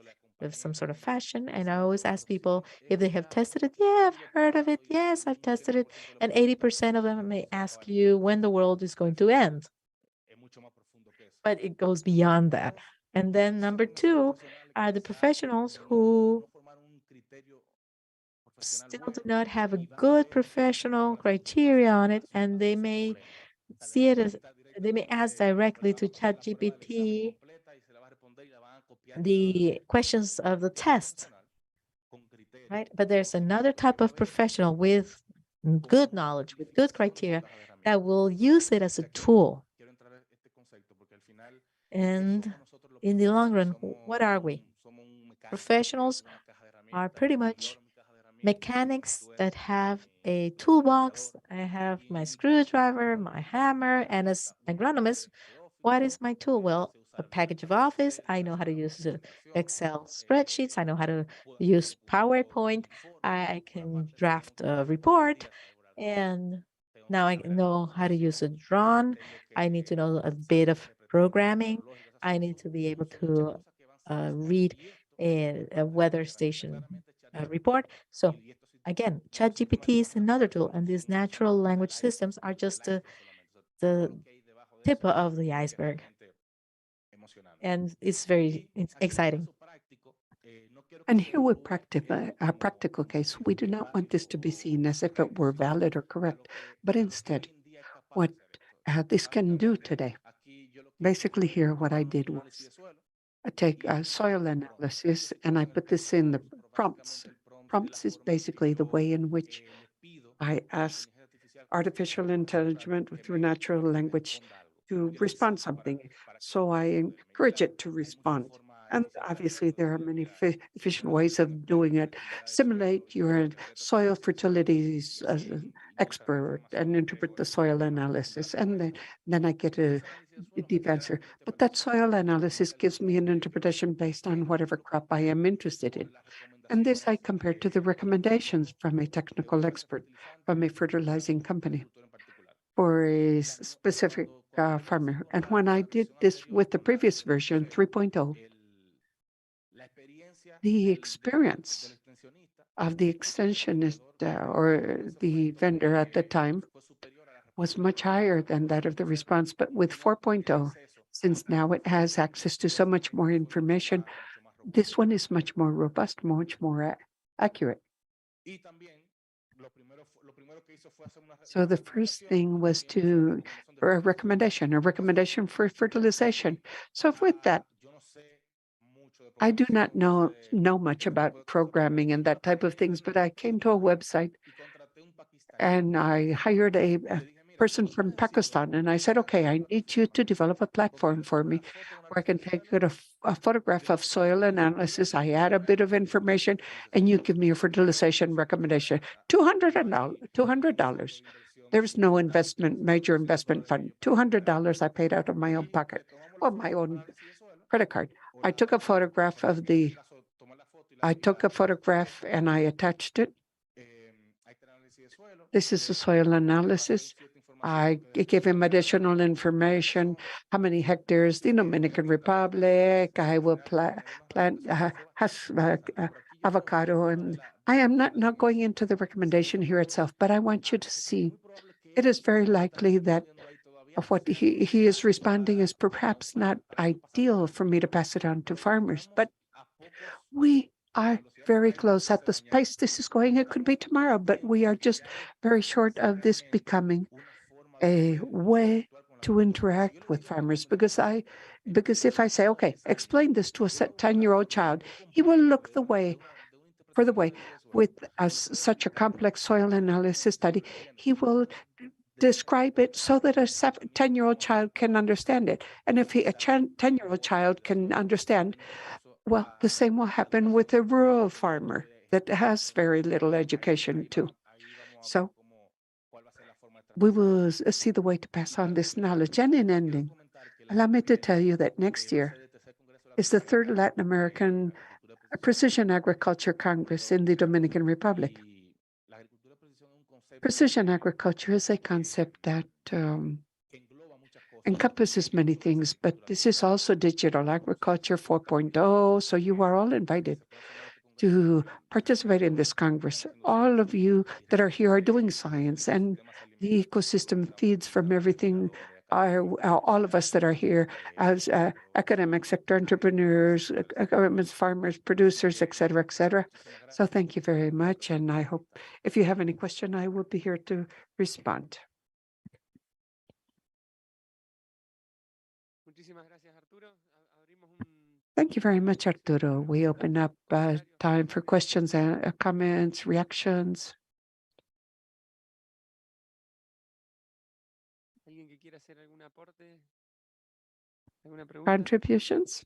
some sort of fashion. And I always ask people if they have tested it. Yeah, I've heard of it. Yes, I've tested it. And 80% of them may ask you when the world is going to end. But it goes beyond that. And then number two are the professionals who still do not have a good professional criteria on it, and they may see it as they may ask directly to ChatGPT the questions of the test, right? But there's another type of professional with good knowledge, with good criteria, that will use it as a tool. And in the long run, what are we? Professionals are pretty much mechanics that have a toolbox. I have my screwdriver, my hammer, and as agronomist, what is my tool? Well, a package of Office. I know how to use Excel spreadsheets. I know how to use PowerPoint. I can draft a report. And now I know how to use a drone. I need to know a bit of programming. I need to be able to read a weather station report. So again, ChatGPT is another tool, and these natural language systems are just the tip of the iceberg. And it's very exciting. And here with a practical case, we do not want this to be seen as if it were valid or correct, but instead, what this can do today. Basically, here, what I did was I take a soil analysis and I put this in the prompts. Prompts is basically the way in which I ask artificial intelligence through natural language to respond something. So I encourage it to respond. And obviously, there are many efficient ways of doing it. Simulate your soil fertilities as an expert and interpret the soil analysis. And then I get a deep answer. But that soil analysis gives me an interpretation based on whatever crop I am interested in. And this I compare to the recommendations from a technical expert from a fertilizing company for a specific farmer. And when I did this with the previous version, 3.0, the experience of the extensionist or the vendor at the time was much higher than that of the response. But with 4.0, since now it has access to so much more information, this one is much more robust, much more accurate. So the first thing was to a recommendation for fertilization. So with that, I do not know much about programming and that type of things, but I came to a website and I hired a person from Pakistan, and I said, okay, I need you to develop a platform for me where I can take a photograph of soil analysis. I add a bit of information, and you give me a fertilization recommendation. $200. There's no major investment fund. $200 I paid out of my own pocket, or my own credit card. I took a photograph and I attached it. This is a soil analysis. I gave him additional information, how many hectares, the Dominican Republic, I will plant avocado. And I am not going into the recommendation here itself, but I want you to see, it is very likely that what he is responding is perhaps not ideal for me to pass it on to farmers, but we are very close at the pace this is going. It could be tomorrow, but we are just very short of this becoming a way to interact with farmers. Because if I say, okay, explain this to a 10-year-old child, he will look for the way with such a complex soil analysis study. He will describe it so that a 10-year-old child can understand it. And if a 10-year-old child can understand, well, the same will happen with a rural farmer that has very little education too. So we will see the way to pass on this knowledge. And in ending, allow me to tell you that next year is the third Latin American Precision Agriculture Congress in the Dominican Republic. Precision agriculture is a concept that encompasses many things, but this is also digital agriculture 4.0. So you are all invited to participate in this Congress. All of you that are here are doing science, and the ecosystem feeds from everything. All of us that are here as academic sector entrepreneurs, governments, farmers, producers, et cetera, et cetera. So thank you very much. And I hope if you have any question, I will be here to respond. Thank you very much, Arturo. We open up time for questions and comments, reactions. Contributions?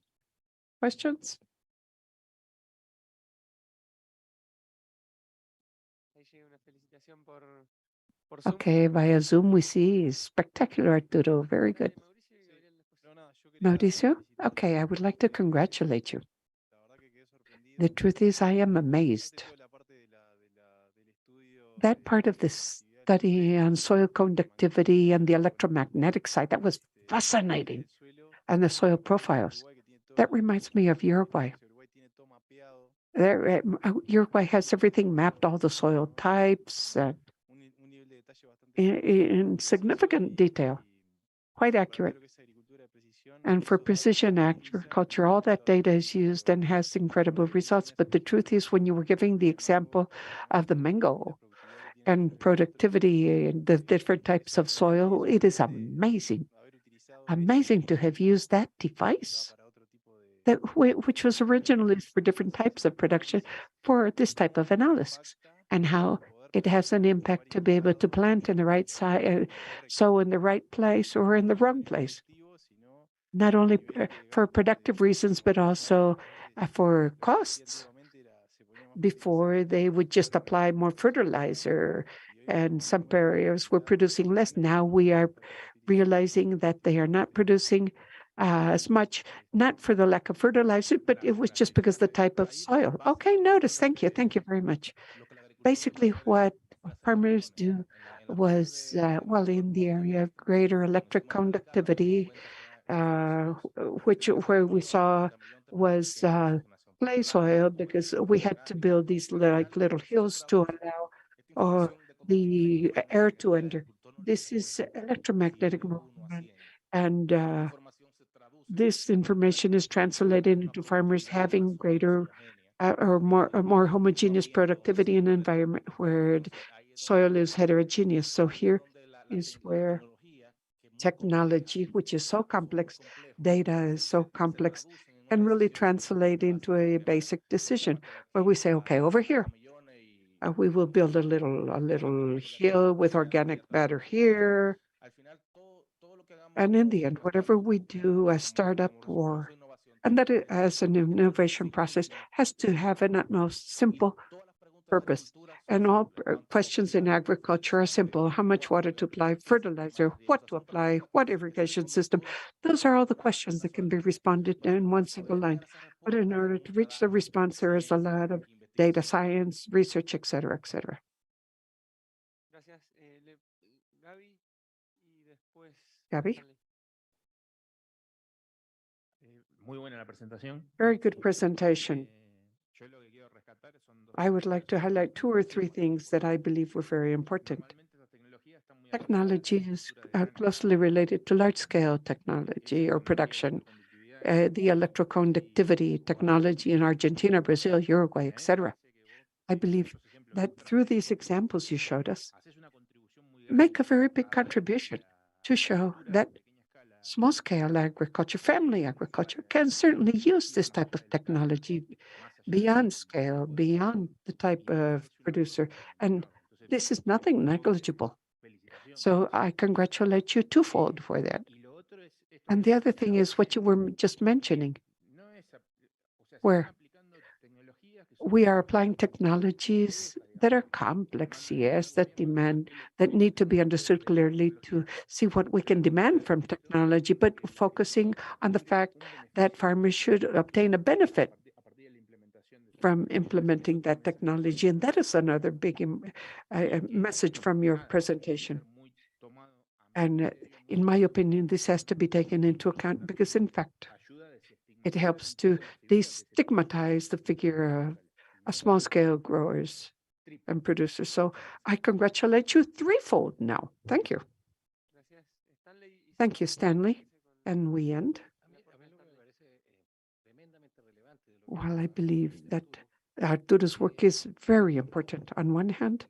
Questions? Okay, via Zoom we see spectacular, Arturo. Very good. Mauricio? Okay, I would like to congratulate you. The truth is, I am amazed. That part of the study on soil conductivity and the electromagnetic side, that was fascinating. And the soil profiles. That reminds me of Uruguay. Uruguay has everything mapped, all the soil types in significant detail, quite accurate. And for precision agriculture, all that data is used and has incredible results. But the truth is, when you were giving the example of the mango and productivity and the different types of soil, it is amazing. Amazing to have used that device, which was originally for different types of production, for this type of analysis, and how it has an impact to be able to plant in the right side, sow in the right place or in the wrong place. not only for productive reasons, but also for costs. Before, they would just apply more fertilizer, and some areas were producing less. Now we are realizing that they are not producing as much, not for the lack of fertilizer, but it was just because the type of soil. Okay, notice. Thank you. Thank you very much. Basically, what farmers do was, well, in the area of greater electric conductivity, where we saw was clay soil, because we had to build these like little hills to allow the air to enter. This is electromagnetic movement, and this information is translated into farmers having greater or more homogeneous productivity in an environment where soil is heterogeneous. So here is where technology, which is so complex, data is so complex, can really translate into a basic decision where we say, okay, over here, we will build a little hill with organic matter here. And in the end, whatever we do as startup or and that as an innovation process has to have an utmost simple purpose. And all questions in agriculture are simple. How much water to apply, fertilizer, what to apply, what irrigation system. Those are all the questions that can be responded in one single line. But in order to reach the response, there is a lot of data science, research, et cetera, et cetera. Gracias, Gaby. Y después. Gabby? Muy buena la presentación. Very good presentation. I would like to highlight 2 or 3 things that I believe were very important. Technology is closely related to large-scale technology or production. The electroconductivity technology in Argentina, Brazil, Uruguay, etc. I believe that through these examples you showed us, make a very big contribution to show that small-scale agriculture, family agriculture, can certainly use this type of technology beyond scale, beyond the type of producer. And this is nothing negligible. So I congratulate you twofold for that. And the other thing is what you were just mentioning, where we are applying technologies that are complex, yes, that need to be understood clearly to see what we can demand from technology, but focusing on the fact that farmers should obtain a benefit from implementing that technology. And that is another big message from your presentation. And in my opinion, this has to be taken into account because, in fact, it helps to destigmatize the figure of small-scale growers and producers. So I congratulate you threefold now. Thank you. Thank you, Stanley. And we end. Well, I believe that Arturo's work is very important. On one hand,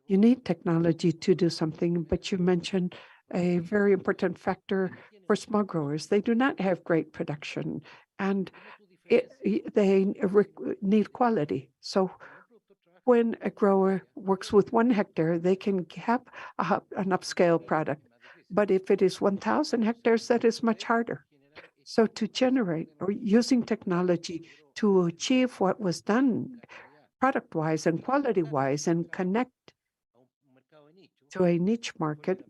you need technology to do something, but you mentioned a very important factor for small growers. They do not have great production, and they need quality. So when a grower works with 1 hectare, they can have an upscale product. But if it is 1,000 hectares, that is much harder. So to generate or using technology to achieve what was done product-wise and quality-wise and connect to a niche market,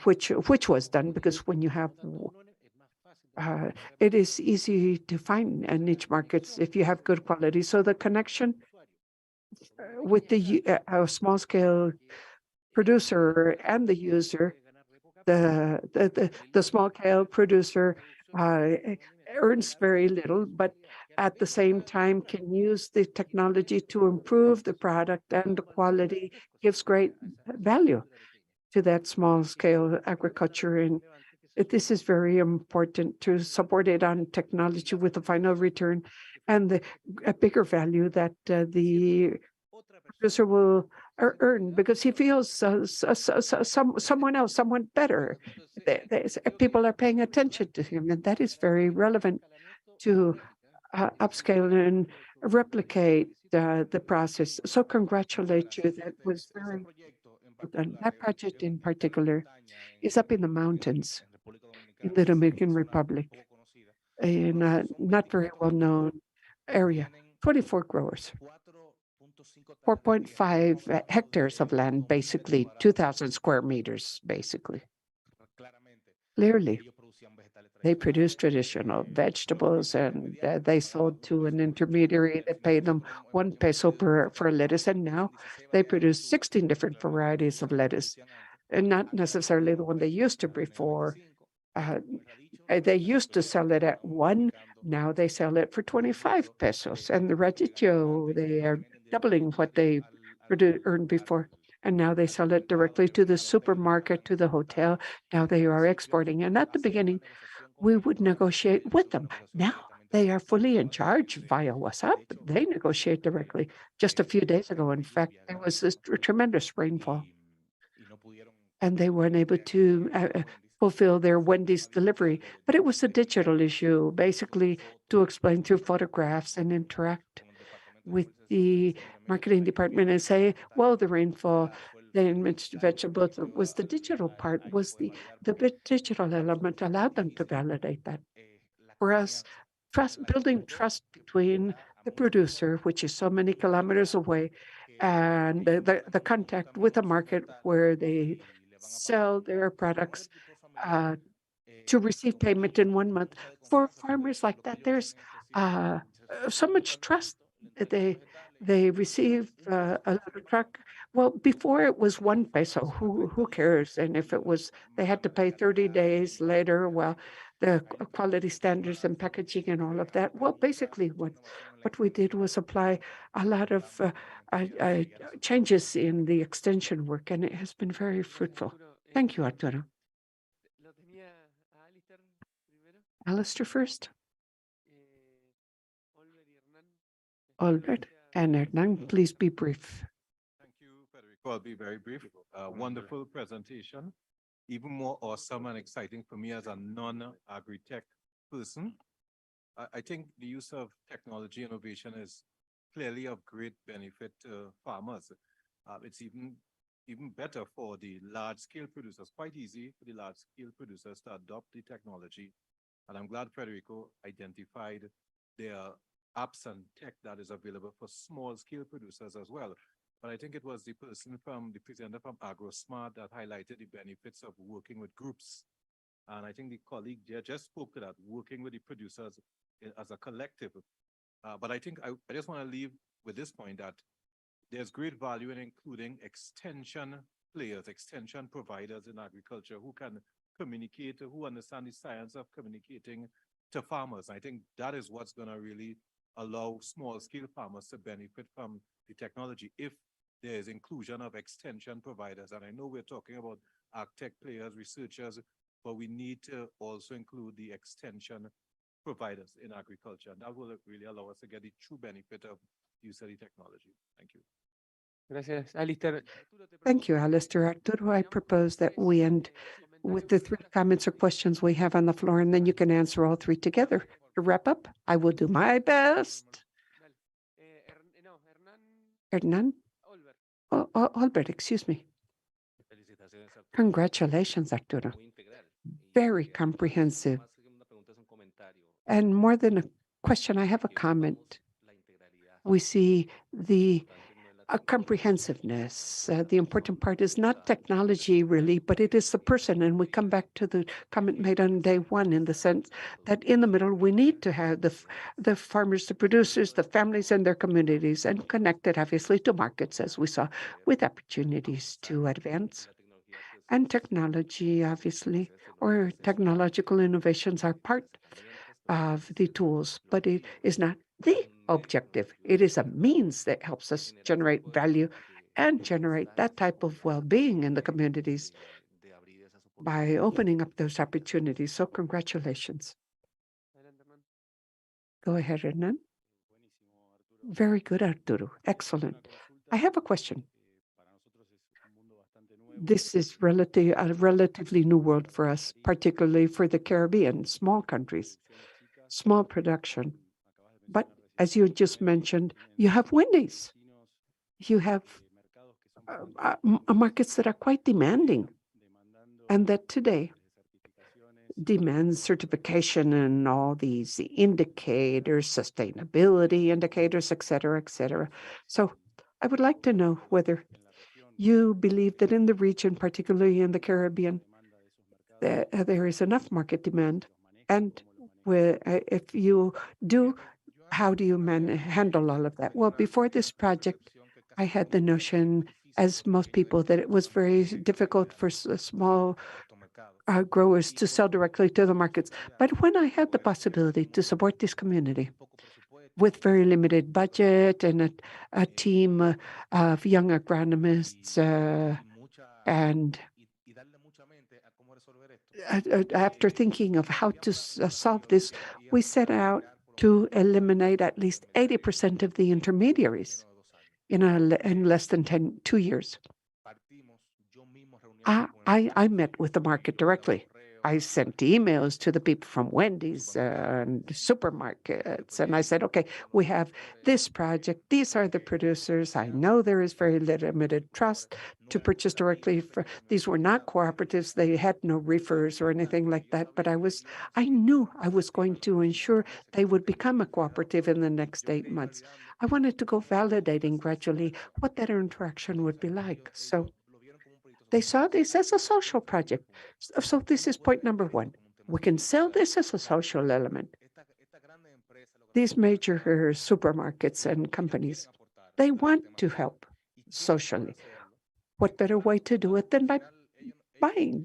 which was done, because when you have it is easy to find niche markets if you have good quality. So the connection with the small-scale producer and the user, the small-scale producer earns very little, but at the same time can use the technology to improve the product, and the quality gives great value to that small-scale agriculture. And this is very important to support it on technology with the final return and a bigger value that the producer will earn, because he feels someone better. People are paying attention to him, and that is very relevant to upscale and replicate the process. So congratulate you. That was very well done. That project in particular is up in the mountains in the Dominican Republic, in a not very well-known area, 24 growers, 4.5 hectares of land, basically 2,000 square meters, basically. Clearly, they produce traditional vegetables, and they sold to an intermediary that paid them 1 peso for lettuce, and now they produce 16 different varieties of lettuce, and not necessarily the one they used to before. They used to sell it at 1, now they sell it for 25 pesos, and the radicchio, they are doubling what they earned before. And now they sell it directly to the supermarket, to the hotel. Now they are exporting. And at the beginning, we would negotiate with them. Now they are fully in charge via WhatsApp. They negotiate directly. Just a few days ago, in fact, there was this tremendous rainfall, and they weren't able to fulfill their Wendy's delivery. But it was a digital issue, basically to explain through photographs and interact with the marketing department and say, well, the rainfall, they enriched vegetables, was the digital part, was the digital element allowed them to validate that. For us, building trust between the producer, which is so many kilometers away, and the contact with the market where they sell their products to receive payment in 1 month. For farmers like that, there's so much trust that they receive a little truck. Well, before it was 1 peso, who cares? And if it was, they had to pay 30 days later, well, the quality standards and packaging and all of that. Well, basically what we did was apply a lot of changes in the extension work, and it has been very fruitful. Thank you, Arturo. Alistair first. Albert and Hernan, please be brief. Thank you, Federico. I'll be very brief. Wonderful presentation. Even more awesome and exciting for me as a non-agri-tech person. I think the use of technology innovation is clearly of great benefit to farmers. It's even better for the large-scale producers. Quite easy for the large-scale producers to adopt the technology. And I'm glad Federico identified their apps and tech that is available for small-scale producers as well. But I think it was the presenter from AgroSmart that highlighted the benefits of working with groups. And I think the colleague just spoke to that, working with the producers as a collective. But I think I just want to leave with this point that there's great value in including extension players, extension providers in agriculture who can communicate, who understand the science of communicating to farmers. I think that is what's going to really allow small-scale farmers to benefit from the technology if there is inclusion of extension providers. And I know we're talking about ag-tech players, researchers, but we need to also include the extension providers in agriculture. And that will really allow us to get the true benefit of use of the technology. Thank you. Gracias, Alistair. Thank you, Alistair. Arturo, I propose that we end with the 3 comments or questions we have on the floor, and then you can answer all 3 together. To wrap up, I will do my best. Hernan? Albert, excuse me. Congratulations, Arturo. Very comprehensive. And more than a question, I have a comment. We see the comprehensiveness. The important part is not technology really, but it is the person. And we come back to the comment made on day 1 in the sense that in the middle, we need to have the farmers, the producers, the families and their communities, and connected obviously to markets, as we saw, with opportunities to advance. And technology, obviously, or technological innovations are part of the tools, but it is not the objective. It is a means that helps us generate value and generate that type of well-being in the communities by opening up those opportunities. So congratulations. Go ahead, Hernan. Very good, Arturo. Excellent. I have a question. This is a relatively new world for us, particularly for the Caribbean, small countries, small production. But as you just mentioned, you have Wendy's. You have markets that are quite demanding, and that today demands certification and all these indicators, sustainability indicators, et cetera, et cetera. So I would like to know whether you believe that in the region, particularly in the Caribbean, there is enough market demand, and if you do, how do you handle all of that? Well, before this project, I had the notion, as most people, that it was very difficult for small growers to sell directly to the markets. But when I had the possibility to support this community with very limited budget and a team of young agronomists, and after thinking of how to solve this, we set out to eliminate at least 80% of the intermediaries in less than 2 years. I met with the market directly. I sent emails to the people from Wendy's and supermarkets, and I said, okay, we have this project. These are the producers. I know there is very limited trust to purchase directly. These were not cooperatives. They had no reefers or anything like that, but I knew I was going to ensure they would become a cooperative in the next 8 months. I wanted to go validating gradually what that interaction would be like. So they saw this as a social project. So this is point number one. We can sell this as a social element. These major supermarkets and companies, they want to help socially. What better way to do it than by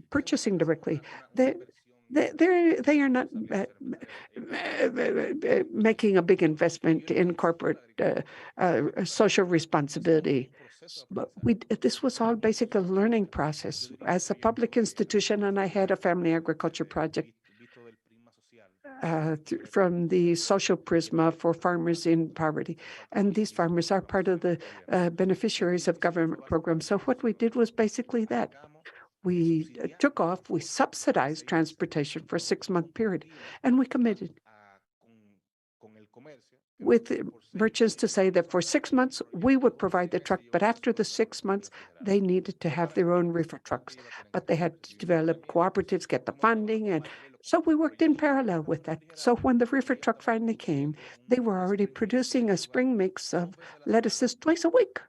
purchasing directly? They are not making a big investment in corporate social responsibility. But this was all basically a learning process. As a public institution, and I had a family agriculture project from the social prisma for farmers in poverty. And these farmers are part of the beneficiaries of government programs. So what we did was basically that. We we subsidized transportation for a 6-month period, and we committed with merchants to say that for 6 months, we would provide the truck, but after the 6 months, they needed to have their own reefer trucks. But they had to develop cooperatives, get the funding, and so we worked in parallel with that. So when the reefer truck finally came, they were already producing a spring mix of lettuces twice a week.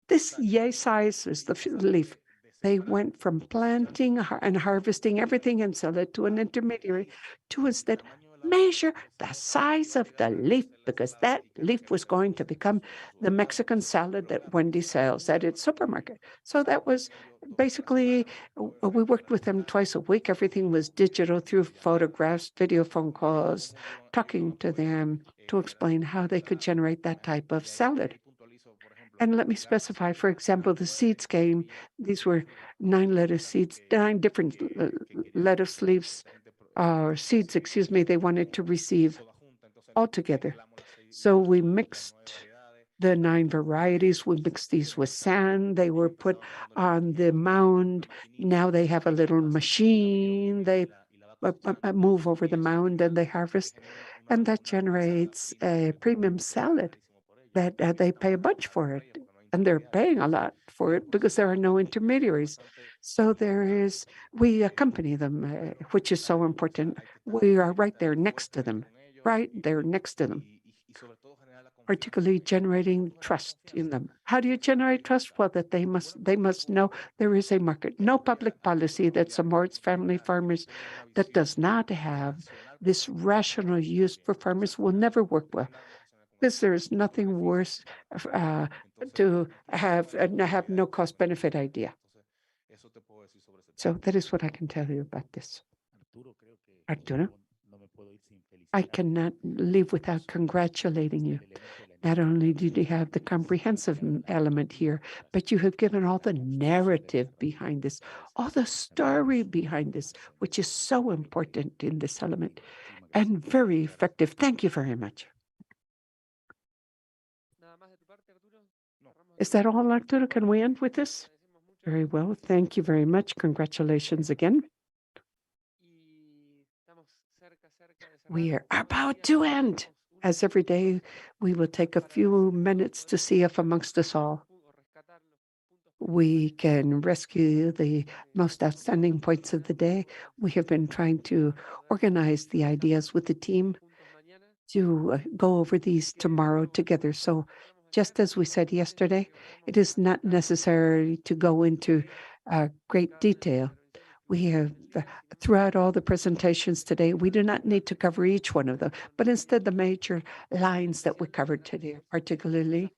This yay size is the leaf. They went from planting and harvesting everything and sell it to an intermediary to instead measure the size of the leaf, because that leaf was going to become the Mexican salad that Wendy sells at its supermarket. So that was basically, we worked with them twice a week. Everything was digital through photographs, video phone calls, talking to them to explain how they could generate that type of salad. And let me specify, for example, the seeds came. These were 9 lettuce seeds, 9 different lettuce leaves, or seeds, excuse me, they wanted to receive altogether. So we mixed the 9 varieties. We mixed these with sand. They were put on the mound. Now they have a little machine. They move over the mound and they harvest. And that generates a premium salad that they pay a bunch for it. And they're paying a lot for it because there are no intermediaries. So we accompany them, which is so important. We are right there next to them, particularly generating trust in them. How do you generate trust? Well, that they must know there is a market. No public policy that supports family farmers that does not have this rational use for farmers will never work well. Because there's nothing worse to have no cost benefit idea. So that is what I can tell you about this. Arturo, I cannot leave without congratulating you. Not only did you have the comprehensive element here, but you have given all the narrative behind this, all the story behind this, which is so important in this element and very effective. Thank you very much. Is that all, Arturo? Can we end with this? Very well. Thank you very much. Congratulations again. We are about to end. As every day, we will take a few minutes to see if amongst us all we can rescue the most outstanding points of the day. We have been trying to organize the ideas with the team to go over these tomorrow together. So just as we said yesterday, it is not necessary to go into great detail. We have, throughout all the presentations today, we do not need to cover each one of them, but instead the major lines that we covered today, particularly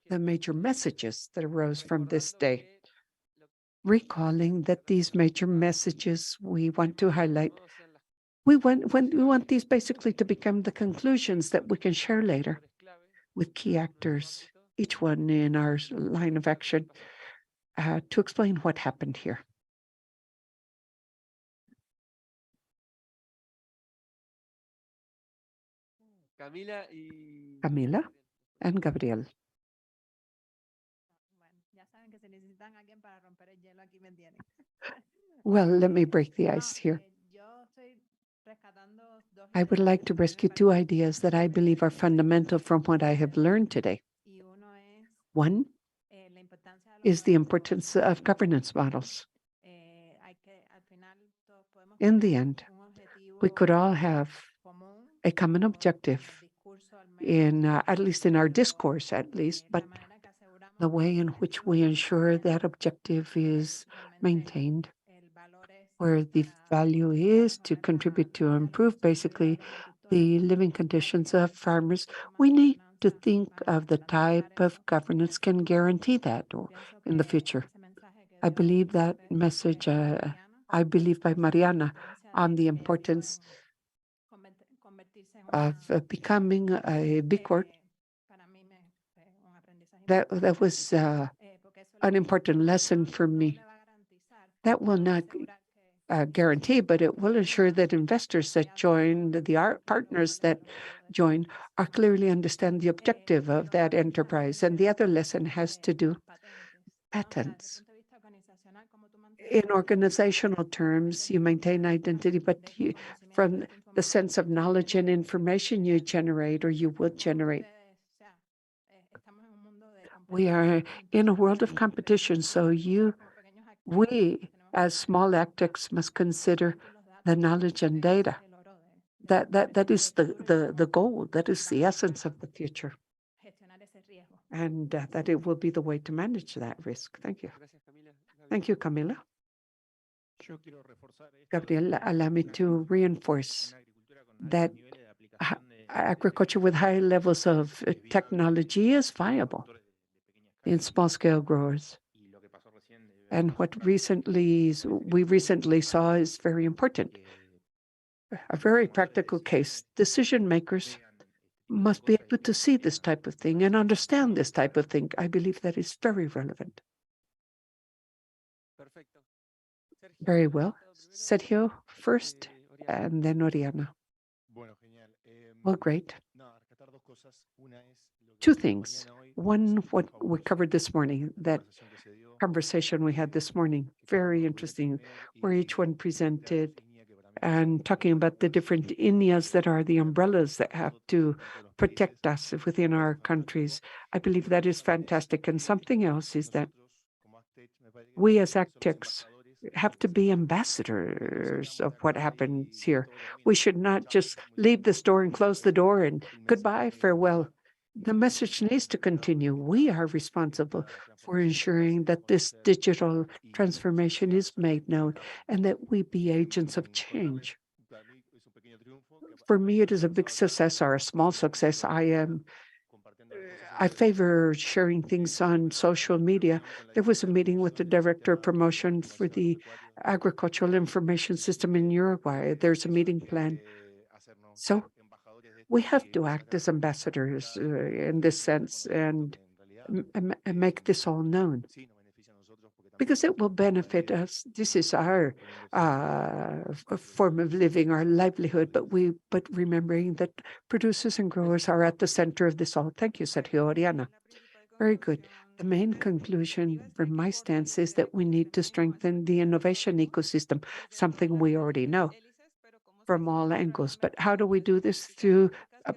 the major messages that arose from this day. Recalling that these major messages we want to highlight, we want these basically to become the conclusions that we can share later with key actors, each one in our line of action, to explain what happened here. Camila and Gabriel. Well, let me break the ice here. I would like to rescue two ideas that I believe are fundamental from what I have learned today. One is the importance of governance models. In the end, we could all have a common objective in, at least in our discourse, but the way in which we ensure that objective is maintained, where the value is to contribute to improve basically the living conditions of farmers, we need to think of the type of governance can guarantee that in the future. I believe that message, I believe by Mariana, on the importance of becoming a B Corp. That was an important lesson for me. That will not guarantee, but it will ensure that investors that join, the partners that join, are clearly understand the objective of that enterprise. And the other lesson has to do patents. In organizational terms, you maintain identity, but from the sense of knowledge and information you generate or you will generate. We are in a world of competition, so we as small actors must consider the knowledge and data. That is the goal, that is the essence of the future. And that it will be the way to manage that risk. Thank you. Thank you, Camila. Gabriel, allow me to reinforce that agriculture with high levels of technology is viable in small-scale growers. And what we recently saw is very important. A very practical case. Decision makers must be able to see this type of thing and understand this type of thing. I believe that is very relevant. Very well. Sergio first, and then Oriana. Well, great. Two things. One, what we covered this morning, that conversation we had this morning, very interesting, where each one presented and talking about the different INEAs that are the umbrellas that have to protect us within our countries. I believe that is fantastic. And something else is that we as ACTEX have to be ambassadors of what happens here. We should not just leave this door and close the door and goodbye, farewell. The message needs to continue. We are responsible for ensuring that this digital transformation is made known and that we be agents of change. For me, it is a big success or a small success. I favor sharing things on social media. There was a meeting with the director of promotion for the agricultural information system in Uruguay. There's a meeting plan. So we have to act as ambassadors in this sense and make this all known, because it will benefit us. This is our form of living, our livelihood, but remembering that producers and growers are at the center of this all. Thank you, Sergio. Oriana. Very good. The main conclusion from my stance is that we need to strengthen the innovation ecosystem, something we already know from all angles. But how do we do this? Through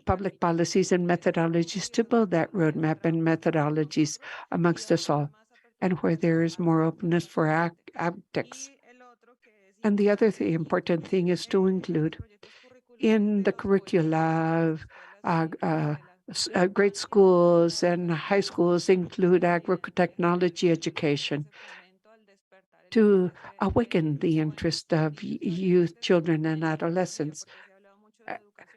public policies and methodologies to build that roadmap and methodologies amongst us all. and where there is more openness for agtechs. And the other important thing is to include in the curricula of grade schools and high schools include agro-technology education to awaken the interest of youth, children, and adolescents.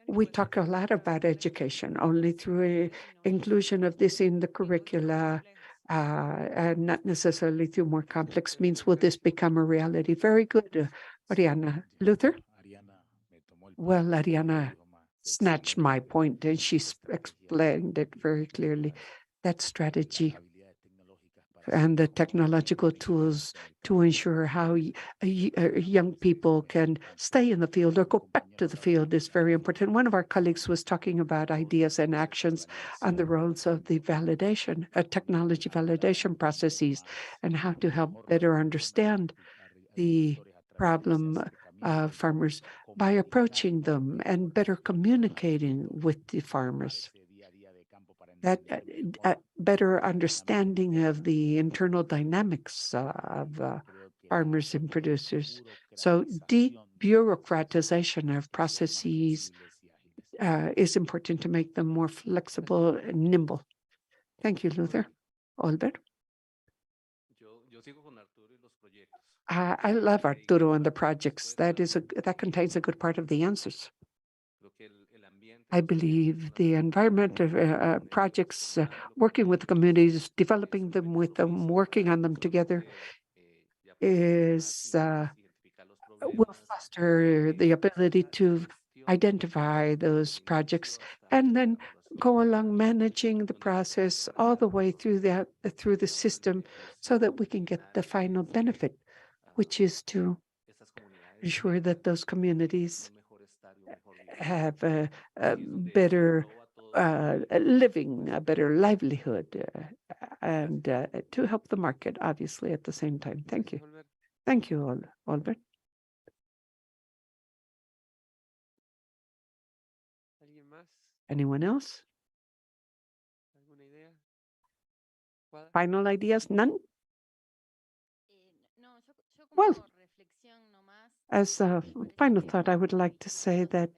We talk a lot about education only through inclusion of this in the curricula and not necessarily through more complex means will this become a reality. Very good, Ariana. Luther? Well, Ariana snatched my point and she explained it very clearly. That strategy and the technological tools to ensure how young people can stay in the field or go back to the field is very important. One of our colleagues was talking about ideas and actions on the roles of the validation, technology validation processes, and how to help better understand the problem of farmers by approaching them and better communicating with the farmers. That better understanding of the internal dynamics of farmers and producers. So debureaucratization of processes is important to make them more flexible and nimble. Thank you, Luther. Albert? I love Arturo and the projects. That contains a good part of the answers. I believe the environment of projects, working with the communities, developing them with them, working on them together is will foster the ability to identify those projects and then go along managing the process all the way through the system so that we can get the final benefit, which is to ensure that those communities have a better living, a better livelihood, and to help the market, obviously, at the same time. Thank you. Thank you, Albert. Anyone else? Final ideas? None? Well, as a final thought, I would like to say that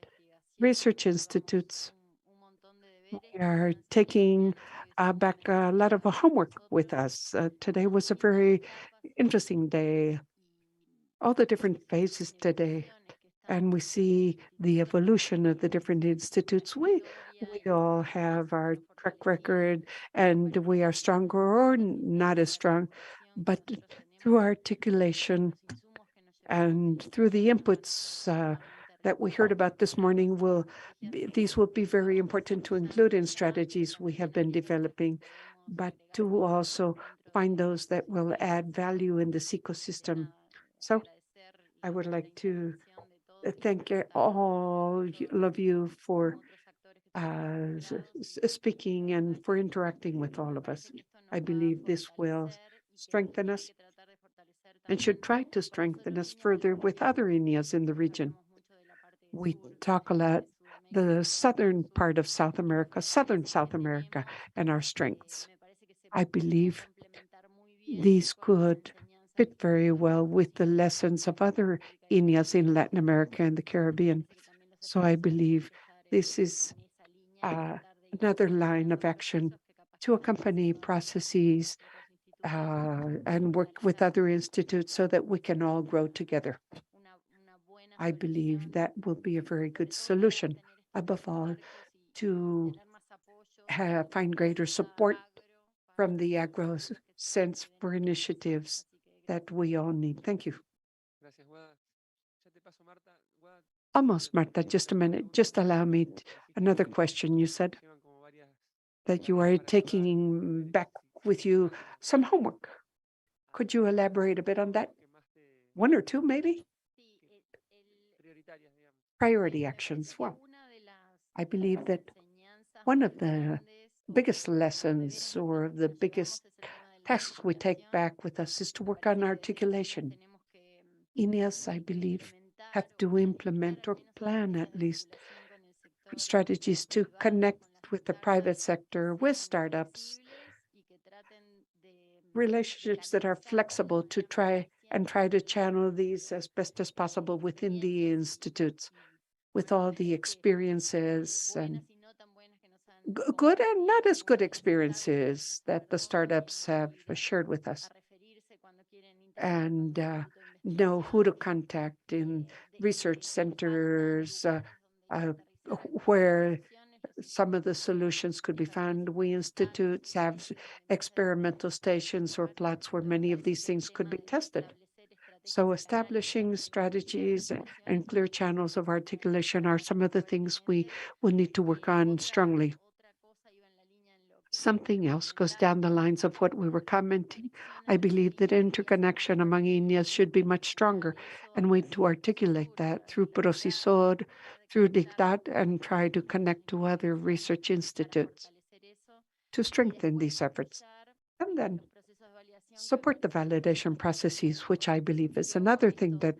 research institutes are taking back a lot of homework with us. Today was a very interesting day. All the different phases today, and we see the evolution of the different institutes. We all have our track record, and we are stronger or not as strong, but through articulation and through the inputs that we heard about this morning, these will be very important to include in strategies we have been developing, but to also find those that will add value in this ecosystem. So I would like to thank all of you for speaking and for interacting with all of us. I believe this will strengthen us and should try to strengthen us further with other INEAs in the region. We talk a lot the southern part of South America, southern South America, and our strengths. I believe these could fit very well with the lessons of other INEAs in Latin America and the Caribbean. So I believe this is another line of action to accompany processes and work with other institutes so that we can all grow together. I believe that will be a very good solution, above all, to find greater support from the agro sense for initiatives that we all need. Thank you. Almost, Marta, just a minute. Just allow me another question. You said that you are taking back with you some homework. Could you elaborate a bit on that? One or two, maybe? Priority actions. Well, I believe that one of the biggest lessons or the biggest tasks we take back with us is to work on articulation. INEAs, I believe, have to implement or plan at least strategies to connect with the private sector, with startups, relationships that are flexible to try to channel these as best as possible within the institutes with all the experiences and good and not as good experiences that the startups have shared with us, and know who to contact in research centers where some of the solutions could be found. We institutes have experimental stations or plots where many of these things could be tested. So establishing strategies and clear channels of articulation are some of the things we will need to work on strongly. Something else goes down the lines of what we were commenting. I believe that interconnection among INEAs should be much stronger, and we need to articulate that through Procisor, through DICTAT, and try to connect to other research institutes to strengthen these efforts. And then support the validation processes, which I believe is another thing that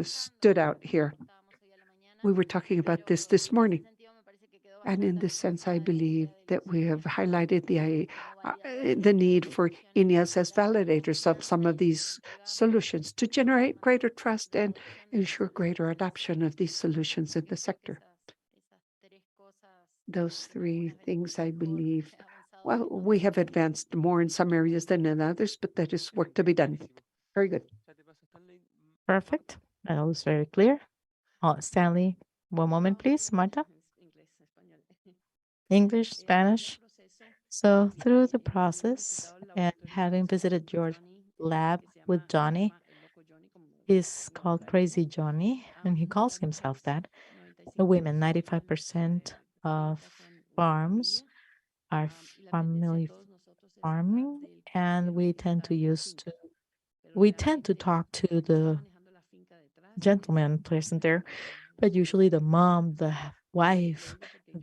stood out here. We were talking about this morning. And in this sense, I believe that we have highlighted the need for INEAs as validators of some of these solutions to generate greater trust and ensure greater adoption of these solutions in the sector. Those three things, I believe, well, we have advanced more in some areas than in others, but that is work to be done. Very good. Perfect. That was very clear. Stanley, one moment, please. Marta? English, Spanish. So through the process and having visited your lab with Johnny, he's called Crazy Johnny, and he calls himself that. The women, 95% of farms are family farming, and we tend to talk to the gentleman present there, but usually the mom, the wife,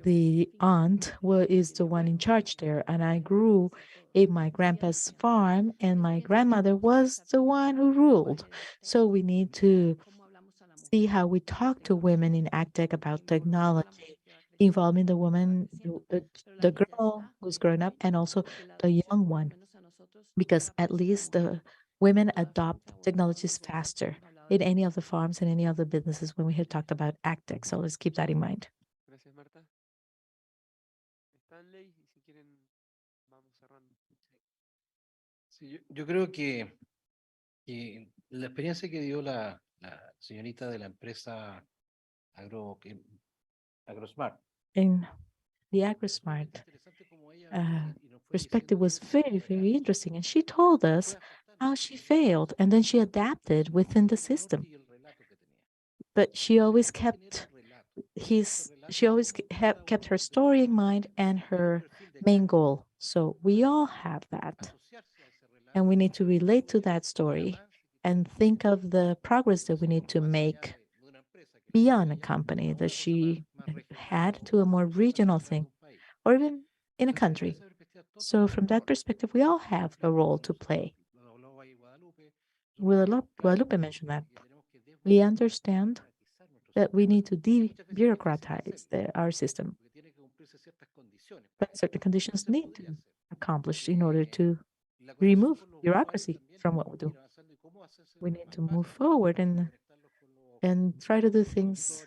the aunt is the one in charge there. And I grew in my grandpa's farm, and my grandmother was the one who ruled. So we need to see how we talk to women in AgTech about technology, involving the woman, the girl who's grown up, and also the young one, because at least the women adopt technologies faster in any of the farms and any of the businesses when we had talked about AgTech. So let's keep that in mind. Gracias, Marta. Stanley, y si quieren, vamos cerrando. Sí, yo creo que la experiencia que dio la señorita de la empresa AgroSmart. In the AgroSmart perspective was very, very interesting. And she told us how she failed and then she adapted within the system. But she always kept kept her story in mind and her main goal. So we all have that. And we need to relate to that story and think of the progress that we need to make beyond a company that she had to a more regional thing, or even in a country. So from that perspective, we all have a role to play. Guadalupe mentioned that. We understand that we need to de-bureaucratize our system. But certain conditions need to be accomplished in order to remove bureaucracy from what we do. We need to move forward and try to do things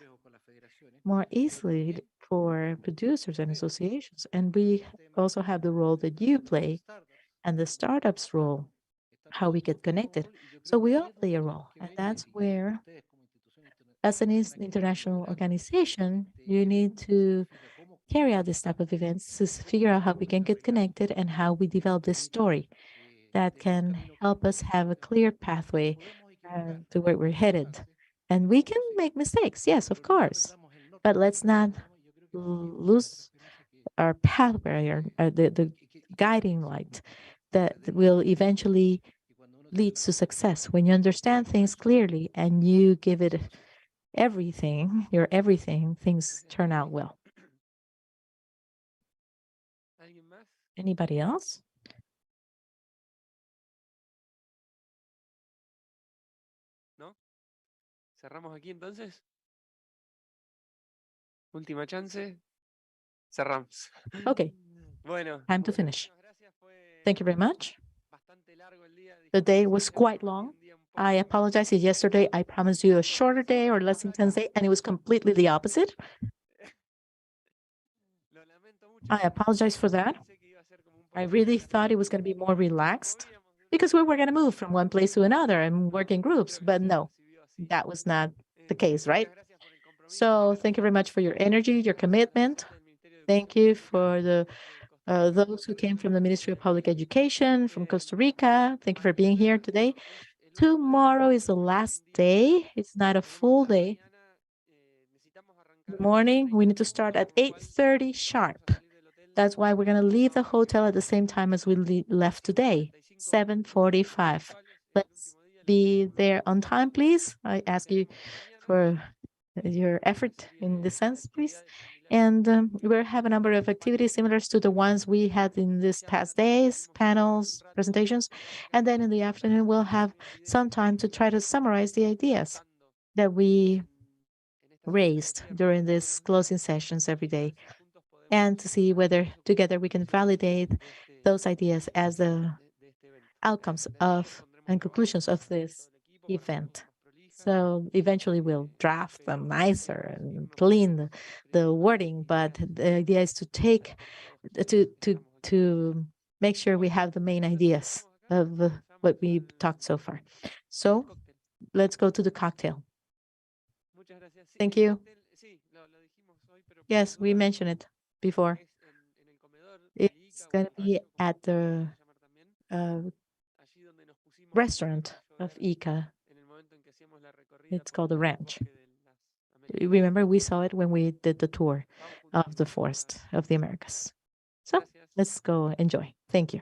more easily for producers and associations. And we also have the role that you play and the startups role, how we get connected. So we all play a role. And that's where, as an international organization, you need to carry out this type of events to figure out how we can get connected and how we develop this story that can help us have a clear pathway to where we're headed. And we can make mistakes, yes, of course, but let's not lose our pathway, the guiding light that will eventually lead to success. When you understand things clearly and you give it everything, your everything, things turn out well. ¿Alguien más? Anybody else? ¿No? ¿Cerramos aquí entonces? Última chance. Cerramos. Okay, Bueno. time to finish. Muchas gracias. Thank you very much. The day was quite long. I apologize if yesterday I promised you a shorter day or less intense day, and it was completely the opposite. I apologize for that. I really thought it was going to be more relaxed because we were going to move from one place to another and work in groups, but no, that was not the case, right? So thank you very much for your energy, your commitment. Thank you for those who came from the Ministry of Public Education from Costa Rica. Thank you for being here today. Tomorrow is the last day. It's not a full day. Morning, we need to start at 8:30 sharp. That's why we're going to leave the hotel at the same time as we left today, 7:45. Let's be there on time, please. I ask you for your effort in this sense, please. And we'll have a number of activities similar to the ones we had in these past days, panels, presentations. And then in the afternoon, we'll have some time to try to summarize the ideas that we raised during these closing sessions every day, and to see whether together we can validate those ideas as the outcomes of and conclusions of this event. So eventually we'll draft them nicer and clean the wording, but the idea is to take to make sure we have the main ideas of what we talked so far. So let's go to the cocktail. Thank you. Yes, we mentioned it before. It's going to be at the restaurant of Ica. It's called the Ranch. Remember, we saw it when we did the tour of the forest of the Americas. So let's go enjoy. Thank you.